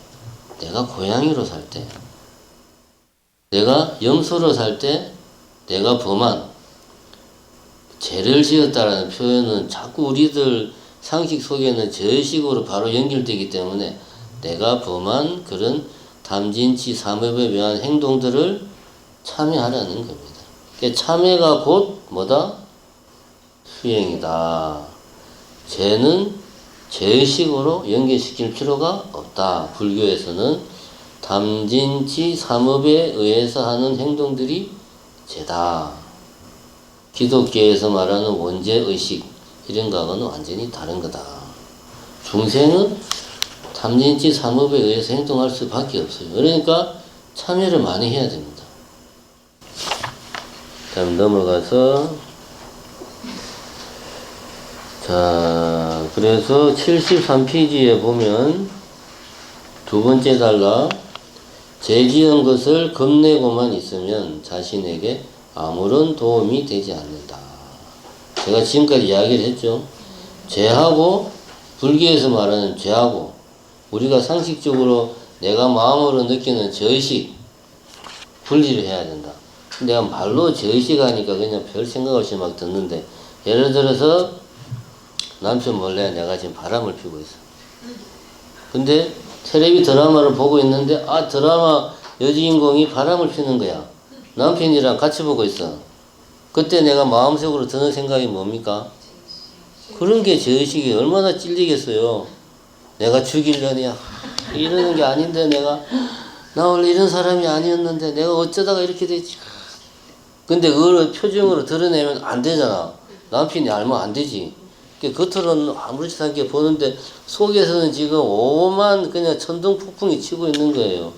내가 고양이로 살 때, 내가 염소로 살 때, 내가 범한 죄를 지었다라는 표현은 자꾸 우리들 상식 속에는 죄의식으로 바로 연결되기 때문에 내가 범한 그런 탐진치 삼업에 의한 행동들을 참여하라는 겁니다. 그러니까 참여가 곧 뭐다? 수행이다. 죄는 죄의식으로 연결시킬 필요가 없다. 불교에서는 탐진치 삼업에 의해서 하는 행동들이 죄다. 기독교에서 말하는 원죄의식 이런 거하고는 완전히 다른 거다. 중생은 탐진치 삼업에 의해서 행동할 수밖에 없어요. 그러니까 참여를 많이 해야 됩니다. 다음 넘어가서 자, 그래서 73페이지에 보면 두 번째 단락, 죄 지은 것을 겁내고만 있으면 자신에게 아무런 도움이 되지 않는다. 제가 지금까지 이야기를 했죠. 죄하고 불교에서 말하는 죄하고 우리가 상식적으로 내가 마음으로 느끼는 저의식 분리를 해야 된다. 내가 말로 저의식 하니까 그냥 별 생각 없이 막 듣는데, 예를 들어서 남편 몰래 내가 지금 바람을 피고 있어. 근데 텔레비 드라마를 보고 있는데 드라마 여주인공이 바람을 피는 거야. 남편이랑 같이 보고 있어. 그때 내가 마음속으로 드는 생각이 뭡니까? 그런 게 제의식이 얼마나 찔리겠어요. 내가 죽이려니 이러는 게 아닌데 나 원래 이런 사람이 아니었는데 내가 어쩌다가 이렇게 됐지. 근데 그걸 표정으로 드러내면 안 되잖아. 남편이 알면 안 되지. 겉으로는 아무렇지도 않게 보는데 속에서는 지금 오만 그냥 천둥 폭풍이 치고 있는 거예요.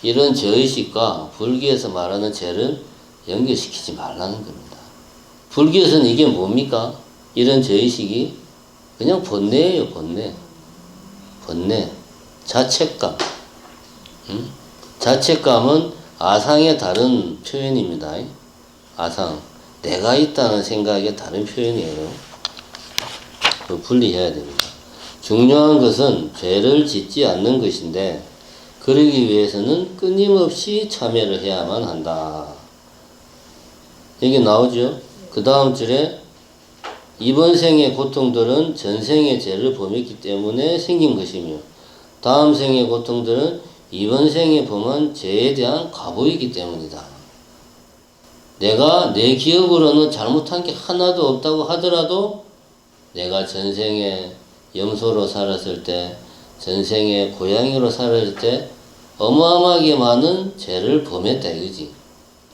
이런 저의식과 불교에서 말하는 죄를 연결시키지 말라는 겁니다. 불교에서는 이게 뭡니까? 이런 저의식이 그냥 번뇌예요. 번뇌. 자책감. 자책감은 아상의 다른 표현입니다. 아상. 내가 있다는 생각의 다른 표현이에요. 분리해야 됩니다. 중요한 것은 죄를 짓지 않는 것인데, 그러기 위해서는 끊임없이 참여를 해야만 한다. 이게 나오죠? 그 다음 줄에 이번 생의 고통들은 전생의 죄를 범했기 때문에 생긴 것이며, 다음 생의 고통들은 이번 생에 범한 죄에 대한 과보이기 때문이다. 내가 내 기억으로는 잘못한 게 하나도 없다고 하더라도 내가 전생에 염소로 살았을 때, 전생에 고양이로 살았을 때 어마어마하게 많은 죄를 범했다 이거지.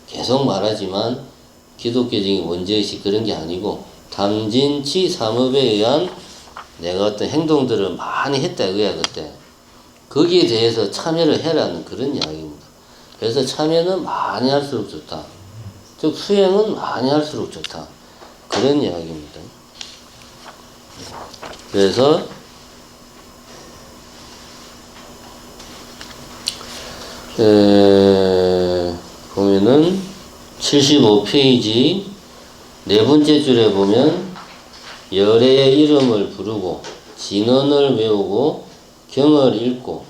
계속 말하지만 기독교적인 원죄의식 그런 게 아니고 탐진치 삼업에 의한 내가 어떤 행동들을 많이 했다 이거야 그때. 거기에 대해서 참여를 해라는 그런 이야기입니다. 그래서 참여는 많이 할수록 좋다. 즉 수행은 많이 할수록 좋다. 그런 이야기입니다. 그래서 보면은 75페이지 네 번째 줄에 보면 열애의 이름을 부르고 진언을 외우고 경을 읽고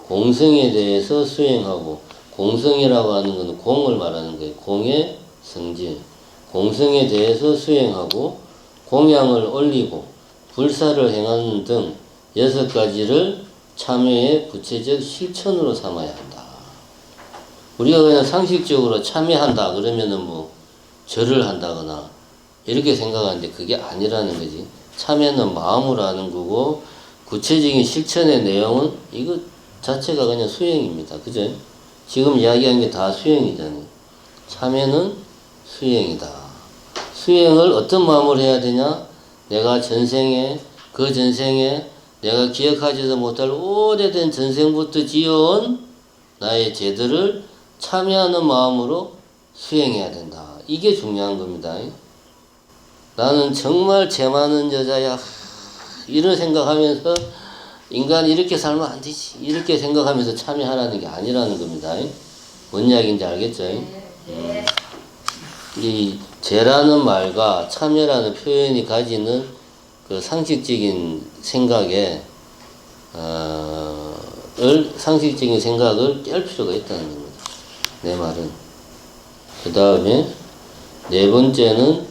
공성에 대해서 수행하고, 공성이라고 하는 것은 공을 말하는 거예요. 공의 성질. 공성에 대해서 수행하고 공양을 올리고 불사를 행하는 등 6가지를 참여의 구체적 실천으로 삼아야 한다. 우리가 그냥 상식적으로 참여한다 그러면은 뭐 절을 한다거나 이렇게 생각하는데 그게 아니라는 거지. 참여는 마음으로 하는 거고 구체적인 실천의 내용은 이거 자체가 그냥 수행입니다. 그죠? 지금 이야기한 게 다 수행이잖아요. 참여는 수행이다. 수행을 어떤 마음으로 해야 되냐? 내가 전생에, 그 전생에 내가 기억하지도 못할 오래된 전생부터 지어온 나의 죄들을 참여하는 마음으로 수행해야 된다. 이게 중요한 겁니다. 나는 정말 죄 많은 여자야. 이런 생각하면서 인간이 이렇게 살면 안 되지. 이렇게 생각하면서 참여하라는 게 아니라는 겁니다. 뭔 이야기인지 알겠죠? 이 죄라는 말과 참여라는 표현이 가지는 그 상식적인 생각에 상식적인 생각을 깰 필요가 있다는 겁니다. 내 말은. 그 다음에 네 번째는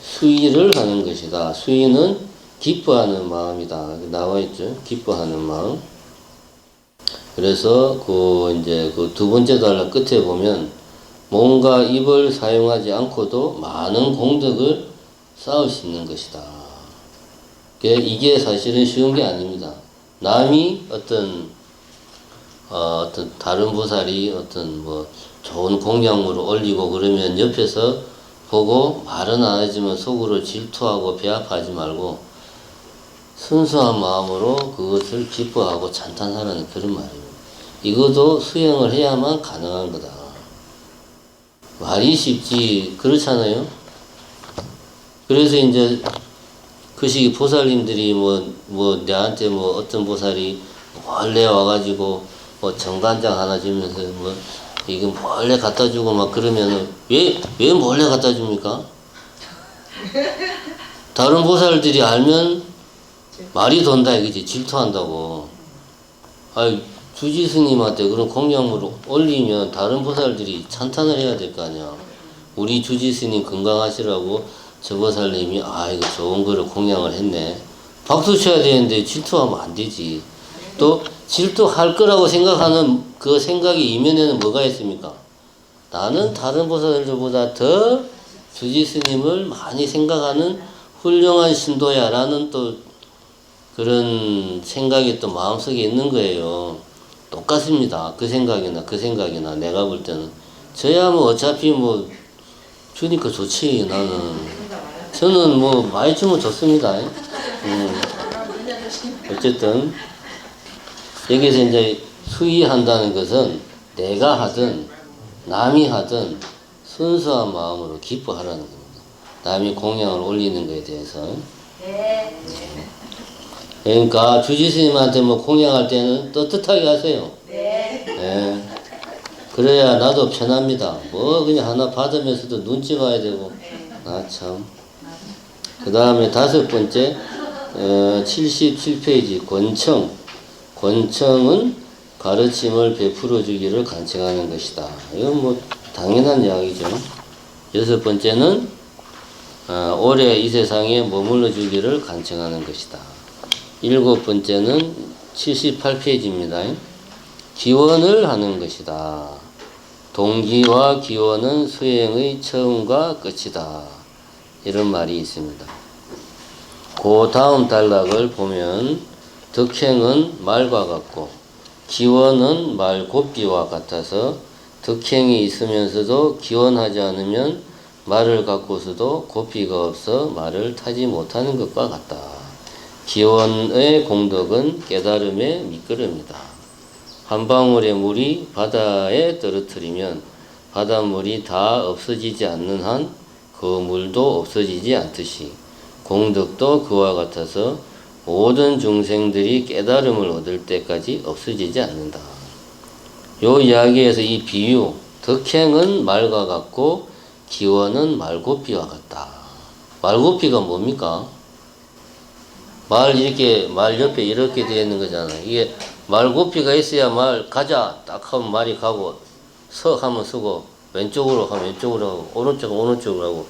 수의를 하는 것이다. 수의는 기뻐하는 마음이다. 나와 있죠. 기뻐하는 마음. 그래서 그 두 번째 단락 끝에 보면 몸과 입을 사용하지 않고도 많은 공덕을 쌓을 수 있는 것이다. 이게 사실은 쉬운 게 아닙니다. 남이 어떤 다른 보살이 어떤 뭐 좋은 공양물을 올리고 그러면 옆에서 보고 말은 안 하지만 속으로 질투하고 배아파하지 말고 순수한 마음으로 그것을 기뻐하고 찬탄하라는 그런 말입니다. 이것도 수행을 해야만 가능한 거다. 말이 쉽지 그렇잖아요. 그래서 이제 그 시기 보살님들이 뭐 내한테 뭐 어떤 보살이 몰래 와가지고 뭐 정간장 하나 주면서 뭐 이거 몰래 갖다 주고 막 그러면은 왜 몰래 갖다 줍니까? 다른 보살들이 알면 말이 돈다 이거지. 질투한다고. 아이 주지 스님한테 그런 공양물을 올리면 다른 보살들이 찬탄을 해야 될 거 아니야. 우리 주지 스님 건강하시라고 저 보살님이 아 이거 좋은 거를 공양을 했네. 박수 쳐야 되는데 질투하면 안 되지. 또 질투할 거라고 생각하는 그 생각이 이면에는 뭐가 있습니까? 나는 다른 보살들보다 더 주지 스님을 많이 생각하는 훌륭한 신도야 라는 또 그런 생각이 또 마음속에 있는 거예요. 똑같습니다. 그 생각이나 내가 볼 때는 저야 뭐 어차피 뭐 주니까 좋지. 저는 뭐 많이 주면 좋습니다. 어쨌든 여기서 이제 수의한다는 것은 내가 하든 남이 하든 순수한 마음으로 기뻐하라는 겁니다. 남이 공양을 올리는 것에 대해서. 그러니까 주지스님한테 뭐 공양할 때는 떳떳하게 하세요. 네. 그래야 나도 편합니다. 뭐 그냥 하나 받으면서도 눈치 봐야 되고. 아 참. 그 다음에 5번째 77페이지 권청. 권청은 가르침을 베풀어 주기를 간청하는 것이다. 이건 뭐 당연한 이야기죠. 6번째는 오래 이 세상에 머물러 주기를 간청하는 것이다. 7번째는 78페이지입니다. 기원을 하는 것이다. 동기와 기원은 수행의 처음과 끝이다. 이런 말이 있습니다. 그 다음 단락을 보면 덕행은 말과 같고 기원은 말 곱비와 같아서 덕행이 있으면서도 기원하지 않으면 말을 갖고서도 곱비가 없어 말을 타지 못하는 것과 같다. 기원의 공덕은 깨달음의 미끄럼이다. 한 방울의 물이 바다에 떨어뜨리면 바닷물이 다 없어지지 않는 한 그 물도 없어지지 않듯이 공덕도 그와 같아서 모든 중생들이 깨달음을 얻을 때까지 없어지지 않는다. 요 이야기에서 이 비유, 덕행은 말과 같고 기원은 말고피와 같다. 말고피가 뭡니까? 말 옆에 이렇게 되어 있는 거잖아. 이게 말고피가 있어야 말 가자 딱 하면 말이 가고 서 하면 서고 왼쪽으로 하면 왼쪽으로 하고 오른쪽으로 하고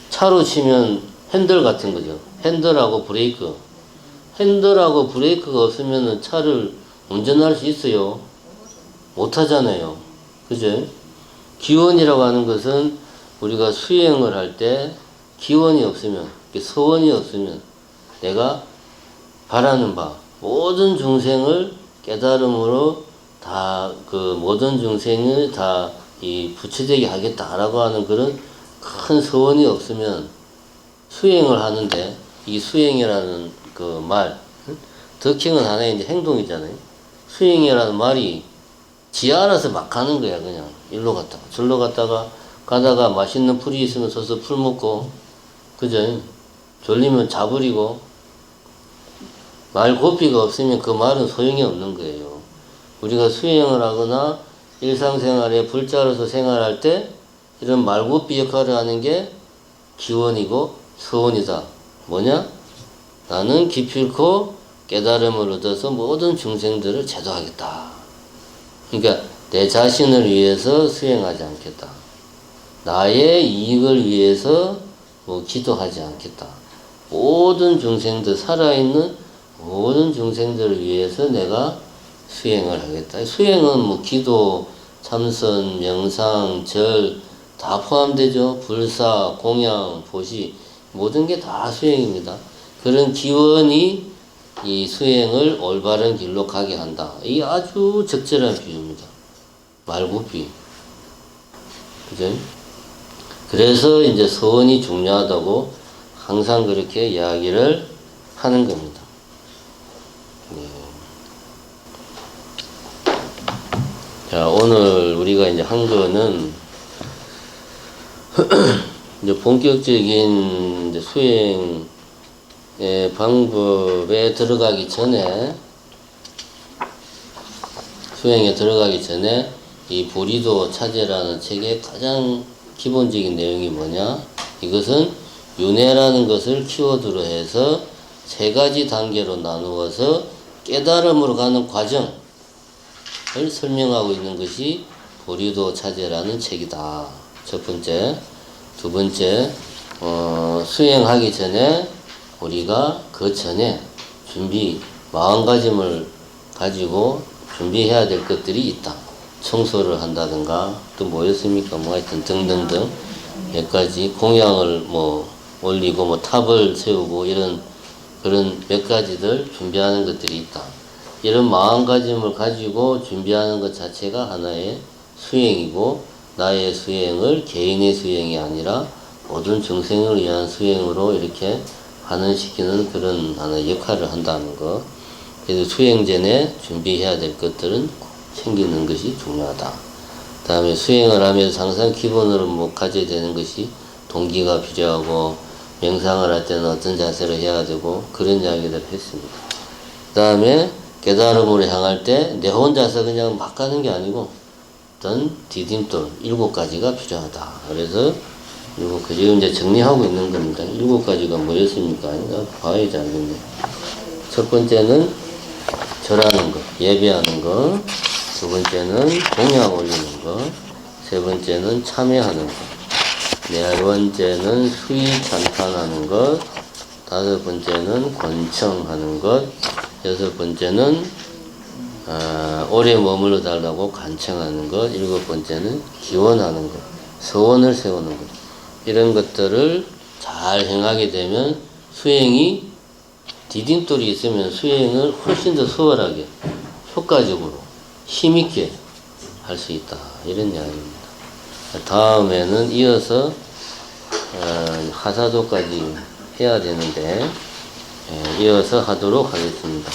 차로 치면 핸들 같은 거죠. 핸들하고 브레이크. 핸들하고 브레이크가 없으면 차를 운전할 수 있어요? 못 하잖아요. 그죠? 기원이라고 하는 것은 우리가 수행을 할 때 기원이 없으면, 서원이 없으면 내가 바라는 바, 모든 중생을 깨달음으로 다, 모든 중생을 다 이 부처되게 하겠다라고 하는 그런 큰 서원이 없으면 수행을 하는데, 이 수행이라는 그 말, 덕행은 하나의 이제 행동이잖아요. 수행이라는 말이 지 알아서 막 가는 거야, 그냥. 일로 갔다가, 절로 갔다가, 가다가 맛있는 풀이 있으면 서서 풀 먹고, 그죠? 졸리면 자버리고, 말 고삐가 없으면 그 말은 소용이 없는 거예요. 우리가 수행을 하거나 일상생활에 불자로서 생활할 때 이런 말고삐 역할을 하는 게 기원이고 서원이다. 뭐냐? 나는 기필코 깨달음을 얻어서 모든 중생들을 제도하겠다. 그러니까 내 자신을 위해서 수행하지 않겠다. 나의 이익을 위해서 기도하지 않겠다. 모든 중생들, 살아있는 모든 중생들을 위해서 내가 수행을 하겠다. 수행은 기도, 참선, 명상, 절 다 포함되죠. 불사, 공양, 보시 모든 게 다 수행입니다. 그런 기원이 이 수행을 올바른 길로 가게 한다. 이 아주 적절한 비유입니다. 말고비. 그죠? 그래서 이제 서원이 중요하다고 항상 그렇게 이야기를 하는 겁니다. 자, 오늘 우리가 이제 한 거는 이제 본격적인 이제 수행의 방법에 들어가기 전에, 수행에 들어가기 전에 이 보리도 차제라는 책의 가장 기본적인 내용이 뭐냐? 이것은 윤회라는 것을 키워드로 해서 3가지 단계로 나누어서 깨달음으로 가는 과정, 설명하고 있는 것이 보리도 차제라는 책이다. 첫 번째. 두 번째, 수행하기 전에 우리가 그 전에 마음가짐을 가지고 준비해야 될 것들이 있다. 청소를 한다든가, 또 뭐였습니까? 뭐 하여튼 등등등 몇 가지 공양을 올리고 탑을 세우고 그런 몇 가지들 준비하는 것들이 있다. 이런 마음가짐을 가지고 준비하는 것 자체가 하나의 수행이고, 나의 수행을 개인의 수행이 아니라 모든 정생을 위한 수행으로 이렇게 환원시키는 그런 하나의 역할을 한다는 것. 그래서 수행 전에 준비해야 될 것들은 챙기는 것이 중요하다. 그 다음에 수행을 하면서 항상 기본으로 가져야 되는 것이 동기가 필요하고, 명상을 할 때는 어떤 자세를 해야 되고, 그런 이야기들을 했습니다. 그 다음에 깨달음으로 향할 때 내 혼자서 그냥 막 가는 게 아니고 어떤 디딤돌 7가지가 필요하다. 그래서 지금 이제 정리하고 있는 겁니다. 7가지가 뭐였습니까? 봐야지 알겠네. 첫 번째는 절하는 것, 예배하는 것. 두 번째는 공양 올리는 것. 세 번째는 참여하는 것. 네 번째는 수의 찬탄하는 것. 다섯 번째는 권청하는 것. 여섯 번째는 오래 머물러 달라고 간청하는 것. 일곱 번째는 기원하는 것, 서원을 세우는 것. 이런 것들을 잘 행하게 되면 수행이, 디딤돌이 있으면 수행을 훨씬 더 수월하게, 효과적으로, 힘있게 할 수 있다. 이런 이야기입니다. 다음에는 이어서 하사도까지 해야 되는데, 이어서 하도록 하겠습니다.